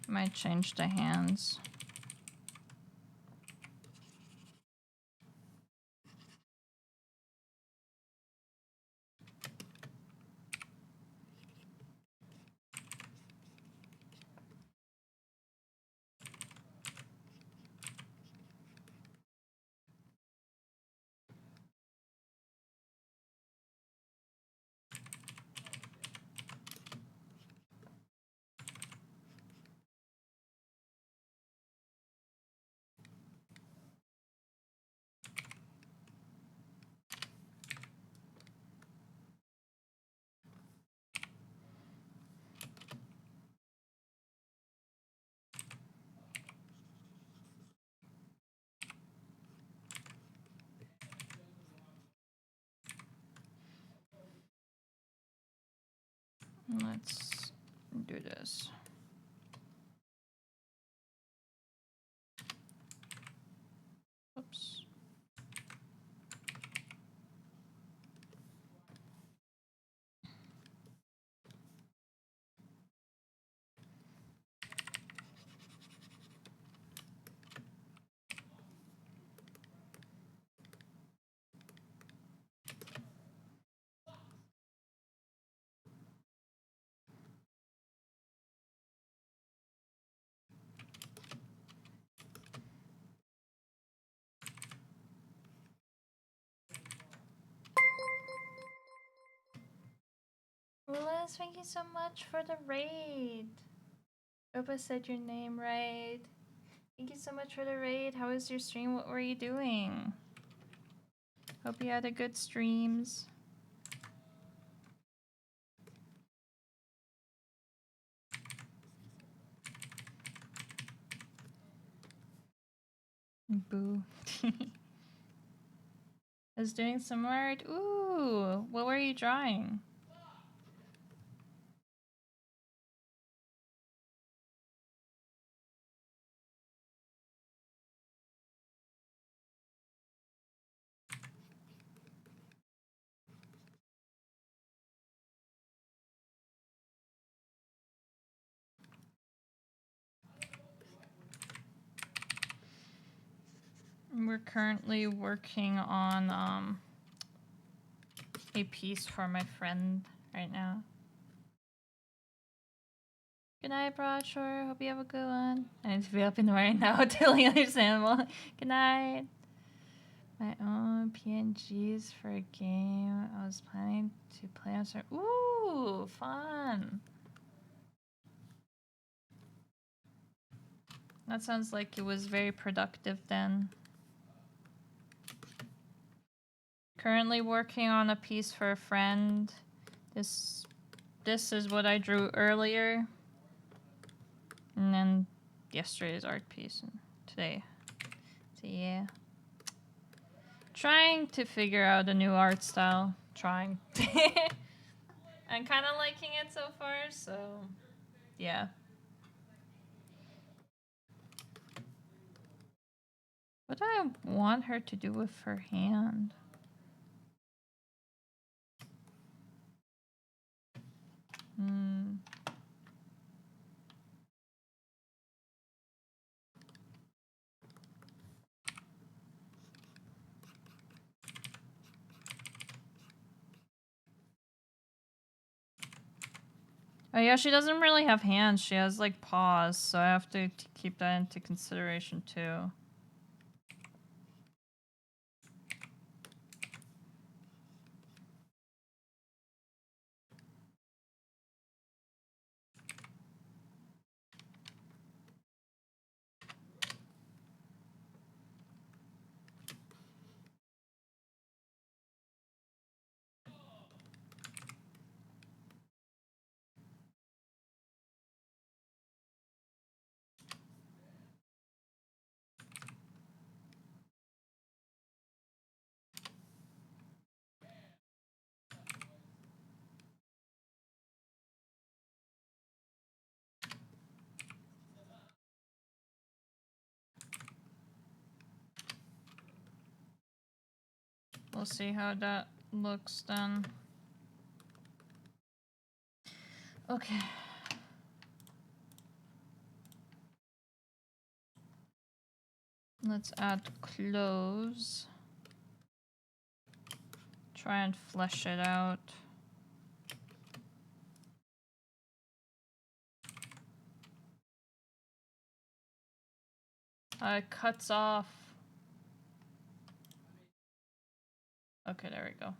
Might change the hands. Let's do this. Oops. Liz, thank you so much for the raid. Hope I said your name right. Thank you so much for the raid. How was your stream? What were you doing? Hope you had a good streams. Boo. I was doing some art. Ooh, what were you drawing? We're currently working on a piece for my friend right now. Good night, Broadshore. Hope you have a good one. I need to be up in the morning now. Totally understandable. Good night. My own PNGs for a game I was planning to play on. Ooh, fun. That sounds like it was very productive then. Currently working on a piece for a friend. This is what I drew earlier. And then yesterday's art piece and today. So yeah. Trying to figure out a new art style. Trying. I'm kind of liking it so far, so yeah. What do I want her to do with her hand? Oh yeah, she doesn't really have hands. She has like paws, so I have to keep that into consideration too. We'll see how that looks then. Okay. Let's add clothes. Try and flesh it out. It cuts off. Okay, there we go.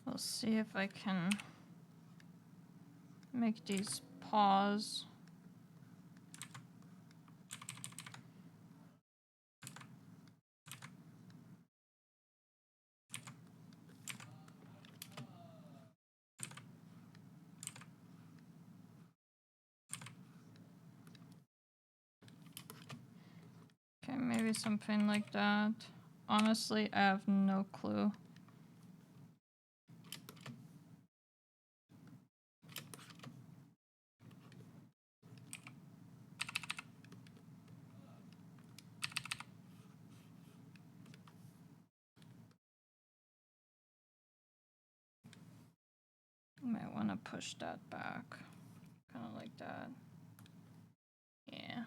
We'll see if I can make these pause. Okay, maybe something like that. Honestly, I have no clue. Might want to push that back. Kind of like that. Yeah.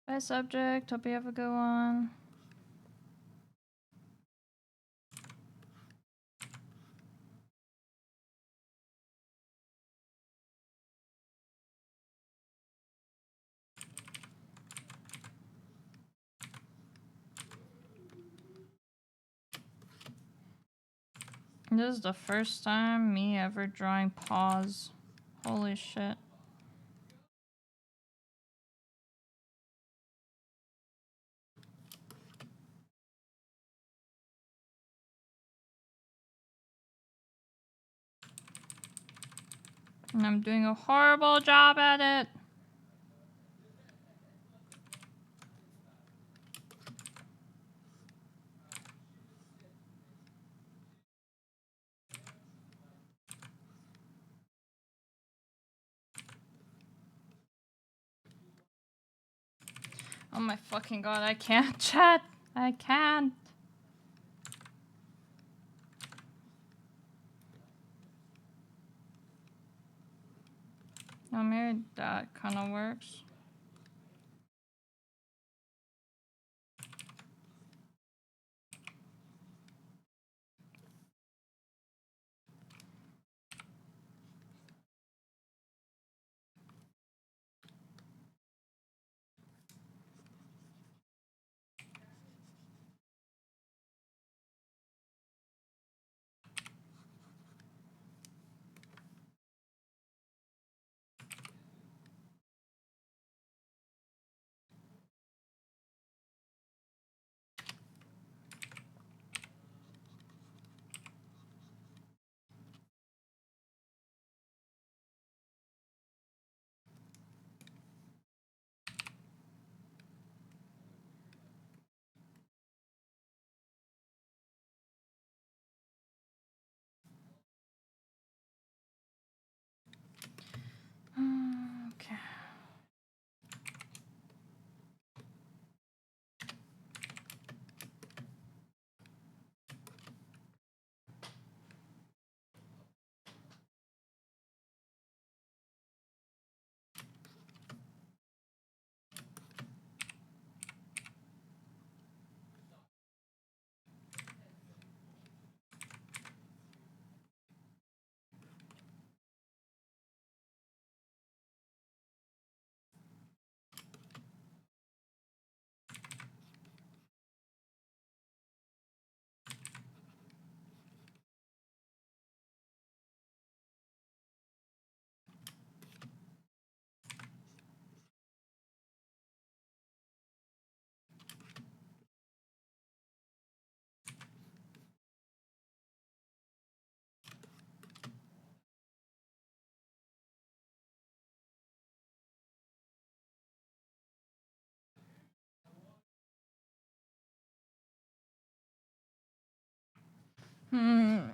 Bye, subject. Hope you have a good one. This is the first time me ever drawing pause. Holy shit. And I'm doing a horrible job at it. Oh my fucking god, I can't chat. I can't. Oh, maybe that kind of works. Hmm.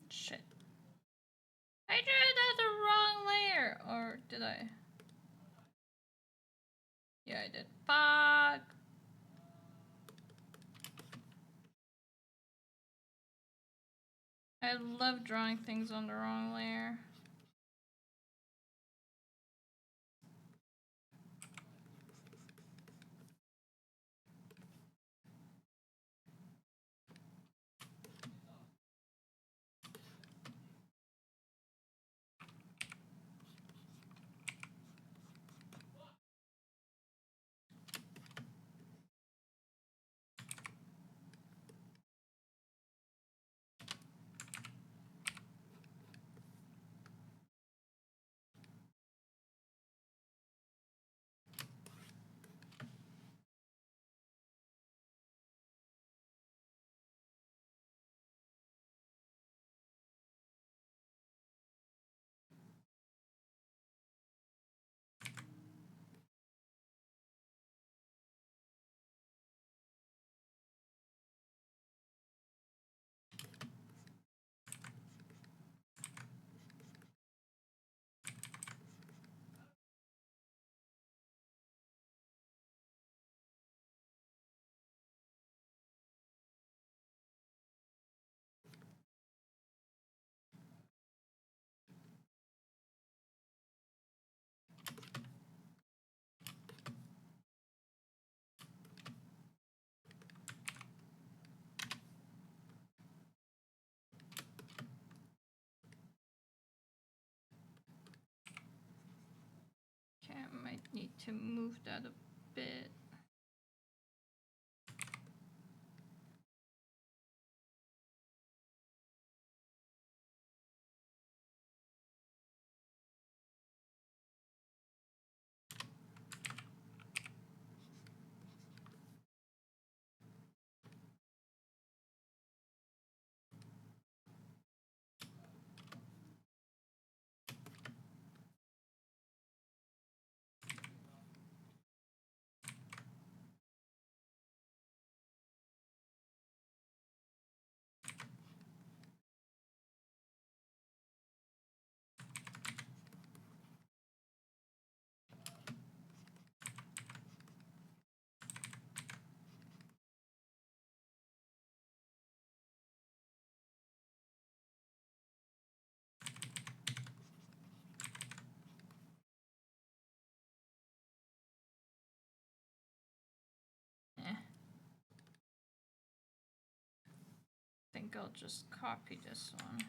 Shit. I drew that the wrong layer. Or did I? Yeah, I did. Fuck. I love drawing things on the wrong layer. Okay, I might need to move that a bit. Eh. I think I'll just copy this one.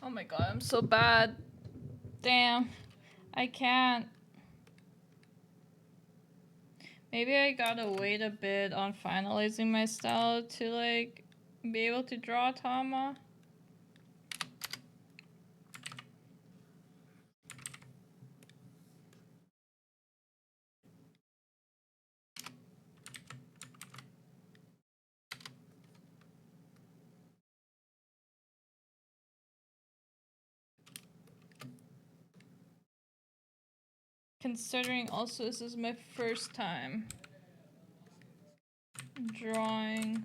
Oh my god, I'm so bad. Damn. I can't. Maybe I gotta wait a bit on finalizing my style to like be able to draw Tama. Considering also this is my first time drawing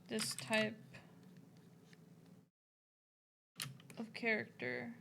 this type of character.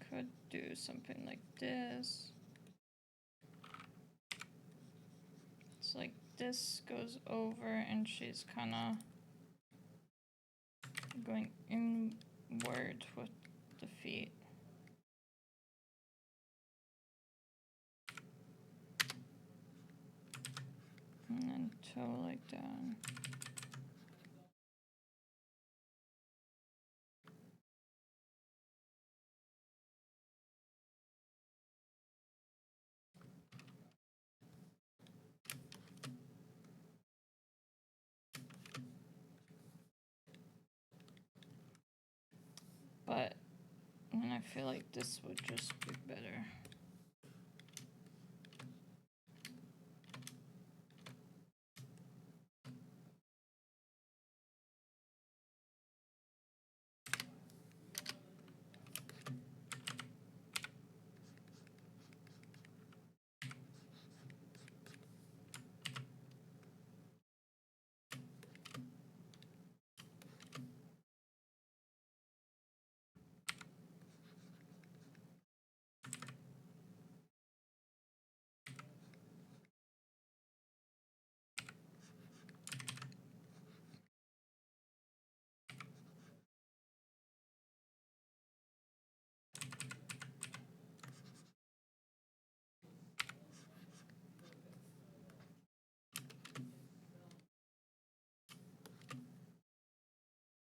Could do something like this. It's like this goes over and she's kinda going inward with the feet. And then toe like that. But and I feel like this would just be better.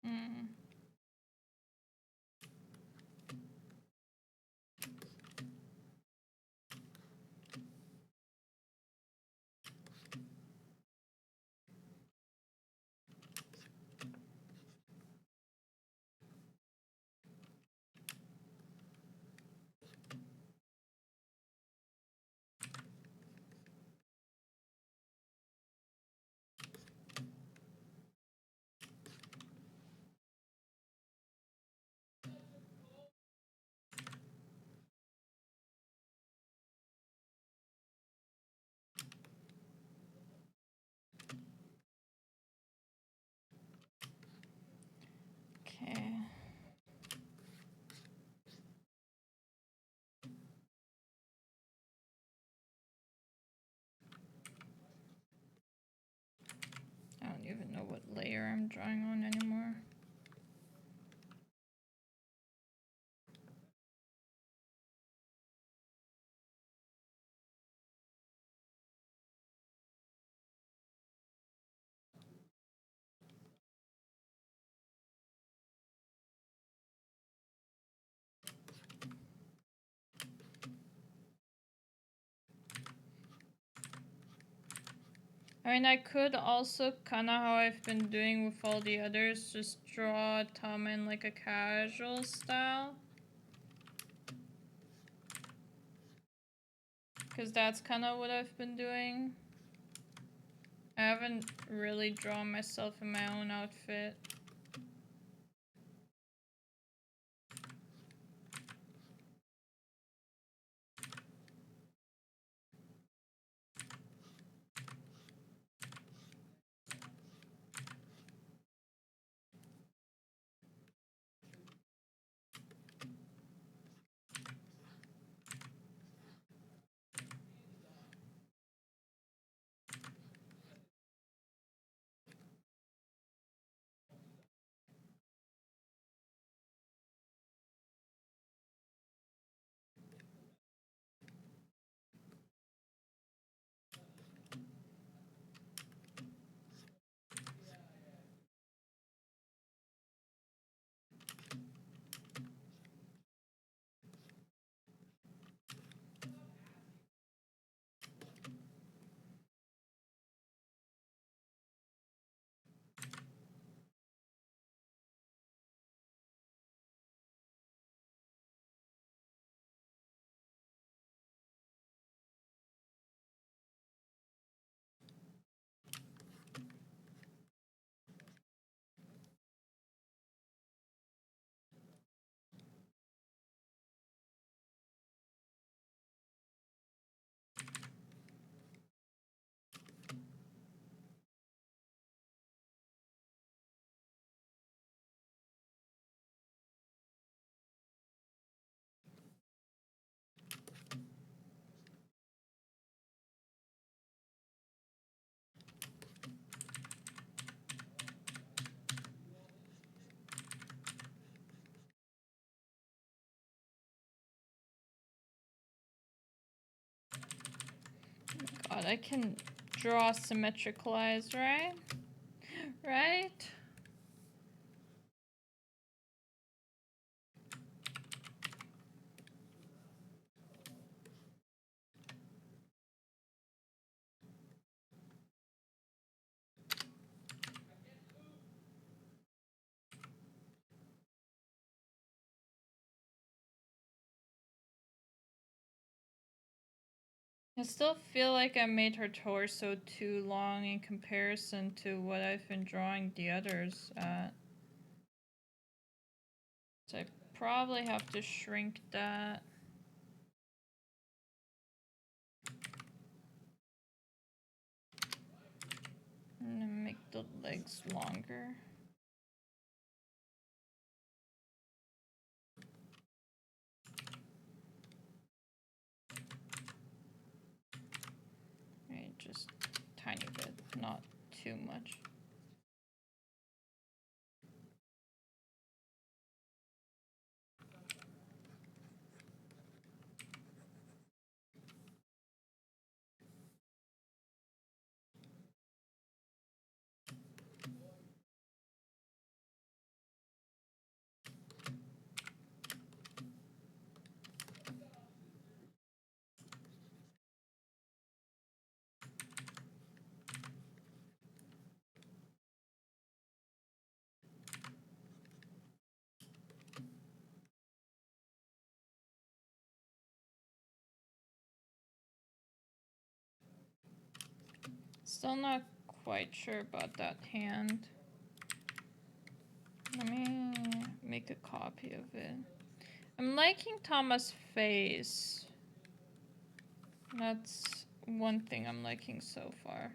Mm. Okay. I don't even know what layer I'm drawing on anymore. I mean, I could also, kind of how I've been doing with all the others, just draw Tama in like a casual style. Because that's kind of what I've been doing. I haven't really drawn myself in my own outfit. God, I can draw symmetrical eyes, right? Right? I still feel like I made her torso too long in comparison to what I've been drawing the others at. So I probably have to shrink that. And then make the legs longer. Right, just tiny bit, not too much. Still not quite sure about that hand. Let me make a copy of it. I'm liking Thomas' face. That's one thing I'm liking so far.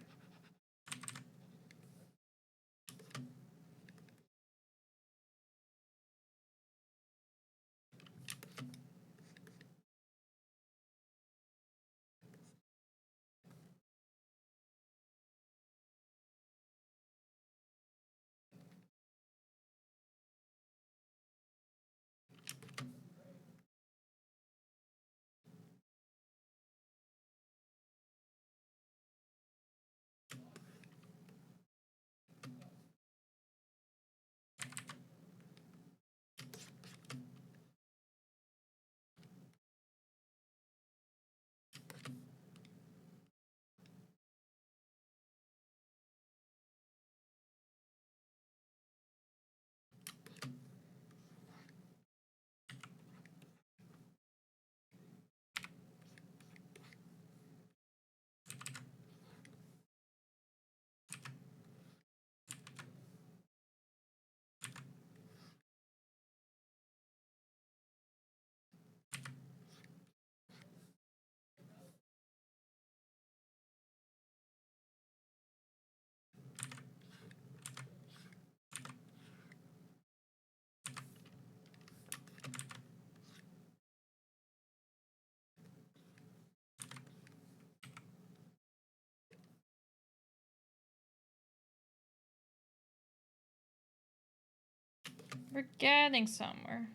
We're getting somewhere.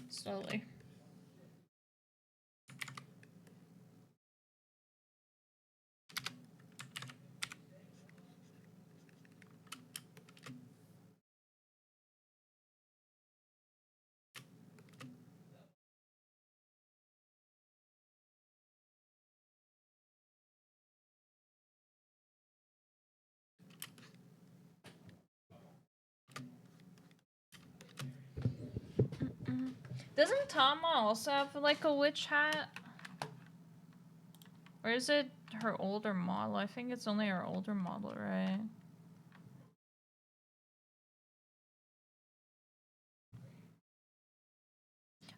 Slowly. Doesn't Tama also have like a witch hat? Or is it her older model? I think it's only her older model, right?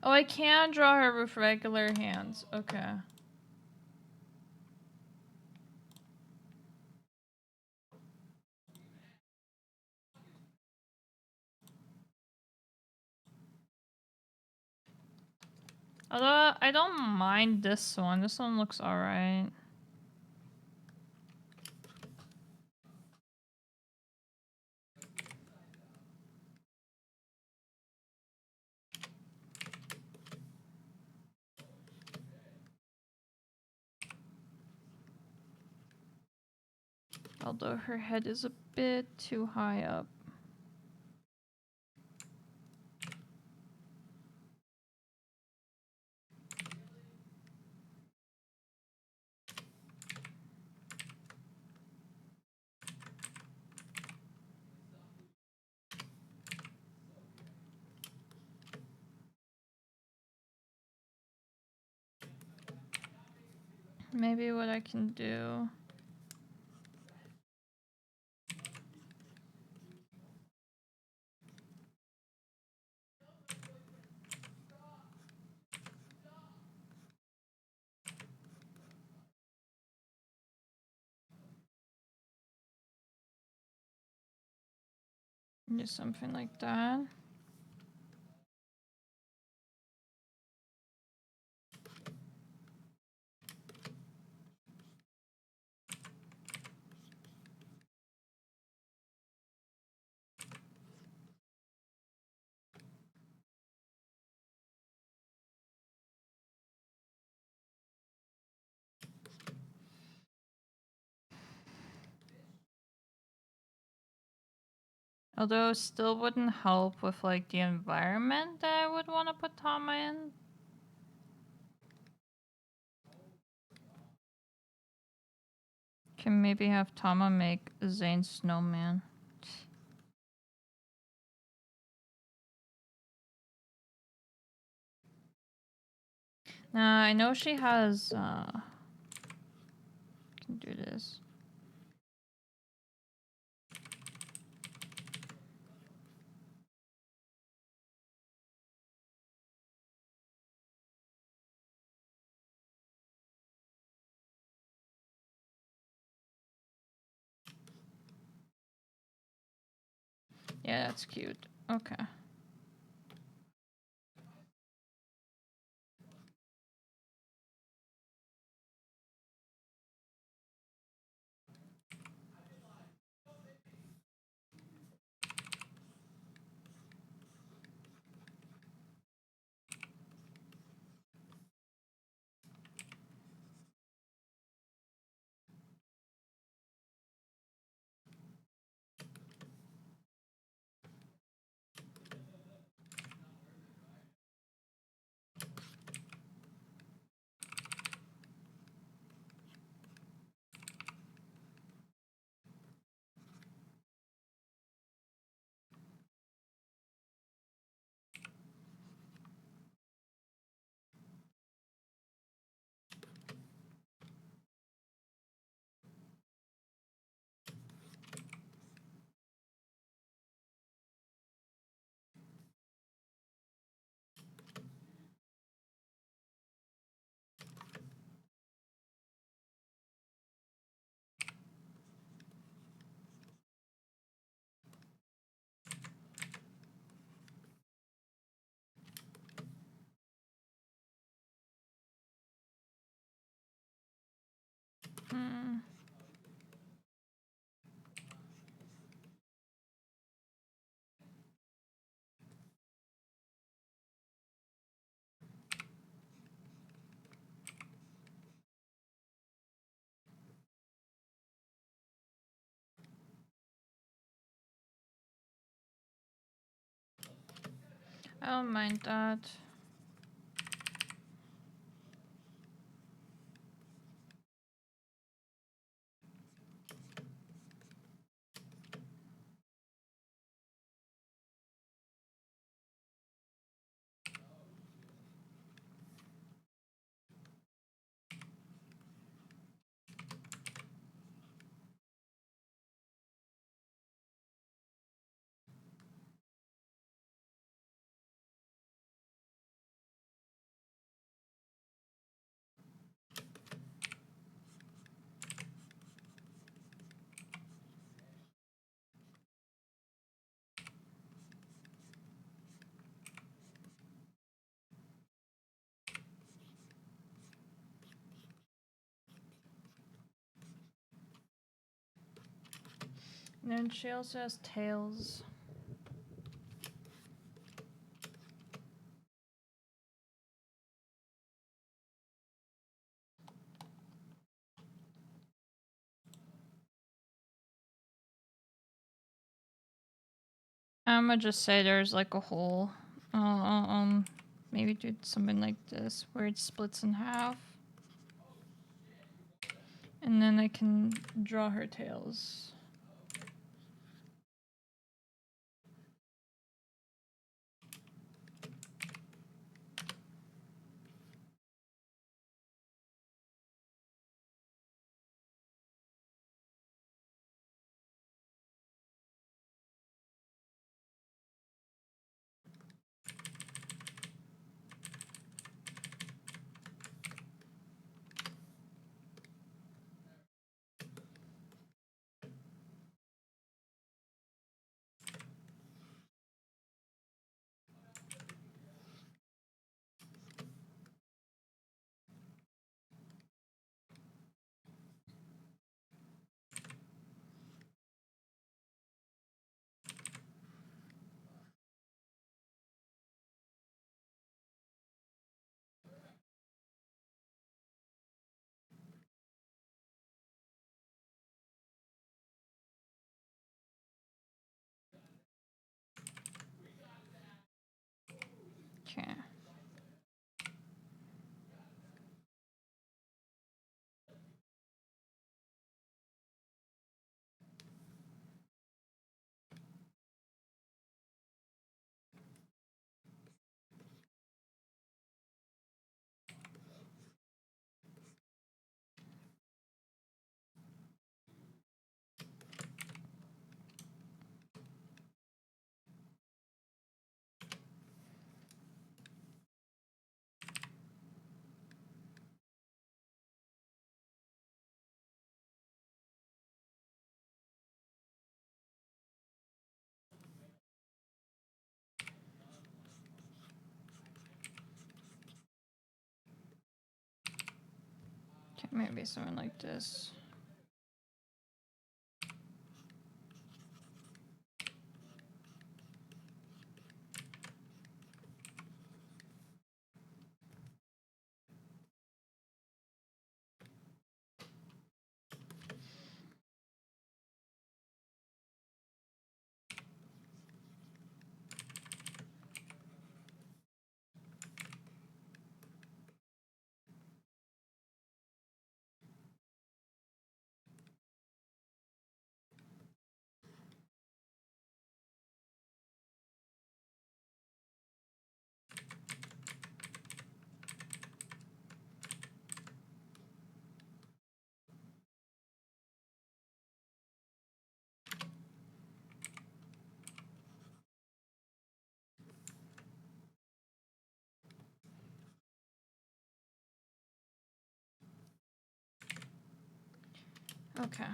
Oh, I can draw her with regular hands. Okay. Although, I don't mind this one. This one looks alright. Although her head is a bit too high up. Maybe what I can do... do something like that. Although it still wouldn't help with like the environment that I would want to put Tama in. Can maybe have Tama make Zane's snowman. Nah, I know she has can do this. Yeah, that's cute. Okay. Hmm. I don't mind that. And then she also has tails. I'm gonna just say there's like a hole. Maybe do something like this where it splits in half. And then I can draw her tails. Okay. Okay, maybe something like this. Okay.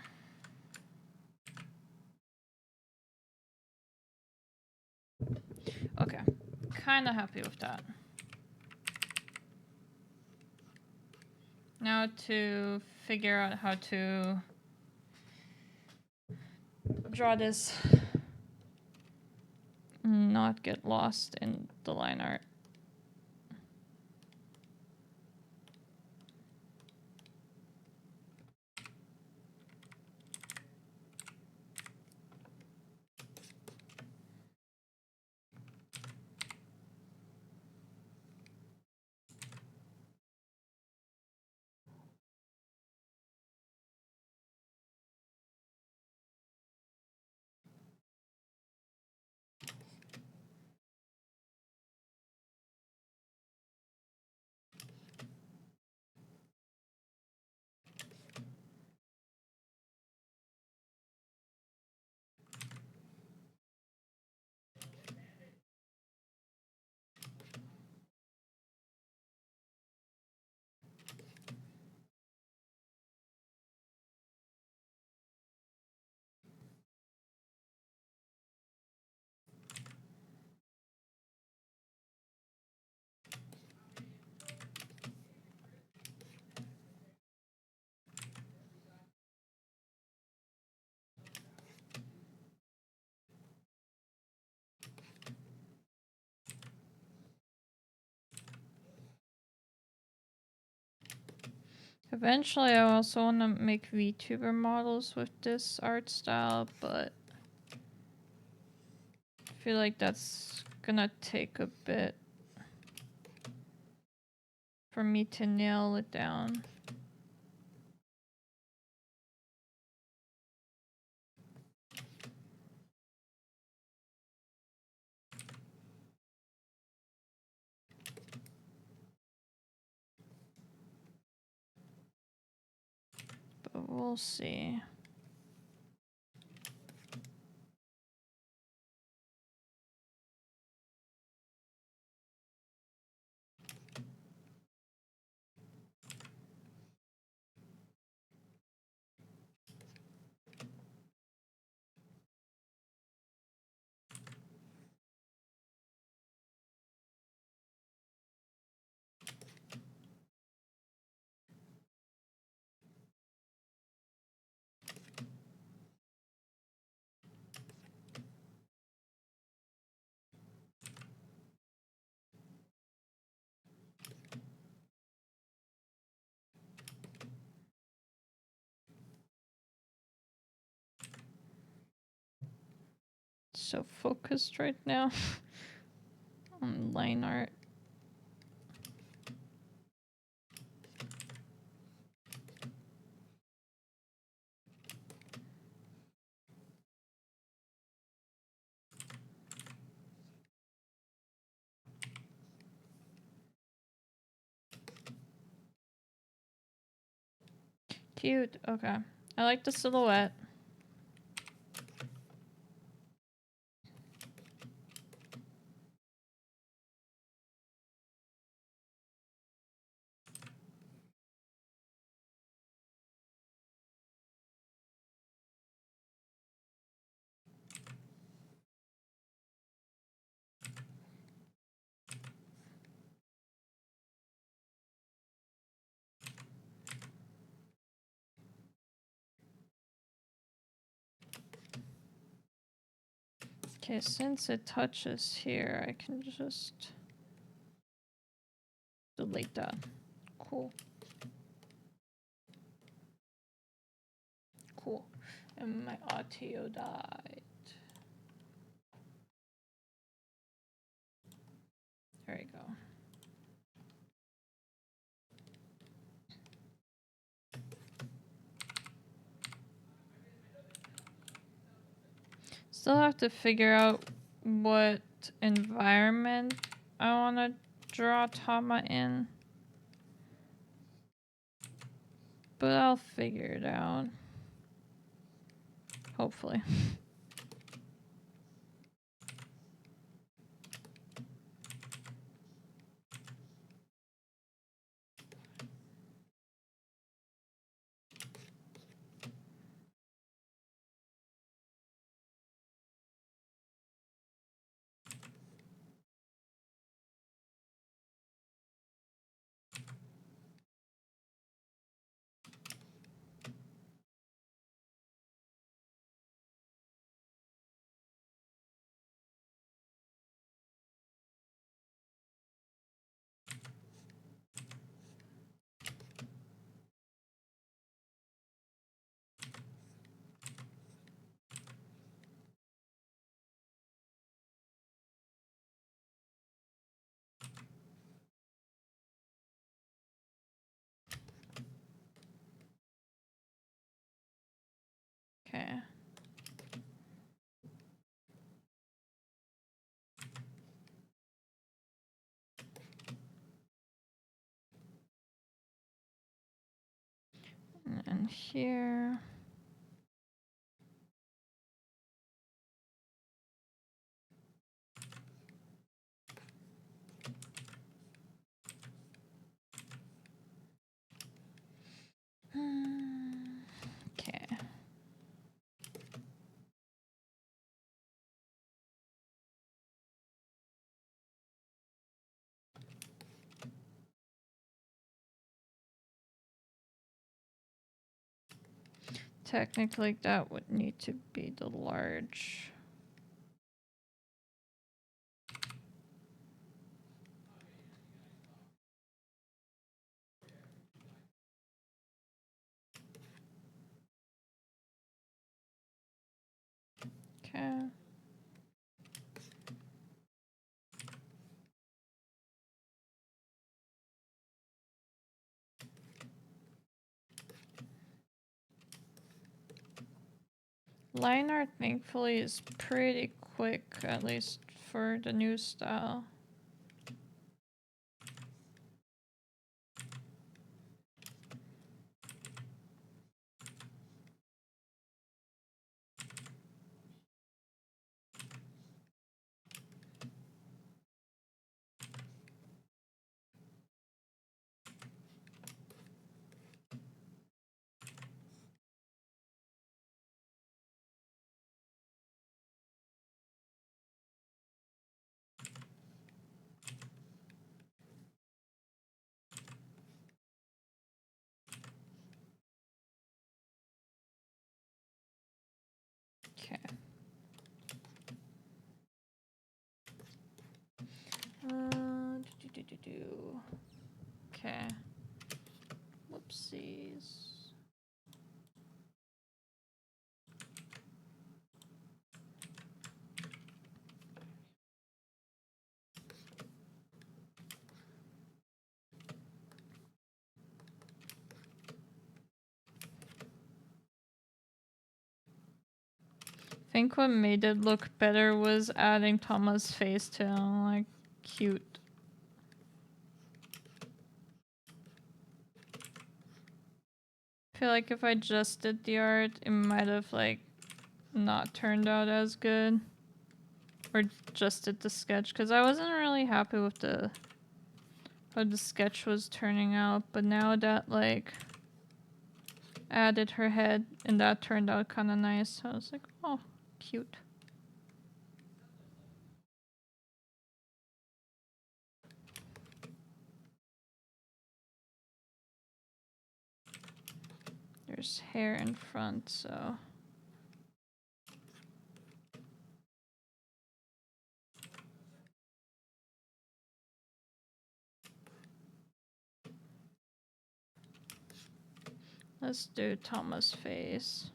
Okay. Kinda happy with that. Now to figure out how to draw this, not get lost in the line art. Eventually, I also want to make VTuber models with this art style, but I feel like that's gonna take a bit for me to nail it down. But we'll see. So focused right now on line art. Cute. Okay. I like the silhouette. Okay, since it touches here, I can just delete that. Cool. Cool. And my audio died. There we go. Still have to figure out what environment I want to draw Tama in. But I'll figure it out. Hopefully. Okay. And here. Okay. Technically, that would need to be the large. Okay. Line art, thankfully, is pretty quick, at least for the new style. Okay. Okay. Whoopsies. I think what made it look better was adding Thomas' face to him, like, cute. I feel like if I just did the art, it might have, like, not turned out as good. Or just did the sketch, because I wasn't really happy with how the sketch was turning out, but now that, like, added her head and that turned out kind of nice, I was like, oh, cute. There's hair in front, so... Let's do Thomas' face.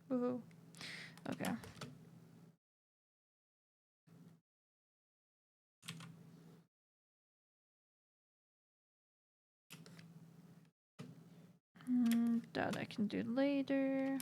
Woohoo. Okay. That I can do later.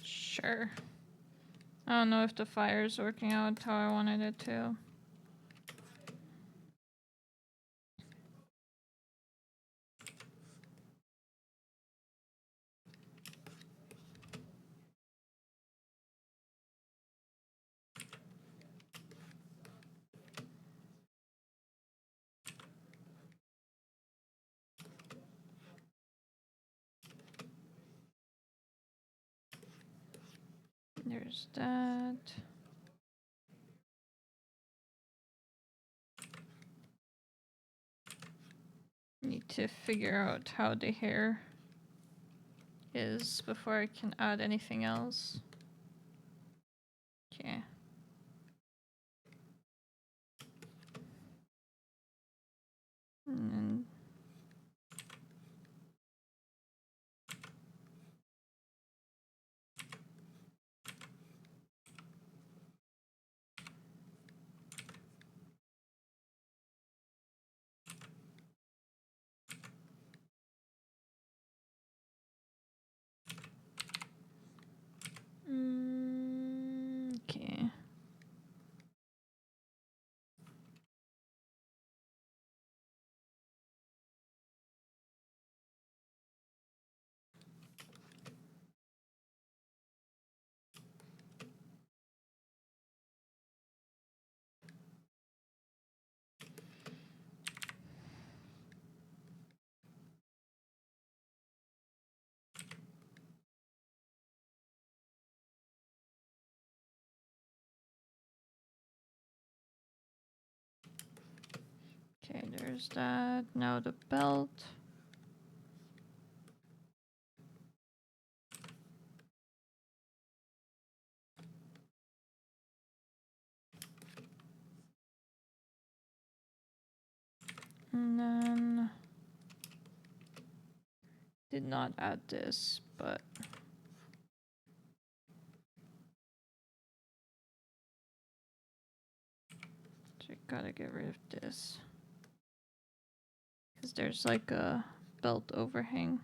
Sure. I don't know if the fire's working out how I wanted it to. There's that. Need to figure out how the hair is before I can add anything else. Okay. And then okay. Okay, there's that. Now the belt. And then did not add this, but so I gotta get rid of this. Because there's like a belt overhang.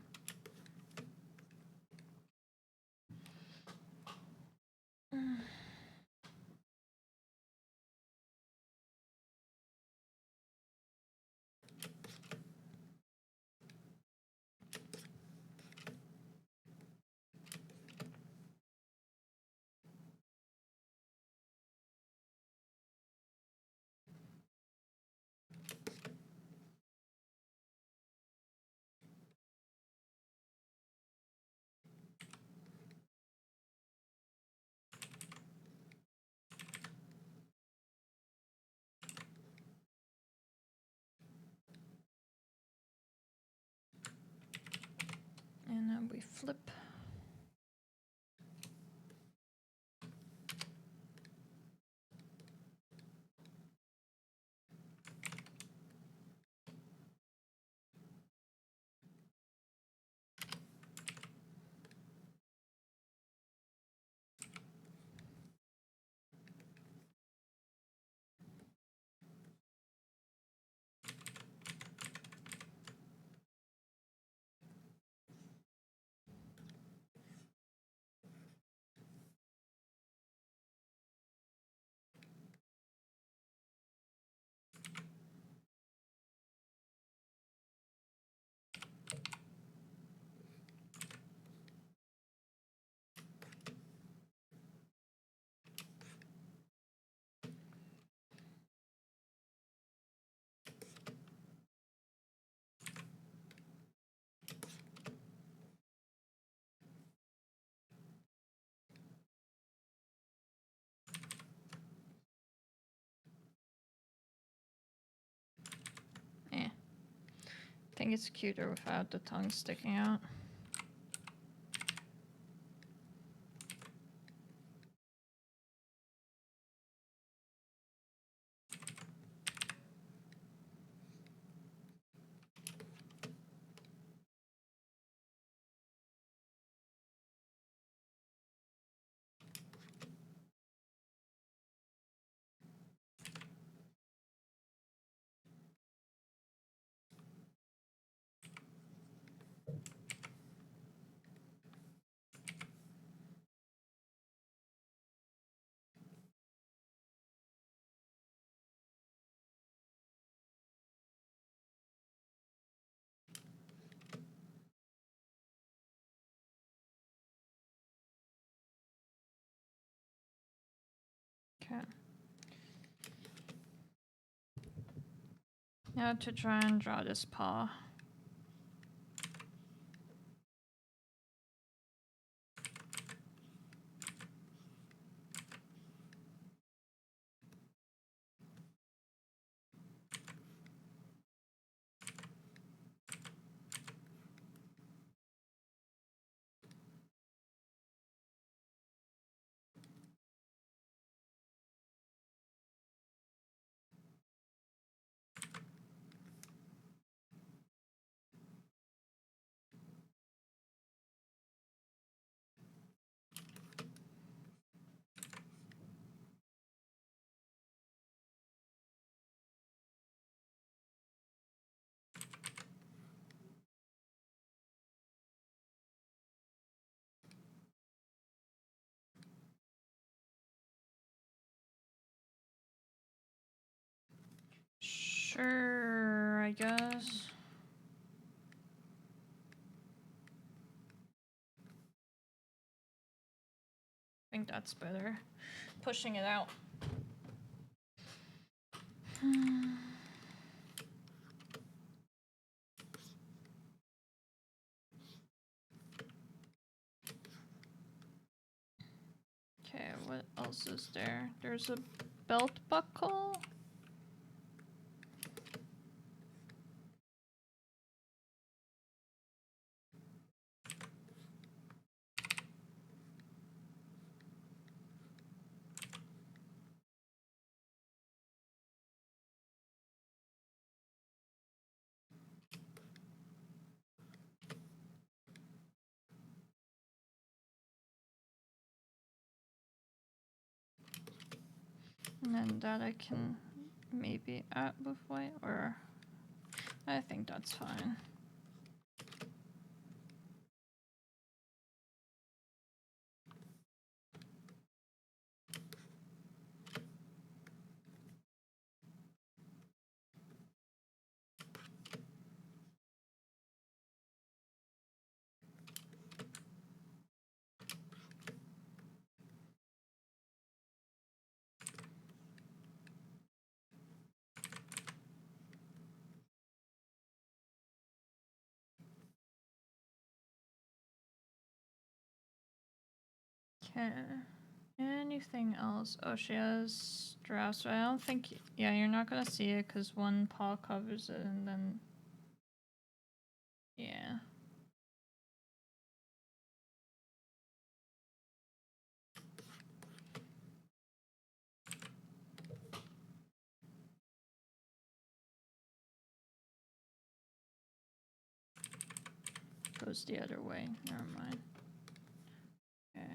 And then we flip. I think it's cuter without the tongue sticking out. Okay. Now to try and draw this paw. Sure, I guess. I think that's better. Pushing it out. Okay, what else is there? There's a belt buckle. And then that I can maybe add with white, or I think that's fine. Okay. Anything else? Oh, she has drafts, but I don't think. Yeah, you're not gonna see it because one paw covers it, and then. Yeah. Goes the other way. Never mind. Okay.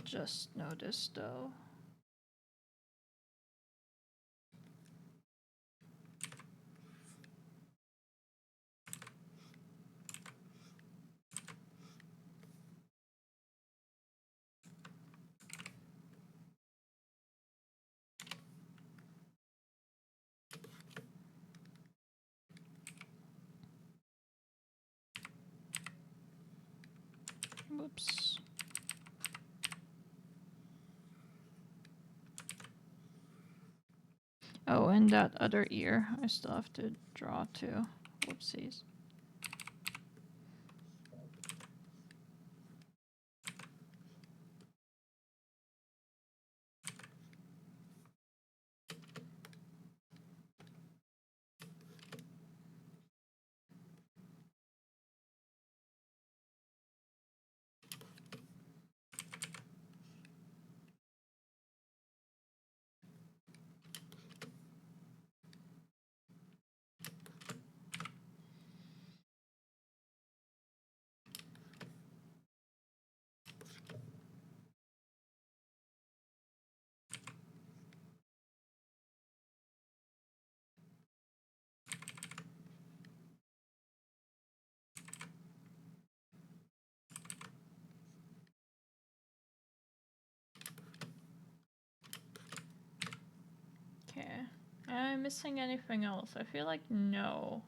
Just noticed though. Whoops. Oh, and that other ear I still have to draw too. Whoopsies. Okay. Am I missing anything else? I feel like no.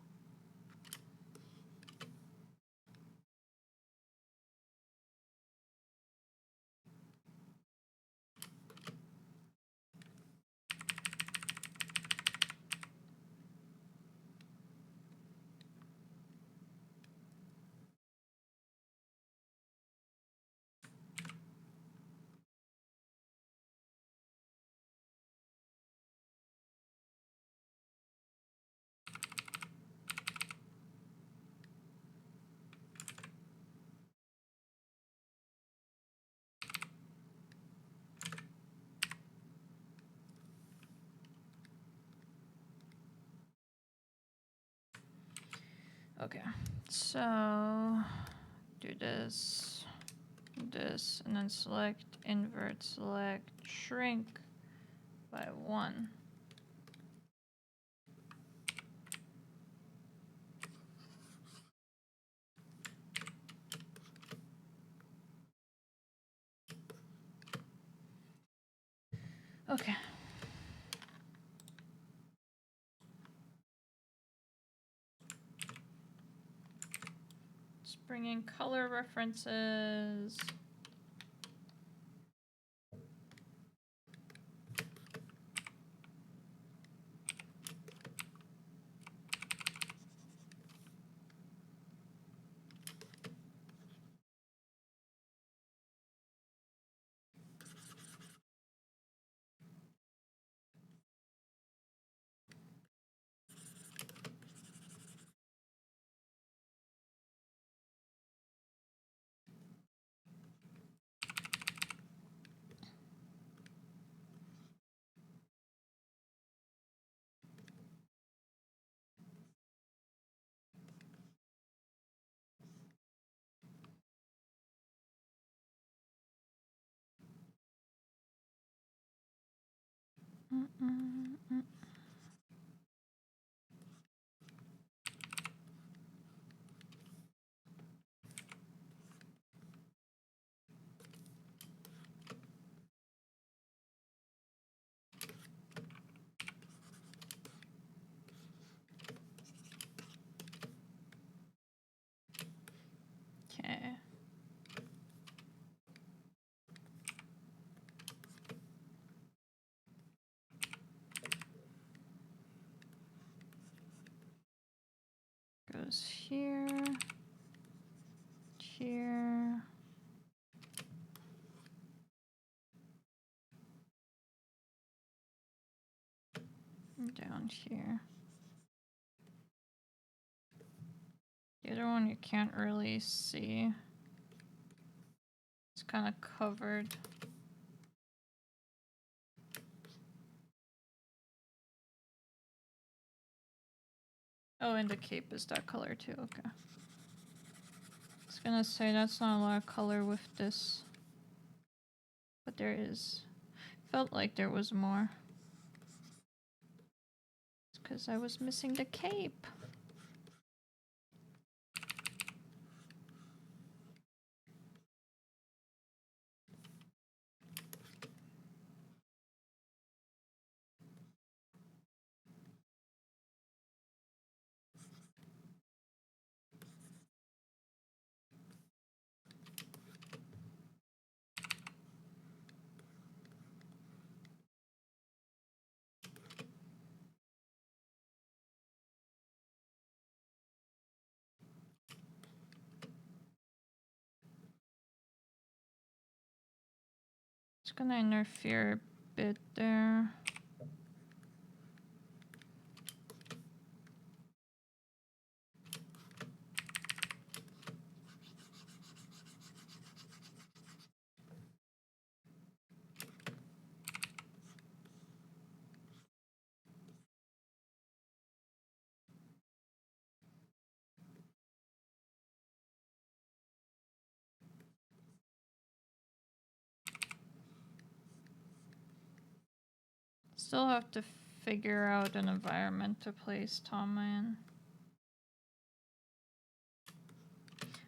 Okay. So do this, this, and then select, invert, select, shrink by 1. Okay. Just bring in color references. Okay. Goes here, here, and down here. The other one you can't really see. It's kind of covered. Oh, and the cape is that color too, okay. I was gonna say that's not a lot of color with this. But there is. Felt like there was more. It's because I was missing the cape. It's gonna interfere a bit there. Still have to figure out an environment to place Tama in.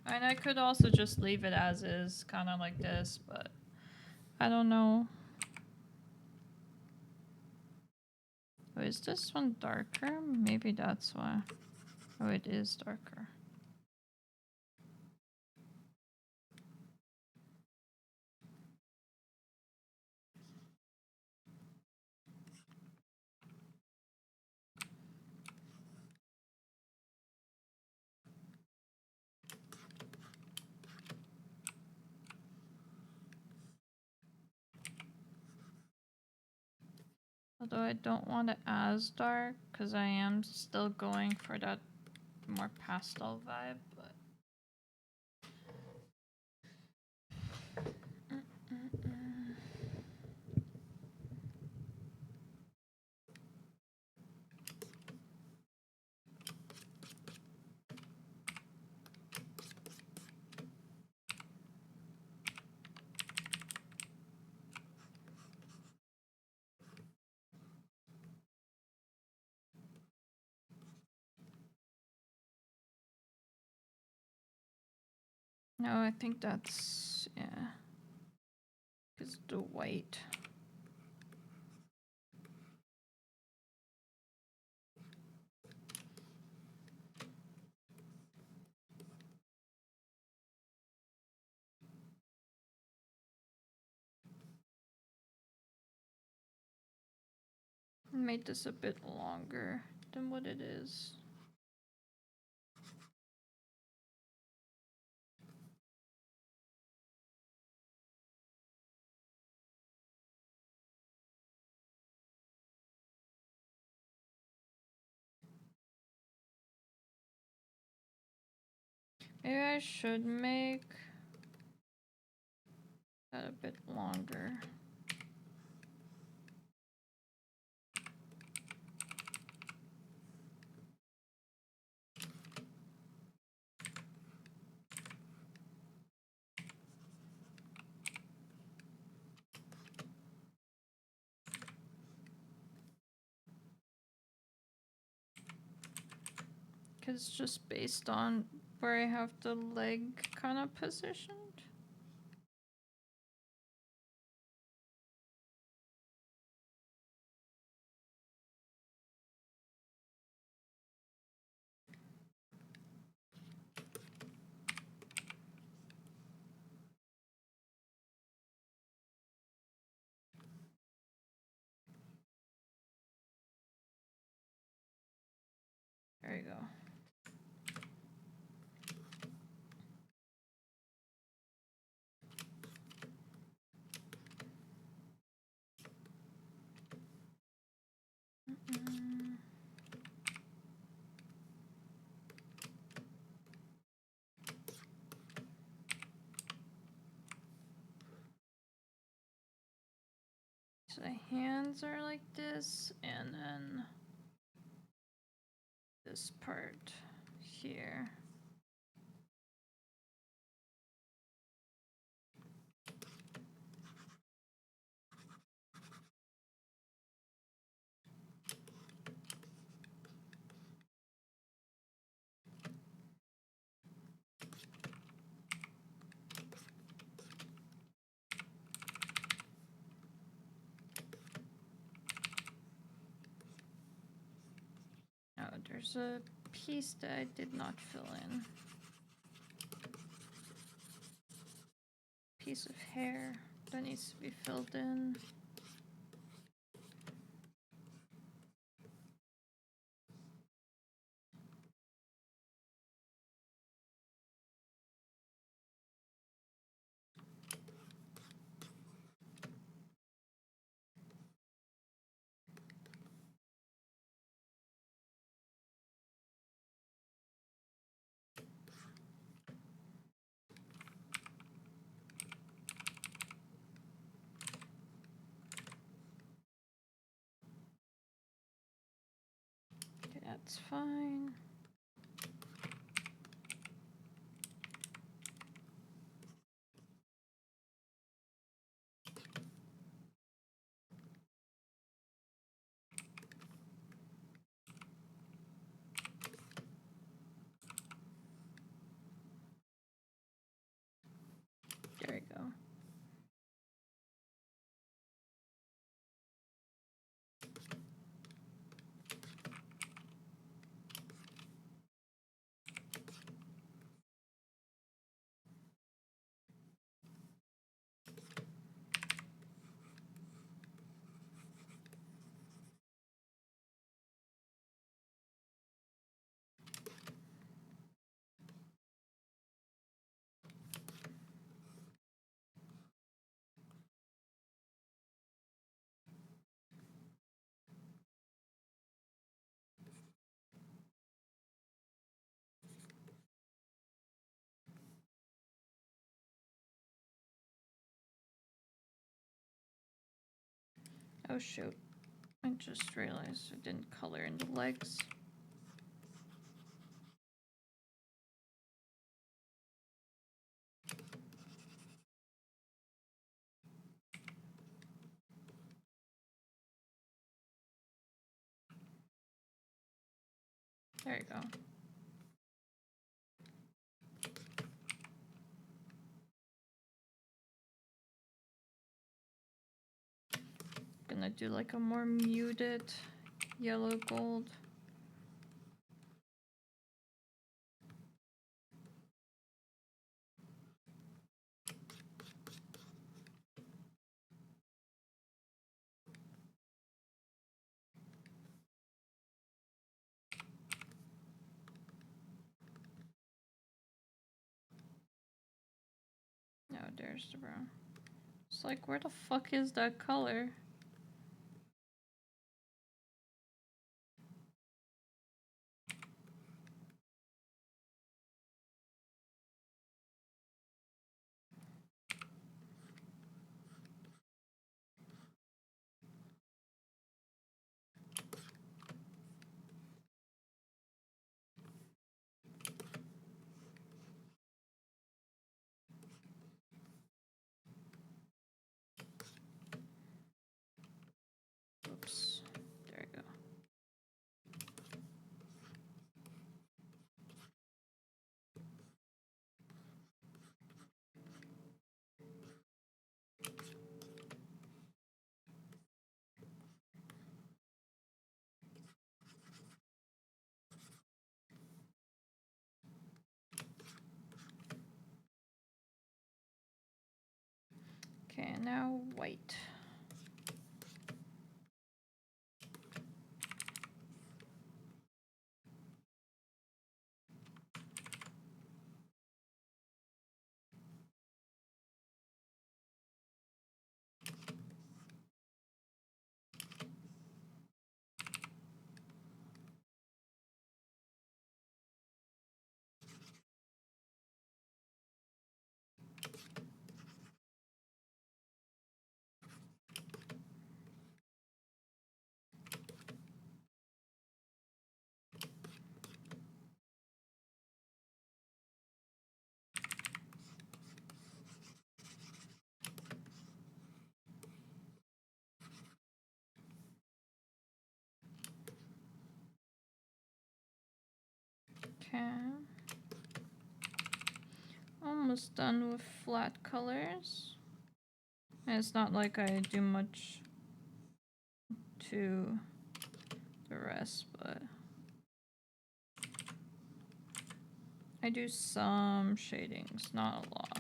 And I could also just leave it as is, kind of like this, but I don't know. Oh, is this one darker? Maybe that's why. Oh, it is darker. Although I don't want it as dark, because I am still going for that more pastel vibe, but... No, I think that's... yeah. Because the white... made this a bit longer than what it is. Maybe I should make that a bit longer. Because just based on where I have the leg kind of positioned. There you go. So the hands are like this, and then this part here. Oh, there's a piece that I did not fill in. Piece of hair that needs to be filled in. That's fine. There we go. Oh shoot. I just realized I didn't color in the legs. There you go. Gonna do like a more muted yellow gold. No, there's the brown. It's like, where the fuck is that color? Oops. There we go. Okay, now white. Okay. Almost done with flat colors. And it's not like I do much to the rest, but I do some shadings, not a lot.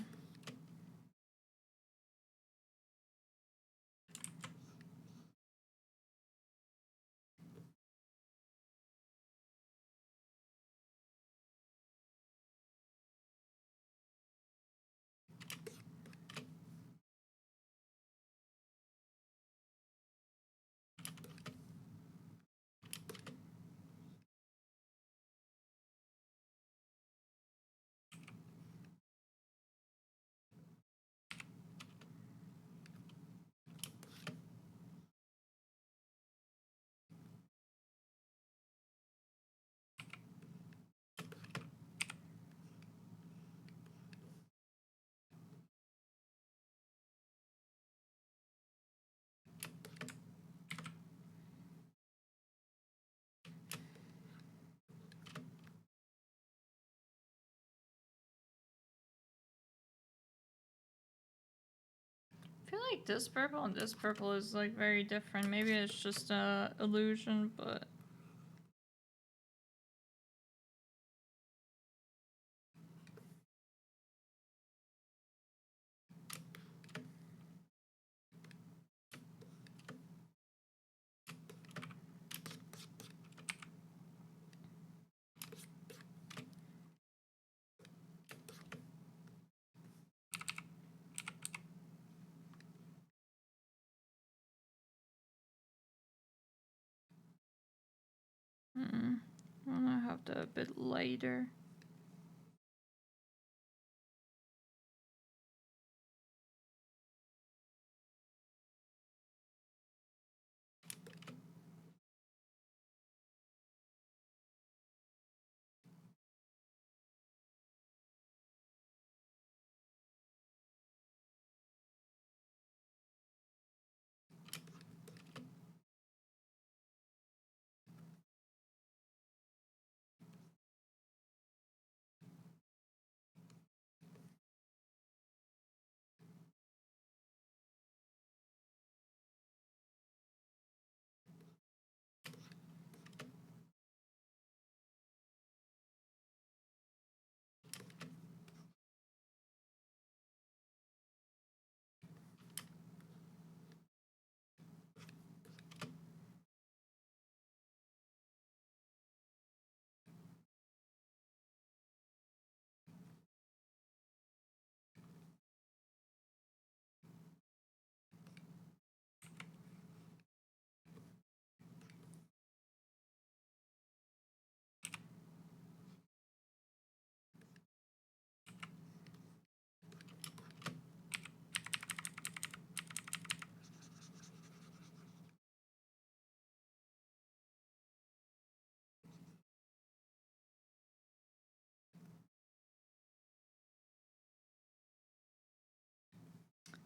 like this purple and this purple is like very different. Maybe it's just a illusion, but I wanna have that a bit lighter.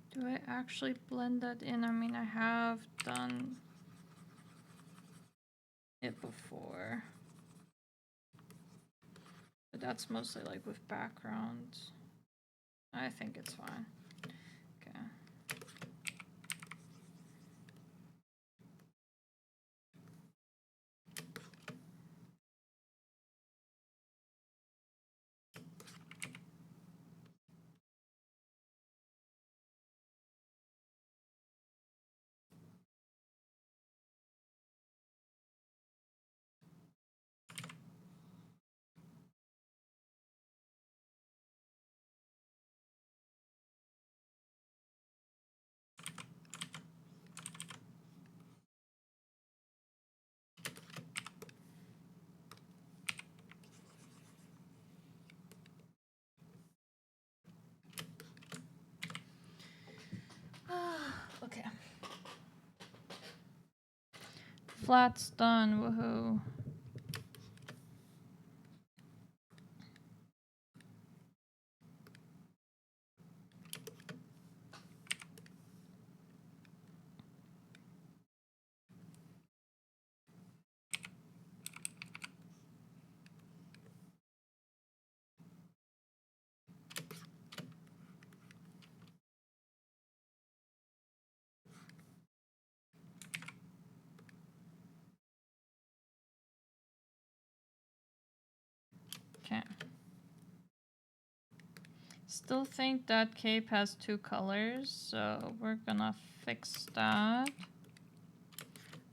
Do I actually blend that in? I mean, I have done it before. But that's mostly like with backgrounds. I think it's fine. Okay. Okay. Flat's done, woohoo. Okay. Still think that cape has 2 colors, so we're gonna fix that.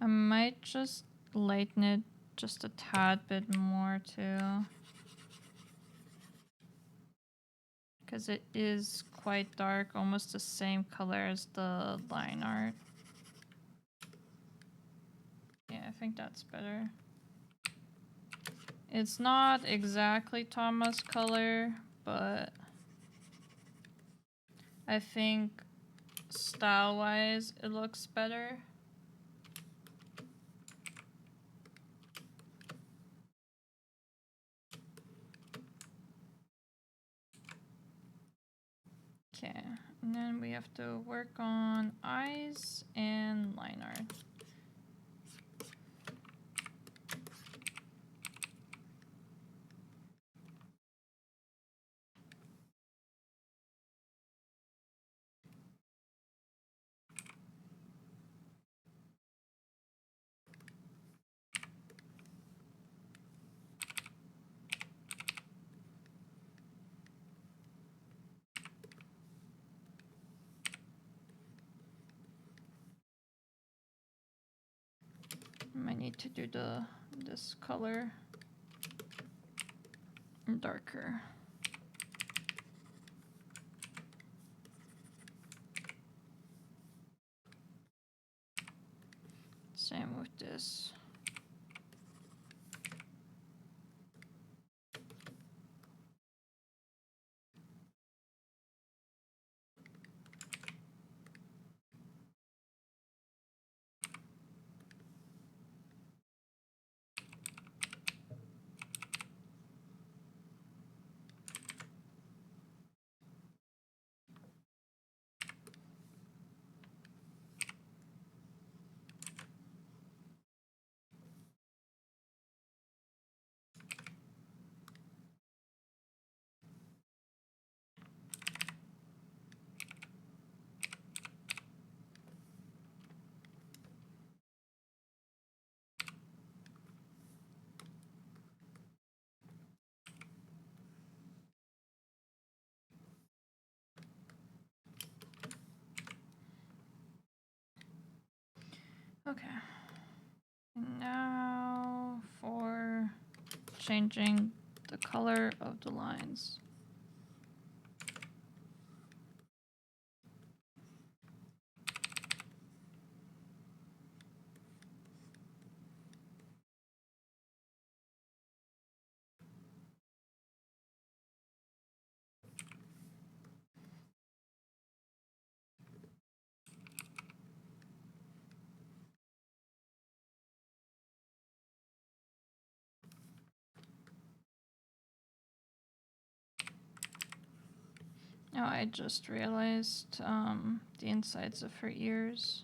I might just lighten it just a tad bit more too. Because it is quite dark, almost the same color as the line art. Yeah, I think that's better. It's not exactly Thomas' color, but I think style-wise it looks better. Okay, and then we have to work on eyes and line art. need to do this color darker. Same with this. Okay. Now for changing the color of the lines. Now I just realized the insides of her ears.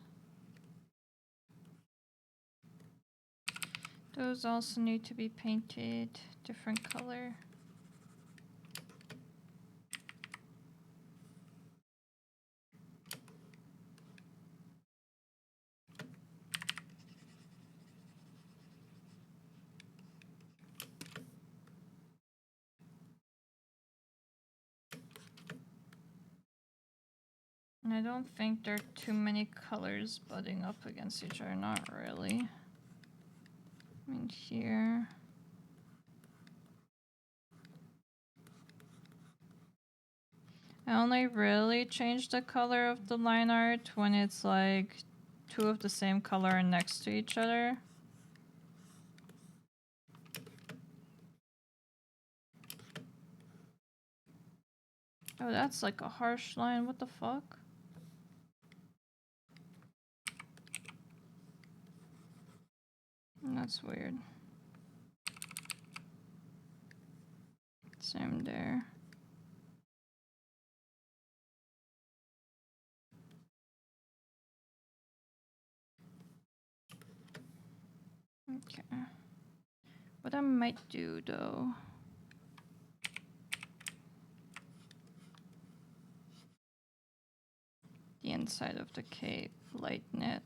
Those also need to be painted different color. And I don't think there are too many colors butting up against each other, not really. I mean, here. I only really change the color of the line art when it's like two of the same color next to each other. Oh, that's like a harsh line. What the fuck? That's weird. Same there. Okay. What I might do though. The inside of the cape, lighten it.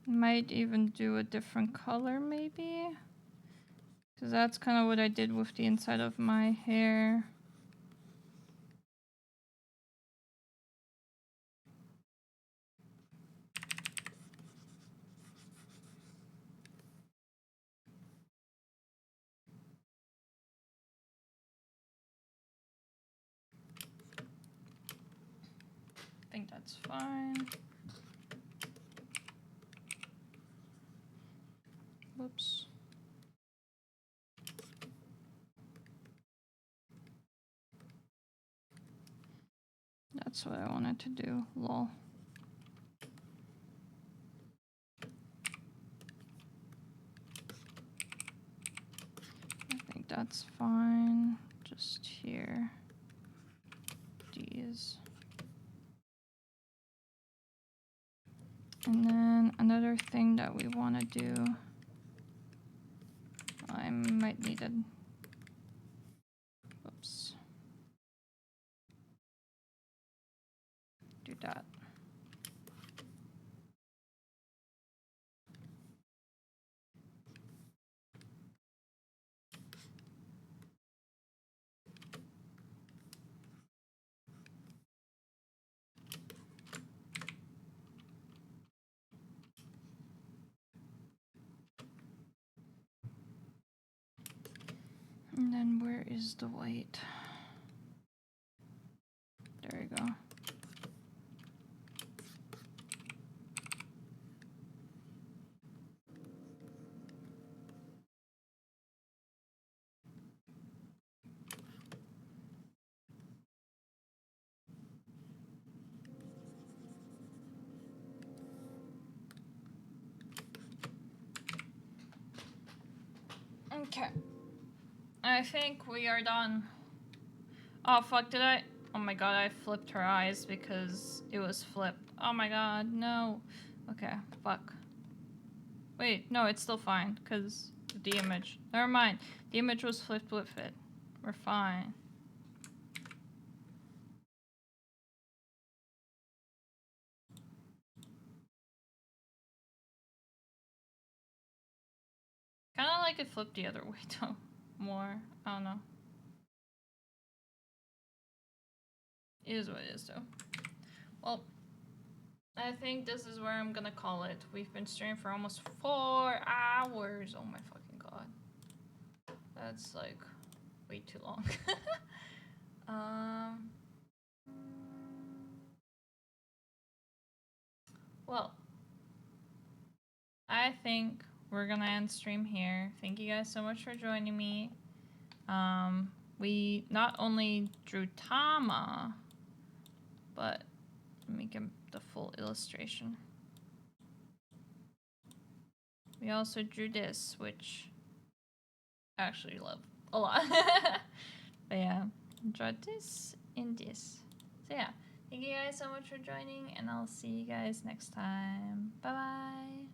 Might even do a different color maybe. Because that's kind of what I did with the inside of my hair. I think that's fine. Whoops. That's what I wanted to do, lol. I think that's fine. Just here. These. And then another thing that we want to do, I might need a, whoops, do that. And then where is the white? There we go. Okay. I think we are done. Oh fuck, did I? Oh my god, I flipped her eyes because it was flipped. Oh my god, no. Okay, fuck. Wait, no, it's still fine because the image. Never mind. The image was flipped with it. We're fine. Kind of like it flipped the other way though. More. I don't know. It is what it is though. Well, I think this is where I'm gonna call it. We've been streaming for almost 4 hours. Oh my fucking god. That's like way too long. Well, I think we're gonna end stream here. Thank you guys so much for joining me. We not only drew Tama, but let me get the full illustration. We also drew this, which I actually love a lot. But yeah, enjoyed this and this. So yeah, thank you guys so much for joining, and I'll see you guys next time. Bye bye.